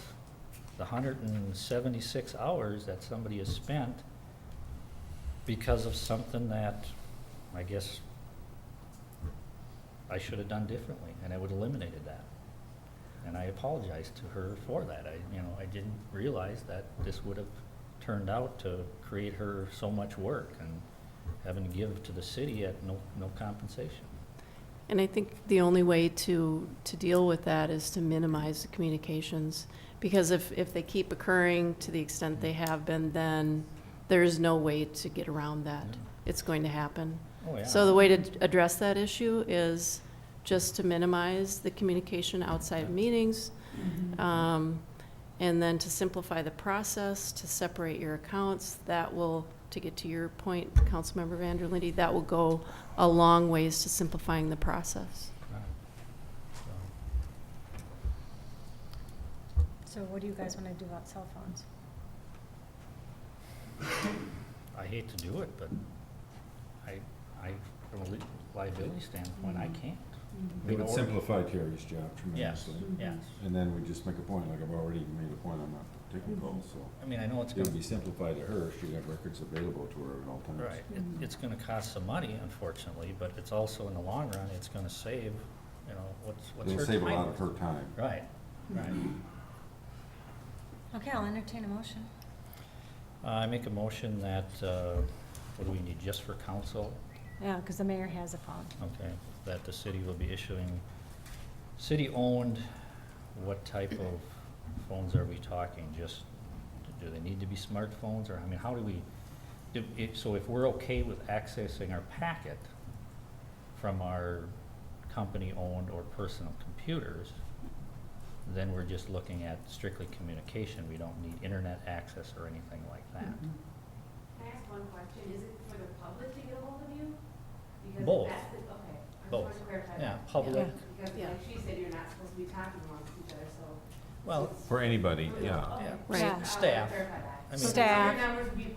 The 176 hours that somebody has spent because of something that I guess I should have done differently, and I would have eliminated that. And I apologize to her for that. I didn't realize that this would have turned out to create her so much work and having to give to the city at no compensation. And I think the only way to deal with that is to minimize the communications, because if they keep occurring to the extent they have been, then there is no way to get around that. it's going to happen. Oh, yeah. So the way to address that issue is just to minimize the communication outside of meetings, and then to simplify the process, to separate your accounts. That will, to get to your point, Councilmember Vanderlinde, that will go a long ways to simplifying the process. So what do you guys want to do about cell phones? I hate to do it, but from a liability standpoint, I can't. It would simplify Terry's job Yes, tremendously. yes. And then we just make a point, like I've already made a point, I'm not taking calls, so. I mean, I know it's It would gonna, be simplified to her, she'd have records available to her at all times. right, it's gonna cost some money, unfortunately, but it's also, in the long run, it's gonna save, you know, what's her time? It'll save a lot of her time. Right, right. Okay, I'll entertain a motion. I make a motion that, what do we need, just for council? Yeah, because the mayor has a phone. Okay, that the city will be issuing, city-owned, what type of phones are we talking? Just, do they need to be smartphones, or, I mean, how do we, so if we're okay with accessing our packet from our company-owned or personal computers, then we're just looking at strictly communication. We don't need internet access or anything like that. Can I ask one question? Is it for the public to get a hold of you? Because Both. that's the, okay. I just Both. wanted to clarify Yeah, that. public. Because like she said, you're not supposed to be talking amongst each other, so. Well, For anybody, yeah. Okay. Right. Yeah. Staff. Clarify that. I mean- So Staff. your numbers would be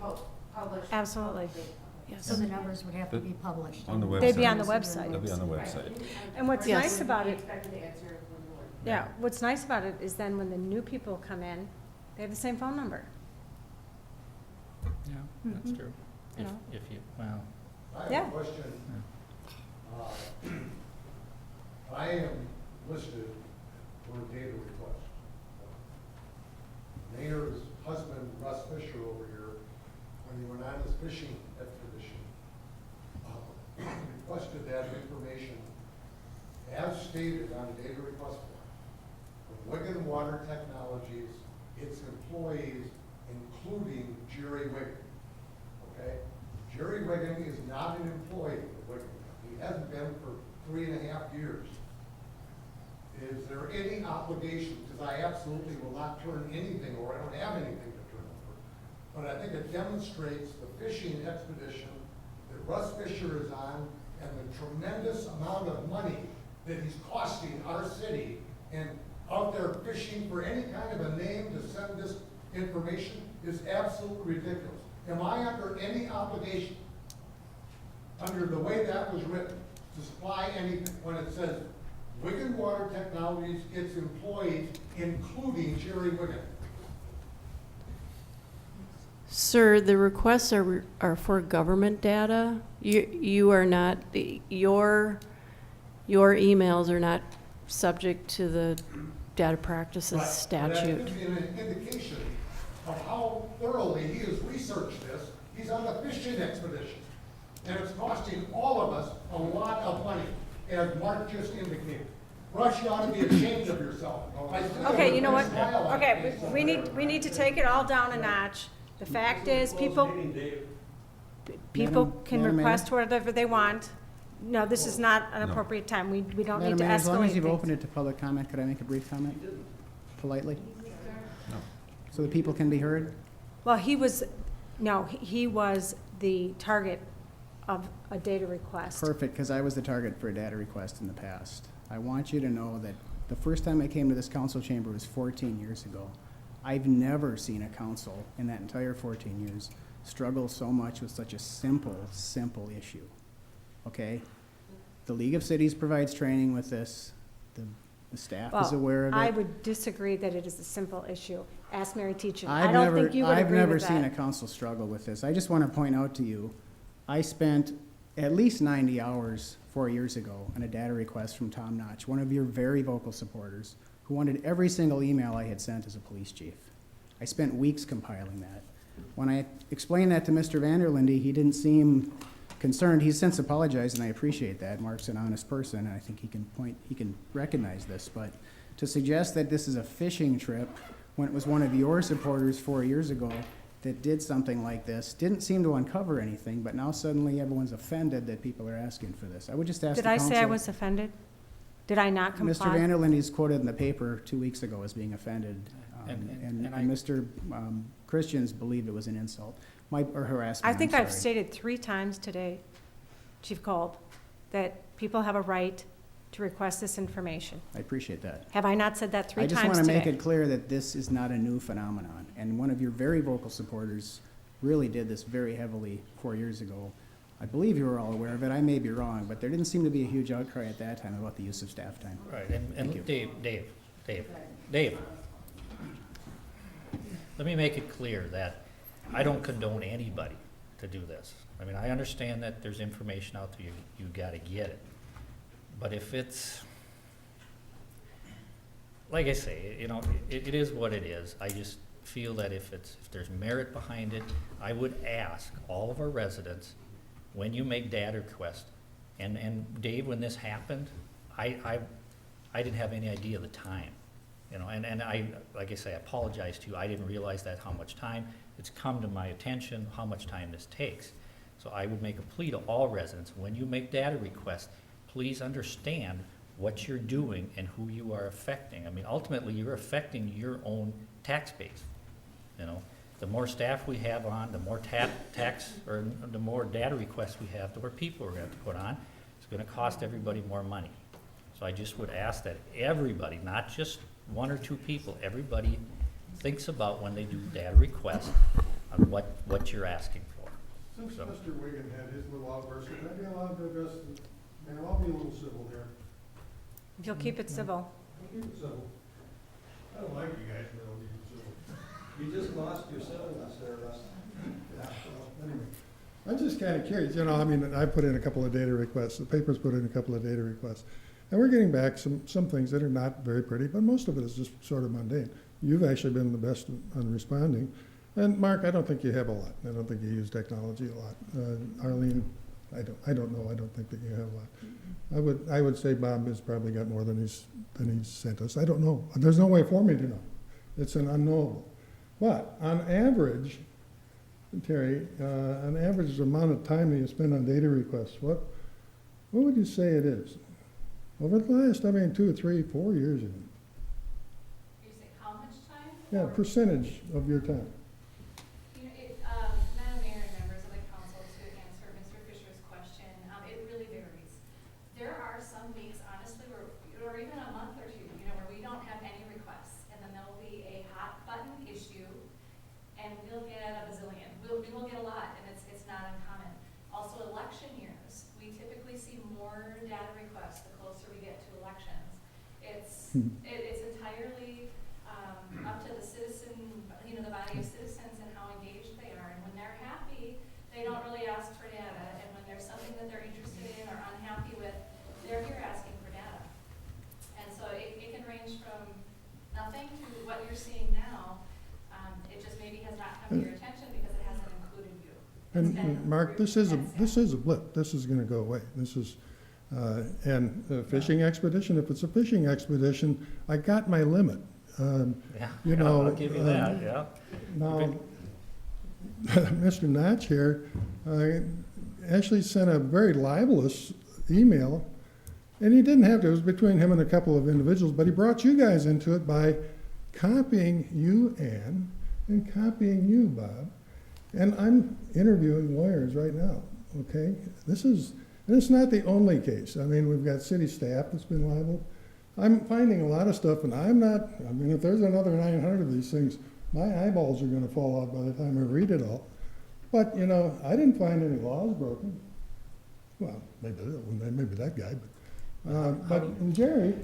published. Absolutely. Yes. So the numbers would have to be published. On the website. They'd be on the website. They'll be on the website. And what's Yes. nice about it, Expected to answer when you want. yeah, what's nice about it is then when the new people come in, they have the same phone number. Yeah, that's true. You know. If you, well, I have Yeah. a question. I am listed for a data request. Mayor's husband, Russ Fischer, over here, when he went on his fishing expedition, requested that information as stated on the data request form from Wigan Water Technologies, its employees, including Jerry Wigan. Okay? Jerry Wigan is not an employee of Wigan. He hasn't been for 3.5 years. Is there any obligation, because I absolutely will not turn anything, or I don't have anything to turn over, but I think it demonstrates the fishing expedition that Russ Fischer is on and the tremendous amount of money that he's costing our city and out there fishing for any kind of a name to send this information is absolutely ridiculous. Am I under any obligation, under the way that was written, to supply anything when it says Wigan Water Technologies, its employees, including Jerry Wigan? Sir, the requests are for government data. You are not, your emails are not subject to the data practices Right. statute. That gives me an indication of how thoroughly he has researched this. He's on the fishing expedition. And it's costing all of us a lot of money, as Mark just indicated. Rush, you ought to be ashamed of yourself. I still have Okay, a you know what? smile on my Okay, face. we need to take it all down a notch. The fact is, people can Madam Mayor? request whatever they want. No, this is not an No. appropriate time. We don't need Madam to Mayor, as long as escalate you've opened things. it to public comment, could I make a brief comment? Politely? No. So the people can be heard? Well, he was the target of a data request. Perfect, because I was the target for a data request in the past. I want you to know that the first time I came to this council chamber was 14 years ago. I've never seen a council in that entire 14 years struggle so much with such a simple issue. Okay? The League of Cities provides training with this. The staff is aware of it. I would disagree that it is a simple issue. Ask Mary Teachin. I I've don't never, think you would I've agree never with seen a that. council struggle with this. I just want to point out to you, I spent at least 90 hours 4 years ago on a data request from Tom Notch, one of your very vocal supporters, who wanted every single email I had sent as a police chief. I spent weeks compiling that. When I explained that to Mr. Vanderlinde, he didn't seem concerned. He's since apologized, and I appreciate that. Mark's an honest person, and I think he can recognize this. But to suggest that this is a fishing trip when it was one of your supporters 4 years ago that did something like this, didn't seem to uncover anything, but now suddenly everyone's offended that people are asking for this. I would just ask the Did I council. say I was offended? Did I not comply? Mr. Vanderlinde is quoted in the paper 2 weeks ago as being offended, and Mr. Christians believed it was an insult, or harassment. I think I'm I've sorry. stated 3 times today, Chief Kolb, that people have a right to request this information. I appreciate that. Have I not said that 3 times today? I just want to make it clear that this is not a new phenomenon, and one of your very vocal supporters really did this very heavily 4 years ago. I believe you were all aware of it. I may be wrong, but there didn't seem to be a huge outcry at that time about the use of staff time. Right, Thank you. Dave, let me make it clear that I don't condone anybody to do this. I mean, I understand that there's information out there, you gotta get it. But if it's, like I say, you know, it is what it is. I just feel that if there's merit behind it, I would ask all of our residents, when you make data requests, and Dave, when this happened, I didn't have any idea of the time, you know, and I, like I say, I apologize to you. I didn't realize that how much time. It's come to my attention how much time this takes. So I would make a plea to all residents, when you make data requests, please understand what you're doing and who you are affecting. I mean, ultimately, you're affecting your own tax base, you know. The more staff we have on, the more the more data requests we have, the more people we're gonna have to put on. It's gonna cost everybody more money. So I just would ask that everybody, not just 1 or 2 people, everybody thinks about when they do data requests on what you're asking for. Since So- Mr. Wiggin had his little outburst, can I be allowed to address, and I'll be a little civil here. If you'll keep it civil. I'll keep it civil. I don't like you guys, but I'll keep it civil. You just lost your civilness there, Russ. Yeah, well, anyway. I'm just kind of curious, you know, I mean, I put in a couple of data requests, the paper's put in a couple of data requests, and we're getting back some things that are not very pretty, but most of it is just sort of mundane. You've actually been the best on responding. And Mark, I don't think you have a lot. I don't think you use technology a lot. Arlene, I don't know. I don't think that you have a lot. I would say Bob has probably got more than he's sent us. I don't know. There's no way for me to know. It's an unknowable. But on average, Terry, on average, the amount of time that you spend on data requests, what would you say it is? Over the last, 2, 3, 4 years even. You say how much time? Yeah, percentage of your time. You know, Madam Mayor and members of the council, to answer Mr. Fisher's question, it really varies. There are some weeks, honestly, or even a month or 2, you know, where we don't have any requests, and then there'll be a hot button issue, and we'll get a bazillion. We will get a lot, and it's not uncommon. Also, election years, we typically see more data requests the closer we get to elections. It's entirely up to the citizen, you know, the body of citizens and how engaged they are. And when they're happy, they don't really ask for data. And when there's something that they're interested in or unhappy with, they're here asking for data. And so it can range from nothing to what you're seeing now. It just maybe has not come to your attention because it hasn't included you. And Mark, this is a blip. This is going to go away. This is, and a fishing expedition. If it's a fishing expedition, I got my limit. You know, I'll give you that, yeah. Now, Mr. Notch here actually sent a very libelous email, and he didn't have to. It was between him and a couple of individuals, but he brought you guys into it by copying you, Ann, and copying you, Bob. And I'm interviewing lawyers right now, okay? And it's not the only case. I mean, we've got city staff that's been libeled. I'm finding a lot of stuff, and if there's another 900 of these things, my eyeballs are going to fall out by the time I read it all. But, you know, I didn't find any laws broken. Well, maybe that guy, but Jerry,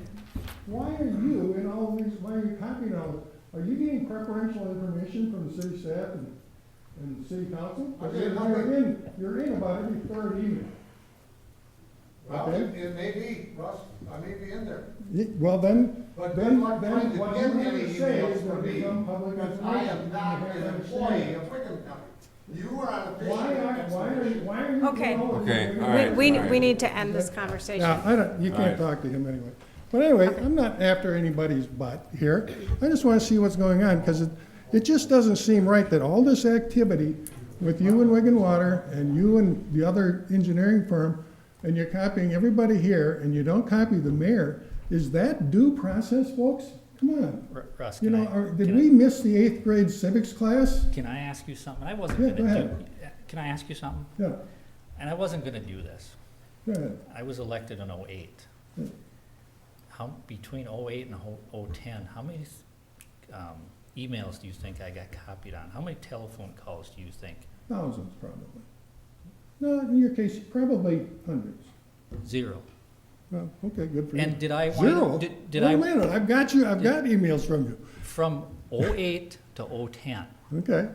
why are you in all these, why are you copying all this? Are you getting preferential information from the city staff and the city council? You're in about every 3rd email. Well, okay? it may be, Russ, I may be in there. Well, then, But then what what you you have have to to say say is is going going to to become public because information. I am not an employee of Wigan County. You are on a fishing Why are you? Okay. Okay, all right, We need to end this conversation. Yeah, you can't talk to him anyway. But anyway, I'm not after anybody's butt here. I just want to see what's going on, because It just doesn't seem right that all this activity with you and Wigan Water and you and the other engineering firm, and you're copying everybody here, and you don't copy the mayor. Is that due process, folks? Come on. Russ, You can know, I- did can we miss the 8th grade civics class? Can I ask you something? I wasn't Yeah, gonna go ahead. can I ask you something? Yeah, And I wasn't gonna do this. go ahead. I was elected in '08. Yeah. Between '08 and '10, how many, emails do you think I got copied on? How many telephone calls do you think? Thousands, probably. No, in your case, probably hundreds. 0. Well, okay, good for you. And did I? Zero? Did Wait I? a minute, I've got emails from you. From '08 to '10, Okay.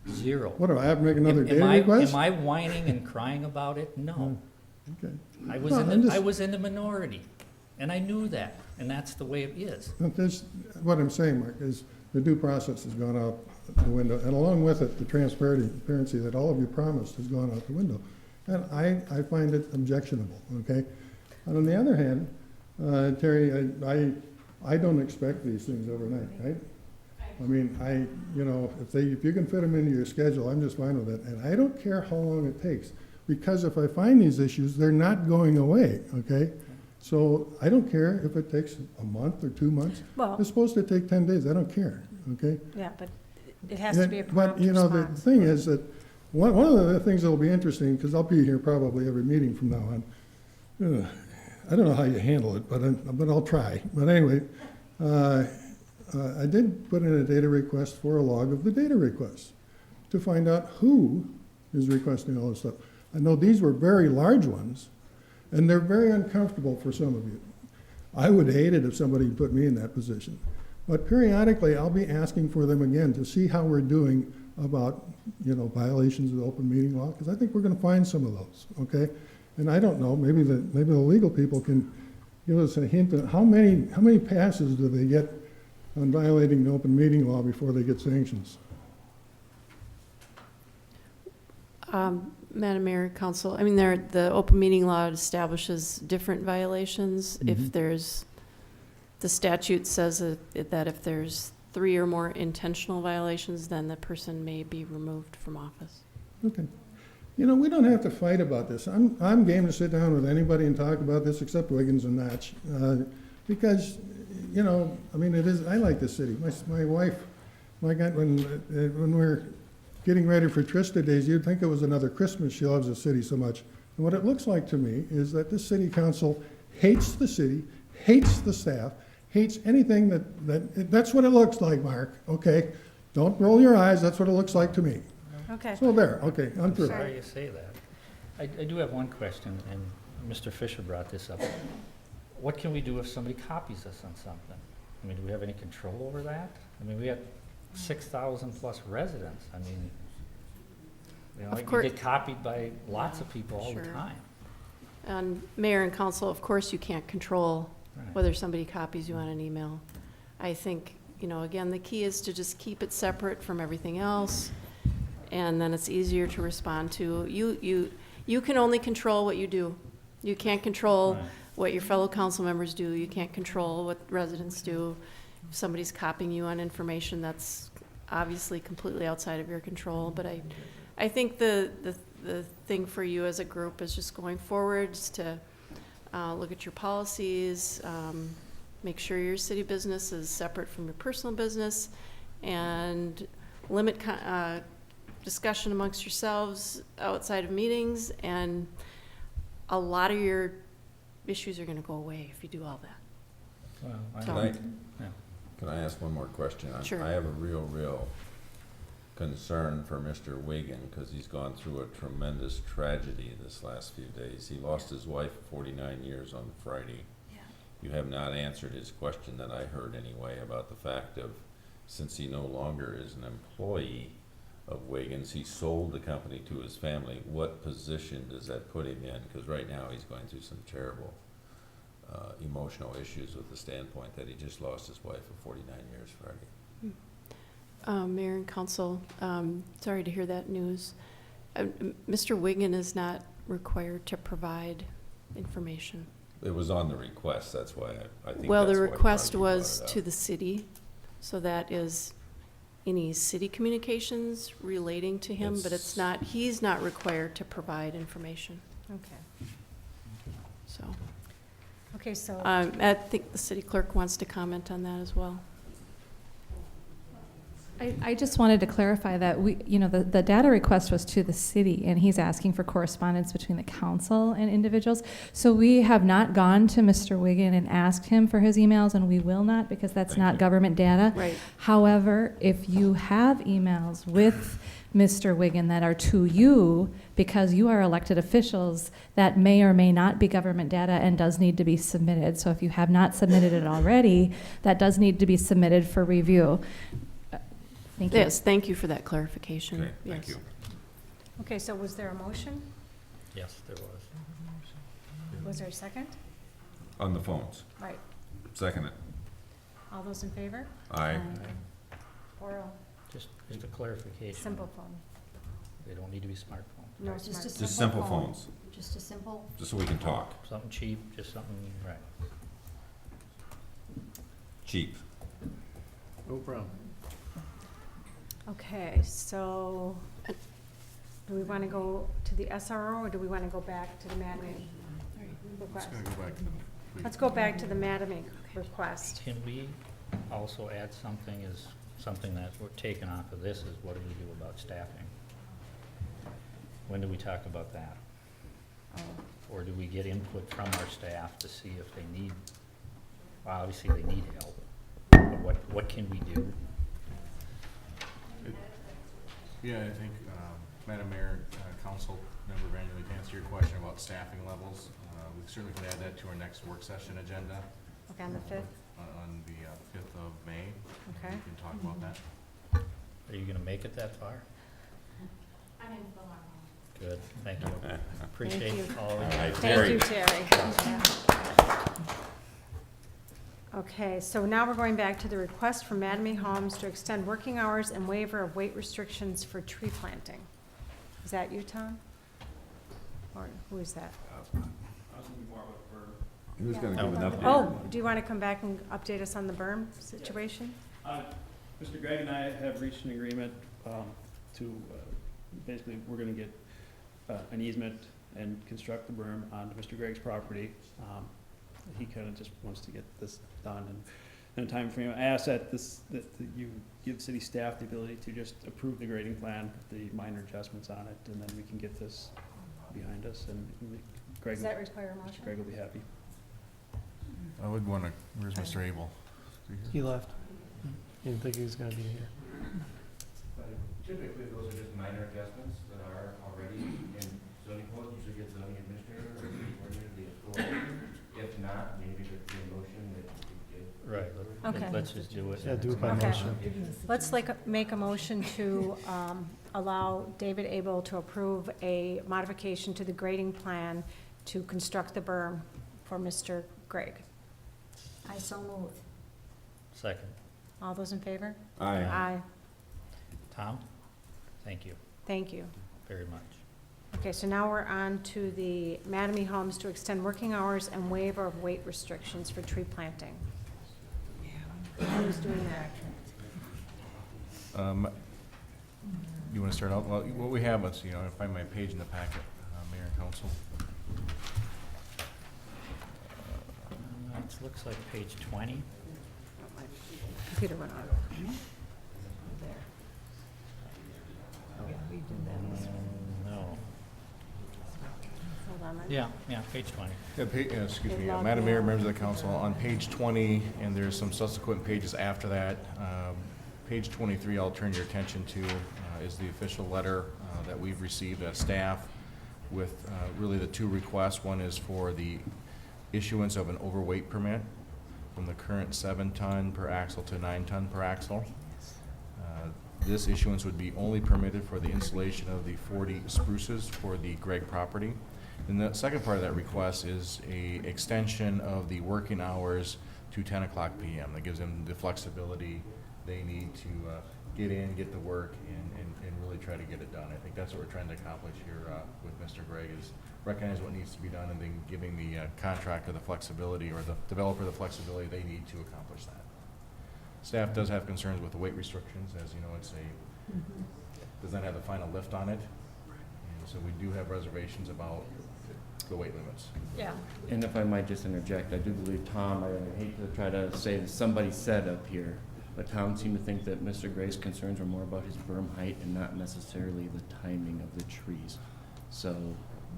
0. What, do I have to make another Am data I- request? Am I whining and crying about it? No. Okay. I was No, in I'm the, just- I was in the minority, and I knew that, and that's the way it is. But what I'm saying, Mark, is the due process has gone out the window, and along with it, the transparency that all of you promised has gone out the window. And I find it objectionable, okay? And on the other hand, Terry, I don't expect these things overnight, right? I mean, if you can fit them into your schedule, I'm just fine with it. And I don't care how long it takes, because if I find these issues, they're not going away, okay? So I don't care if it takes a month or 2 months. Well- It's supposed to take 10 days, I don't care, okay? Yeah, but it has to be a But, prompt you know, the response. thing is that, one of the things that'll be interesting, because I'll be here probably every meeting from now on. I don't know how you handle it, but I'll try. But anyway, I did put in a data request for a log of the data requests to find out who is requesting all this stuff. I know these were very large ones, and they're very uncomfortable for some of you. I would hate it if somebody put me in that position. But periodically, I'll be asking for them again to see how we're doing about, violations of the open meeting law, because I think we're gonna find some of those, okay? And I don't know, maybe the legal people can give us a hint of how many passes do they get on violating the open meeting law before they get sanctions? Madam Mayor, Council, I mean, the open meeting law establishes different violations. If there's, the statute says that if there's 3 or more intentional violations, then the person may be removed from office. Okay. We don't have to fight about this. I'm game to sit down with anybody and talk about this except Wiggins and Notch. Because, I like this city. My wife, my God, when we're getting ready for Trista days, you'd think it was another Christmas. She loves the city so much. And what it looks like to me is that this city council hates the city, hates the staff, hates anything that's what it looks like, Mark, okay? Don't roll your eyes, that's what it looks like to me. Okay. So there, okay, I'm through. Sorry you say that. I do have one question, and Mr. Fischer brought this up. What can we do if somebody copies us on something? I mean, do we have any control over that? I mean, we have 6,000 plus residents. I mean, Of you course. get copied by lots of people all the Sure. time. And Mayor and Council, of course, you can't control Right. whether somebody copies you on an email. I think, again, the key is to just keep it separate from everything else, and then it's easier to respond to. You can only control what you do. You can't control Right. what your fellow council members do. You can't control what residents do. If somebody's copying you on information, that's obviously completely outside of your control. But I think the thing for you as a group is just going forward is to look at your policies, make sure your city business is separate from your personal business, and limit discussion amongst yourselves outside of meetings, and a lot of your issues are going to go away if you do all that. Well, Can I ask one more question? Sure. I have a real concern for Mr. Wigan, because he's gone through a tremendous tragedy this last few days. He lost his wife 49 years on Friday. Yeah. You have not answered his question that I heard anyway about the fact of, since he no longer is an employee of Wiggins, he sold the company to his family. What position does that put him in? Because right now he's going through some terrible emotional issues with the standpoint that he just lost his wife of 49 years Friday. Mayor and Council, sorry to hear that news. Mr. Wigan is not required to provide information. It was on the request, that's why I think Well, the that's why request you brought was it up. to the city, so that is any city communications relating to him, but it's not, he's not required to provide information, Okay. so. Okay, so. I think the city clerk wants to comment on that as well. I just wanted to clarify that the data request was to the city, and he's asking for correspondence between the council and individuals. So we have not gone to Mr. Wiggin and asked him for his emails, and we will not, because that's not government data. Right. However, if you have emails with Mr. Wiggin that are to you, because you are elected officials, that may or may not be government data and does need to be submitted. So if you have not submitted it already, that does need to be submitted for review. Thank you. Yes, thank you for that clarification. Okay, thank Yes. you. Okay, so was there a motion? Yes, there was. Was there a second? On the phones. Right. Second it. All those in favor? Aye. 4-0. Just a clarification. Simple phone. They don't need to be smartphones. No, right? just a Just simple simple phone. phones, Just a simple, just so we can talk. Something cheap, just something, right. Cheap. No problem. Okay, so do we want to go to the SRO or do we want to go back to the Mattamy request? Let's go back to the. Let's go back to the Mattamy request. Can we also add something that we're taking off of this is what do we do about staffing? When do we talk about that? Or do we get input from our staff to see if they need, well, obviously they need help, but what can we do? Yeah, I think, Madam Mayor, Council Member Vanderlee, to answer your question about staffing levels, we certainly can add that to our next work session agenda. Okay, on the 5th? On the 5th of May. Okay. We can talk about that. Are you gonna make it that far? I'm in Philmar. Good, thank you. Appreciate you. all of All right, you. Thank you, Terry. Okay, so now we're going back to the request from Mattamy Homes to extend working hours and waiver of weight restrictions for tree planting. Is that you, Tom? Or who is that? He was gonna give an update. Oh, do you want to come back and update us on the berm situation? Mr. Gregg and I have reached an agreement to, basically, we're gonna get an easement and construct the berm onto Mr. Gregg's property. He kind of just wants to get this done in a time frame. I asked that you give city staff the ability to just approve the grading plan, the minor adjustments on it, and then we can get this behind us, and Greg, Does that require a motion? Mr. Gregg will be happy. I would wanna, where's Mr. Abel? He left. He didn't think he was gonna be here. Typically, those are just minor adjustments that are already in zoning code, usually get zoning administrator or the coordinator the authority. If not, maybe there'd be a motion that you could give. Right, Okay. let's just do it. Yeah, do it by Okay. motion. Let's make a motion to allow David Abel to approve a modification to the grading plan to construct the berm for Mr. Gregg. I so move. Second. All those in favor? Aye. Aye. Tom? Thank you Thank you. very much. Okay, so now we're on to the Mattamy Homes to extend working hours and waiver of weight restrictions for tree planting. Who's doing that? You wanna start out? Well, what we have is, I find my page in the packet, Mayor and Council. It looks like page 20. My computer went on. There. Oh, we did that. No. Hold on. Yeah, page 20. Excuse me, They logged Madam me Mayor, out. members of the council, on page 20, and there's some subsequent pages after that, page 23, I'll turn your attention to, is the official letter that we've received as staff with really the two requests. One is for the issuance of an overweight permit from the current 7-ton per axle to 9-ton per axle. This issuance would be only permitted for the installation of the 40 spruces for the Gregg property. And the second part of that request is a extension of the working hours to 10 o'clock p.m. That gives them the flexibility they need to get in, get to work, and really try to get it done. I think that's what we're trying to accomplish here with Mr. Gregg, is recognize what needs to be done and then giving the contractor the flexibility, or the developer the flexibility they need to accomplish that. Staff does have concerns with the weight restrictions, as you know, it's does not have the final lift on it. And so we do have reservations about the weight limits. Yeah. And if I might just interject, I do believe Tom, I hate to try to say that somebody said up here, but Tom seemed to think that Mr. Gray's concerns were more about his berm height and not necessarily the timing of the trees. So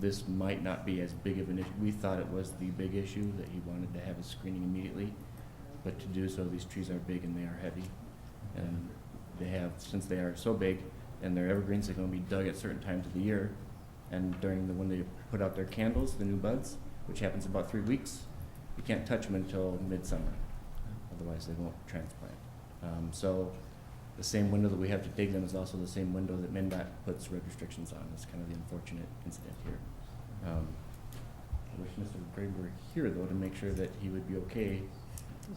this might not be as big of an issue. We thought it was the big issue, that he wanted to have his screening immediately. But to do so, these trees are big and they are heavy. And they have, since they are so big, and they're evergreens, they're gonna be dug at certain times of the year. And when they put out their candles, the new buds, which happens about 3 weeks, you can't touch them until midsummer. Otherwise, they won't transplant. So the same window that we have to dig them is also the same window that MnDOT puts road restrictions on. It's kind of the unfortunate incident here. I wish Mr. Gray were here, though, to make sure that he would be okay.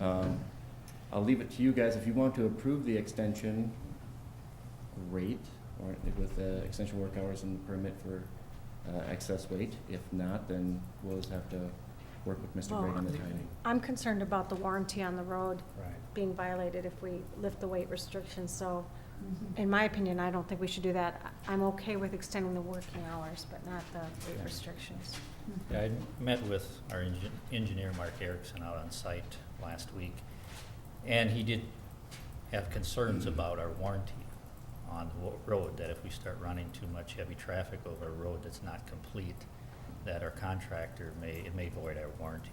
I'll leave it to you guys. If you want to approve the extension, great, or with extension work hours and permit for excess weight. If not, then we'll just have to work with Mr. Gray on the timing. I'm concerned about the warranty on the road Right. being violated if we lift the weight restrictions, so in my opinion, I don't think we should do that. I'm okay with extending the working hours, but not the weight restrictions. Yeah, I met with our engineer, Mark Erickson, out on site last week, and he did have concerns about our warranty on the road, that if we start running too much heavy traffic over a road that's not complete, that our contractor it may void our warranty.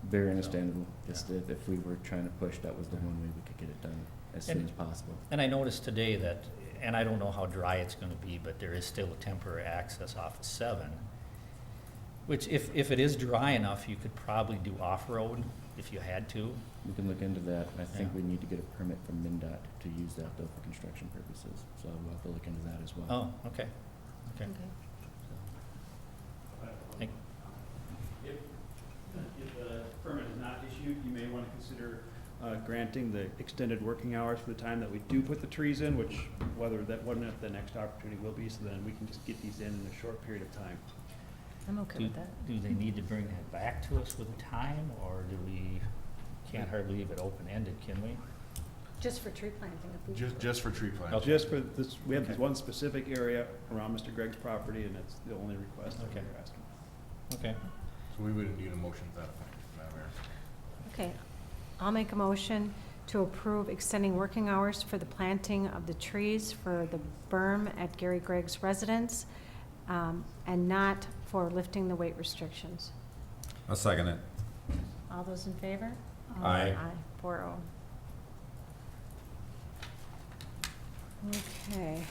Very understandable. Just if we were trying to push, that was the one way we could get it done as soon as possible. And I noticed today that, and I don't know how dry it's gonna be, but there is still a temporary access off of 7, which if it is dry enough, you could probably do off-road if you had to. We can look into that. I think Yeah. we need to get a permit from MnDOT to use that though for construction purposes. So we'll have to look into that as well. Oh, okay, okay. If the permit is not issued, you may want to consider granting the extended working hours for the time that we do put the trees in, which whether that wasn't at the next opportunity will be, so then we can just get these in a short period of time. I'm okay with that. Do they need to bring that back to us with a time, or can't hardly leave it open-ended, can we? Just for tree planting, if we. Just for tree planting. Okay. Just for this, we have Okay. this one specific area around Mr. Gregg's property, and that's the only request that Okay. we're asking. Okay. So we would need a motion to that effect, Madam Mayor. Okay, I'll make a motion to approve extending working hours for the planting of the trees for the berm at Gary Gregg's residence, and not for lifting the weight restrictions. I'll second it. All those in favor? Aye. Aye, 4-0. Okay.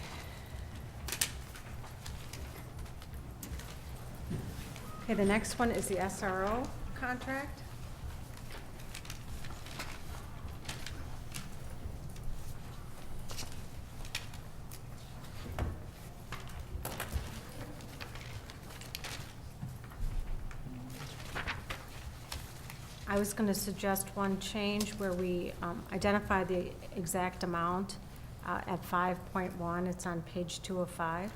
Okay, the next one is the SRO contract. I was going to suggest one change where we identify the exact amount at 5.1. It's on page 205.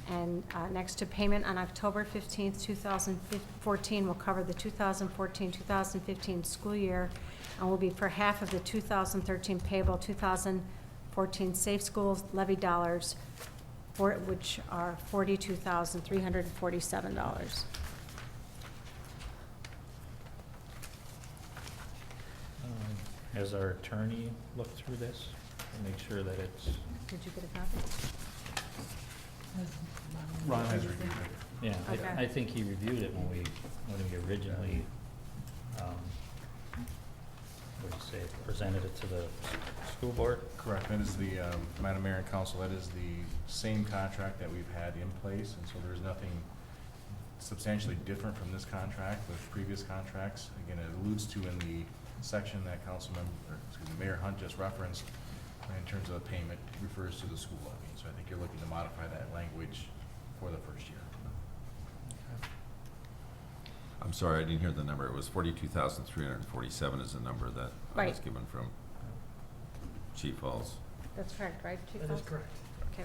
And next to payment on October 15th, 2014 will cover the 2014-2015 school year and will be for half of the 2013 payable 2014 Safe Schools levy dollars, which are $42,347. Has our attorney looked through this to make sure that it's? Did you get a copy? Ron has reviewed it. Yeah, Okay. I think he reviewed it when we originally, what did you say, presented it to the school board? Correct. That is the, Madam Mayor and Council, that is the same contract that we've had in place, and so there's nothing substantially different from this contract with previous contracts. Again, it alludes to in the section that Mayor Hunt just referenced, in terms of the payment, refers to the school levy. So I think you're looking to modify that language for the first year. I'm sorry, I didn't hear the number. It was 42,347 is the number that I was Right. given from Chief Halls. That's correct, right, Chief? That is Fox? correct. Okay.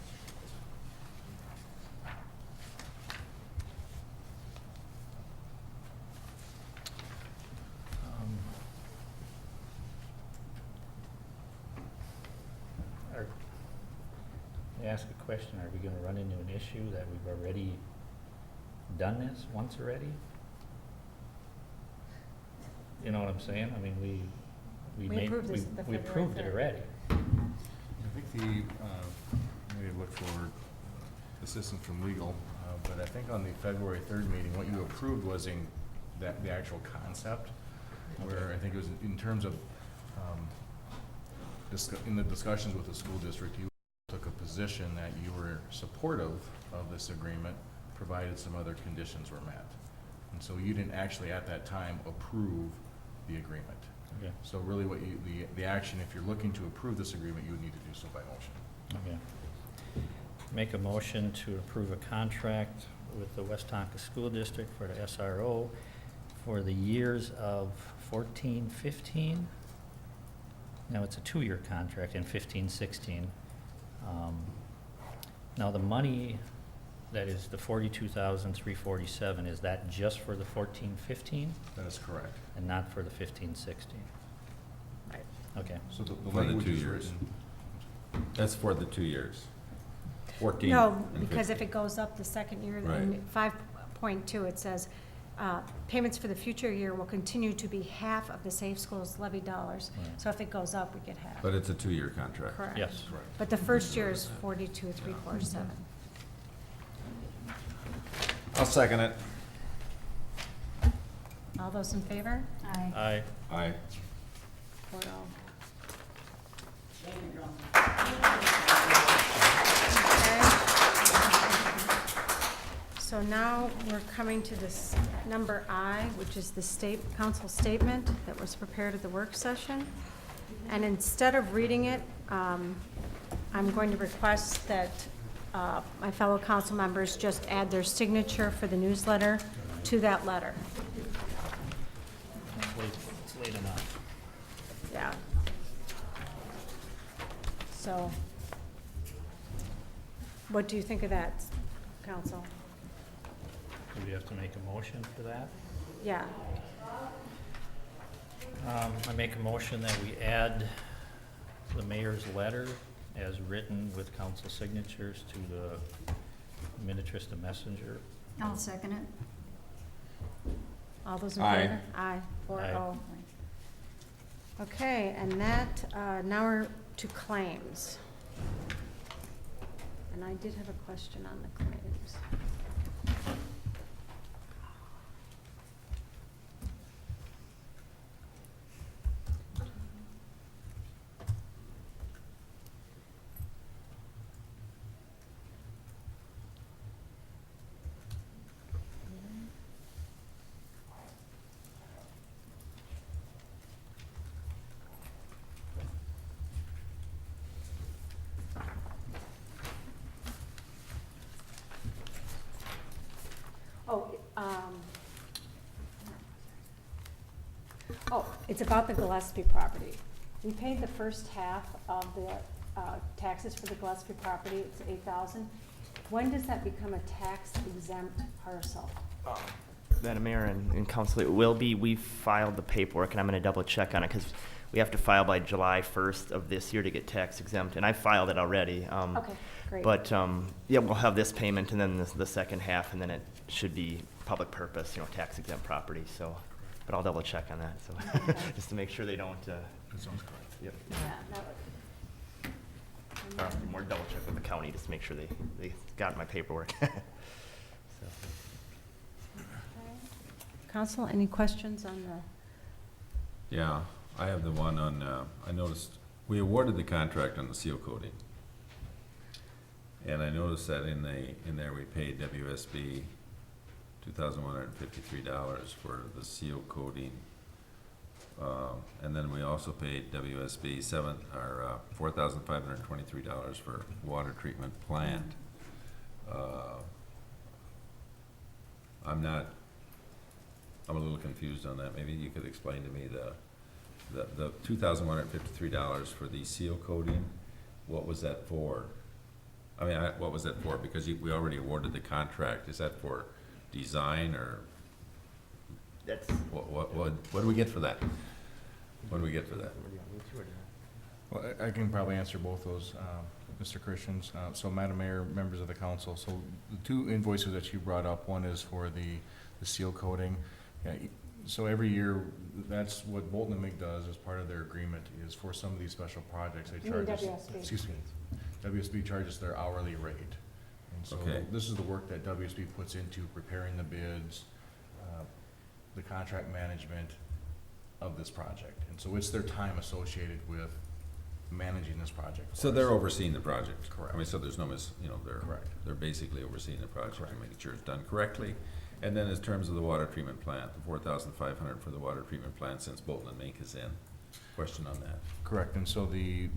I ask a question? Are we gonna run into an issue that we've already done this once already? You know what I'm saying? I mean, we We made, approved this at the we February approved it 3rd. already. I think maybe look for assistance from legal, but I think on the February 3rd meeting, what you approved was the actual concept, where I think it was in terms of, in the discussions with the school district, you took a position that you were supportive of this agreement, provided some other conditions were met. And so you didn't actually at that time approve the agreement. Okay. So really what the action, if you're looking to approve this agreement, you would need to do so by motion. Okay. Make a motion to approve a contract with the Westonka School District for the SRO for the years of 14, 15. Now, it's a 2-year contract in 15, 16. Now, the money that is the $42,347, is that just for the 14, 15? That is correct. And not for the 15, 16? Right. Okay. So the For the language 2 is years. written. That's for the 2 years. 14 No, and because 15. if it goes up the second year, Right. in 5.2, it says, payments for the future year will continue to be half of the Safe Schools levy dollars. Right. So if it goes up, we get half. But it's a 2-year contract. Correct. Yes. Correct. But the first year is 42,347. I'll second it. All those in favor? Aye. Aye. Aye. 4-0. So now we're coming to this number I, which is the council statement that was prepared at the work session. And instead of reading it, I'm going to request that my fellow council members just add their signature for the newsletter to that letter. It's late enough. Yeah. So, what do you think of that, council? Do we have to make a motion for that? Yeah. I make a motion that we add the mayor's letter as written with council signatures to the Minnetrista Messenger. I'll second it. All those in Aye. favor? Aye. 4-0. Okay, and that, now we're to claims. And I did have a question on the claims. It's about the Gillespie property. We paid the first half of the taxes for the Gillespie property, it's $8,000. When does that become a tax exempt parcel? Madam Mayor and Council, it will be. We've filed the paperwork, and I'm going to double check on it because we have to file by July 1st of this year to get tax exempt, and I filed it already. Okay, great. But yeah, we'll have this payment and then the second half, and then it should be public purpose, tax exempt property. So, but I'll double check on that. So, just to make sure they don't. That sounds correct. Yep. Yeah, More double check with the county just to make sure they got my paperwork. So. Council, any questions on the? Yeah, I have the one on, I noticed, we awarded the contract on the seal coating. And I noticed that in there we paid WSB $2,153 for the seal coating. And then we also paid WSB $4,523 for water treatment plant. I'm a little confused on that. Maybe you could explain to me the $2,153 for the seal coating. What was that for? I mean, what was that for? Because we already awarded the contract. Is that for design or? That's. What do we get for that? What do we get for that? Well, I can probably answer both those. Mr. Christians. So Madam Mayor, members of the council, so the two invoices that you brought up, one is for the seal coating. Yeah, so every year, that's what Bolton and Mink does as part of their agreement, is for some of these special projects, they You mean charge us, WSB. excuse me, WSB charges their hourly rate. And so Okay. this is the work that WSB puts into preparing the bids, the contract management of this project. And so it's their time associated with managing this project. So they're overseeing the project? Correct. I mean, so there's no Correct. they're basically overseeing the project Correct. and making sure it's done correctly. And then in terms of the water treatment plant, the 4,500 for the water treatment plant, since Bolton and Mink is in, question on that? Correct, and so the,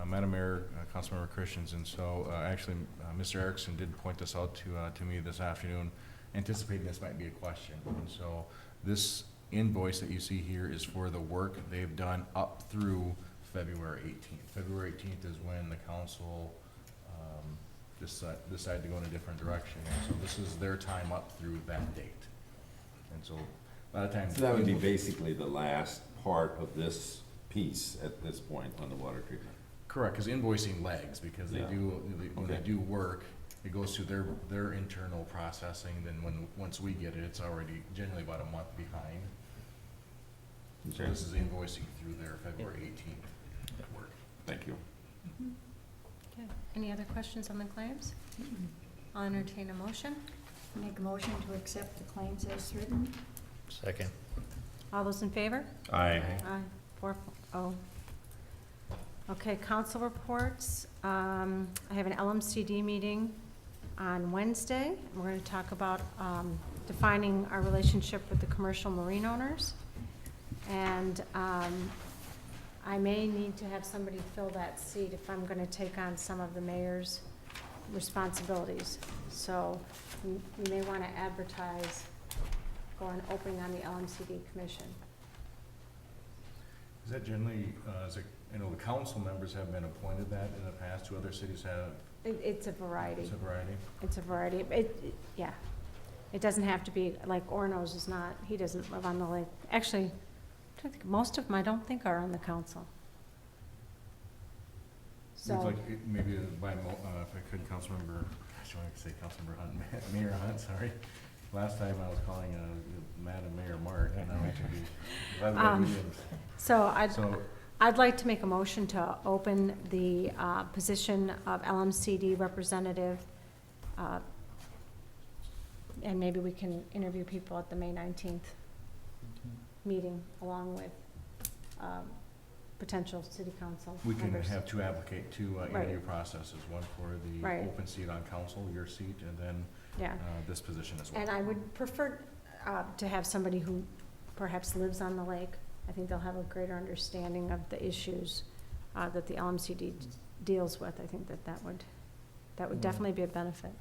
Madam Mayor, Councilmember Christians, and so, actually, Mr. Erickson did point this out to me this afternoon, anticipating this might be a question. And so, this invoice that you see here is for the work they've done up through February 18th. February 18th is when the council, decide to go in a different direction, and so this is their time up through that date. And so, a lot of times. So that would be basically the last part of this piece at this point on the water treatment? Correct, because invoicing lags, because they Yeah. when they Okay. do work, it goes through their internal processing, then once we get it, it's already generally about a month behind. So Okay. this is invoicing through their February 18th work. Thank you. Okay. Any other questions on the claims? I'll entertain a motion. Make a motion to accept the claims as written. Second. All those in favor? Aye. Aye. 4-0. Okay, council reports. I have an LMCD meeting on Wednesday. We're going to talk about defining our relationship with the commercial marine owners. And I may need to have somebody fill that seat if I'm going to take on some of the mayor's responsibilities. So you may want to advertise for an opening on the LMCD commission. Is that generally, I know the council members have been appointed that in the past, two other cities have, It's a variety. it's a variety? It's a variety. Yeah. It doesn't have to be, like Orno's is not, he doesn't live on the lake. Actually, I think most of them I don't think are on the council. Looks So, like maybe if I could, Councilmember, gosh, I want to say Councilmember Hunt, Mayor Hunt, sorry. Last time I was calling Madam Mayor Mark, and now it should be Williams. so So, I'd like to make a motion to open the position of LMCD representative. And maybe we can interview people at the May 19th meeting along with potential city council we can members. have two Right. interview processes, one for the Right. open seat on council, your seat, and then Yeah. this position as well. And I would prefer to have somebody who perhaps lives on the lake. I think they'll have a greater understanding of the issues that the LMCD deals with. I think that would definitely be a benefit.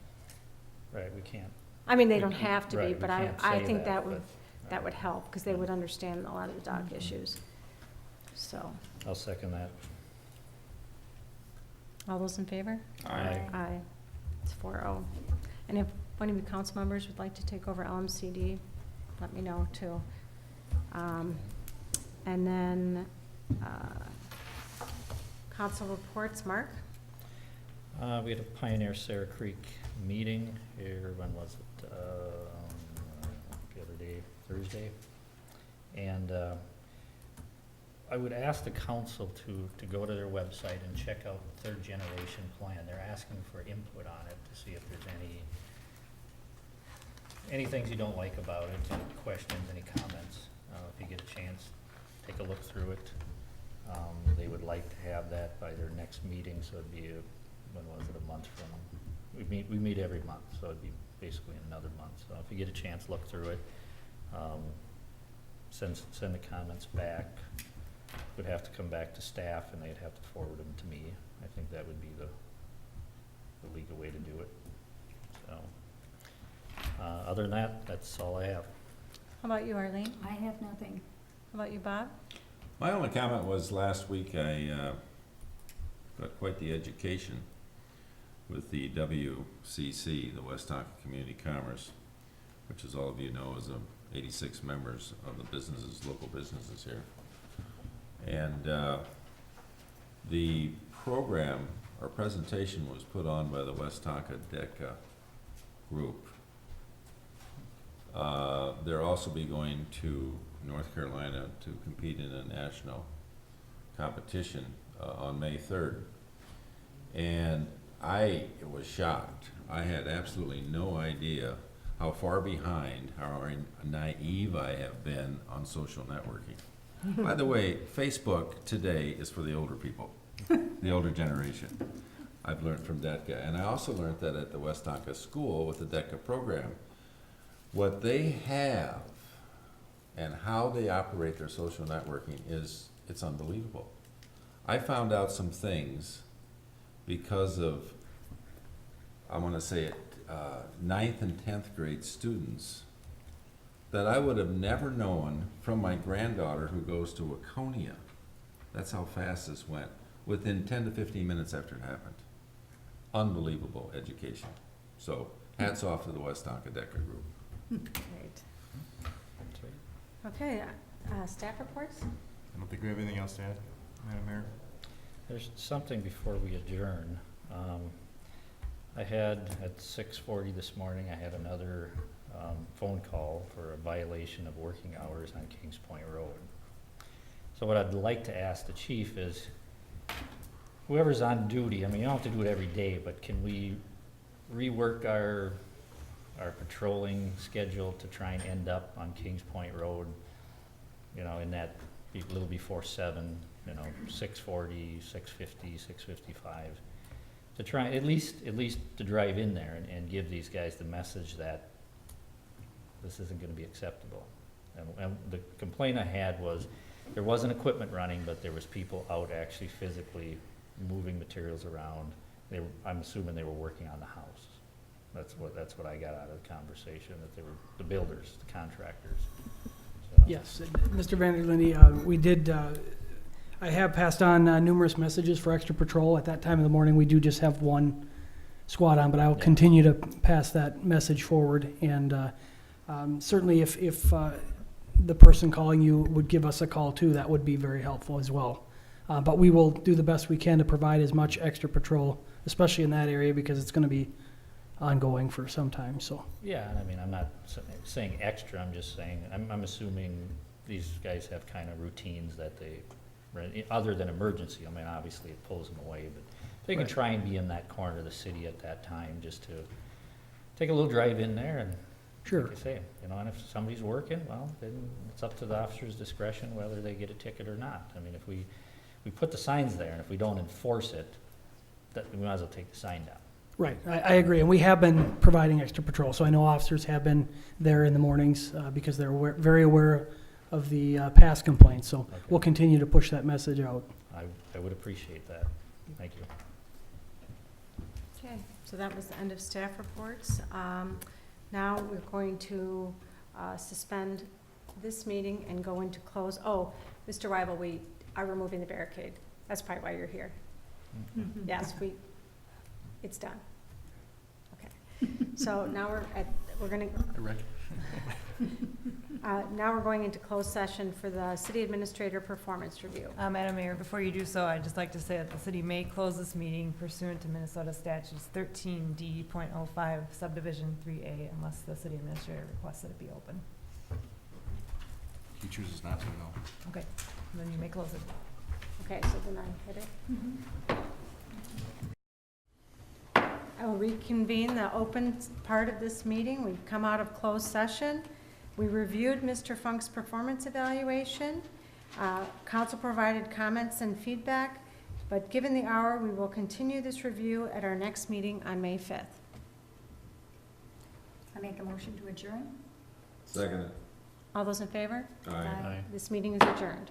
Right, we can't. I mean, they We don't can't- have to be, right, we but I can't say think that but, would help, because they would understand a lot of the dock issues. So, I'll second that. all those in favor? Aye. Aye. It's 4-0. And if one of you council members would like to take over LMCD, let me know too. And then, council reports, Mark? We had a Pioneer Sarah Creek meeting here, when was it? The other day, Thursday. And I would ask the council to go to their website and check out the third generation plan. They're asking for input on it to see if there's any things you don't like about it, any questions, any comments. If you get a chance, take a look through it. They would like to have that by their next meeting, so it'd be, when was it, a month from, we meet every month, so it'd be basically another month. So if you get a chance, look through it. Send the comments back. Would have to come back to staff, and they'd have to forward them to me. I think that would be the legal way to do it. So, other than that, that's all I have. How about you, Arlene? I have nothing. How about you, Bob? My only comment was last week I got quite the education with the WCC, the Westonka Community Commerce, which, as all of you know, is 86 members of the businesses, local businesses here. And the program our presentation was put on by the Westonka group. They'll also be going to North Carolina to compete in a national competition on May 3rd. And I was shocked. I had absolutely no idea how far behind, how naive I have been on social networking. By the way, Facebook today is for the older people, the older generation. I've learned from Rettke. And I also learned that at the Westonka School with the Rettke program, what they have and how they operate their social networking it's unbelievable. I found out some things because of, I want to say it, 9th and 10th grade students that I would have never known from my granddaughter who goes to Waconia. That's how fast this went, within 10 to 15 minutes after it happened. Unbelievable education. So hats off to the Westonka group. Great. Okay, staff reports? I don't think we have anything else to add, Madam Mayor. There's something before we adjourn. I had at 6:40 this morning, I had another phone call for a violation of working hours on Kings Point Road. So what I'd like to ask the chief is, whoever's on duty, I mean, you don't have to do it every day, but can we rework our patrolling schedule to try and end up on Kings Point Road, you know, in that a little before 7, you know, 6:40, 6:50, 6:55, to try at least to drive in there and give these guys the message that this isn't going to be acceptable. And the complaint I had was there wasn't equipment running, but there was people out actually physically moving materials around. I'm assuming they were working on the house. That's what I got out of the conversation, that they were the builders, the contractors. So. Yes, Mr. Vanderlinde, we did, I have passed on numerous messages for extra patrol. At that time of the morning, we do just have one squad on, but I will continue to pass that message forward. And certainly if the person calling you would give us a call too, that would be very helpful as well. But we will do the best we can to provide as much extra patrol, especially in that area, because it's going to be ongoing for some time. So Yeah, and I mean, I'm not saying extra, I'm just saying, I'm assuming these guys have kind of routines that they, other than emergency. I mean, obviously it pulls them away, but they can Right. try and be in that corner of the city at that time, just to take a little drive in there and, Sure. like I say, you know, and if somebody's working, well, then it's up to the officer's discretion whether they get a ticket or not. I mean, if we put the signs there, and if we don't enforce it, that we might as well take the sign down. Right, I agree, and we have been providing extra patrol, so I know officers have been there in the mornings because they're very aware of the past complaints, so Okay. we'll continue to push that message out. I would appreciate that. Thank you. Okay, so that was the end of staff reports. Now we're going to suspend this meeting and go into close. Oh, Mr. Weibel, we are removing the barricade. That's probably why you're here. Yes, it's done. Okay. So now we're going to, now we're going into closed session for the city administrator performance review. Madam Mayor, before you do so, I'd just like to say that the city may close this meeting pursuant to Minnesota statutes 13D.05 subdivision 3A unless the city administrator requests that it be open. He chooses not to, no. Okay, then you may close it. Okay, so then I hit it. I will reconvene the open part of this meeting. We've come out of closed session. We reviewed Mr. Funk's performance evaluation. Council provided comments and feedback, but given the hour, we will continue this review at our next meeting on May 5th. I make a motion to adjourn? Second. All those in favor? Aye. This meeting is adjourned.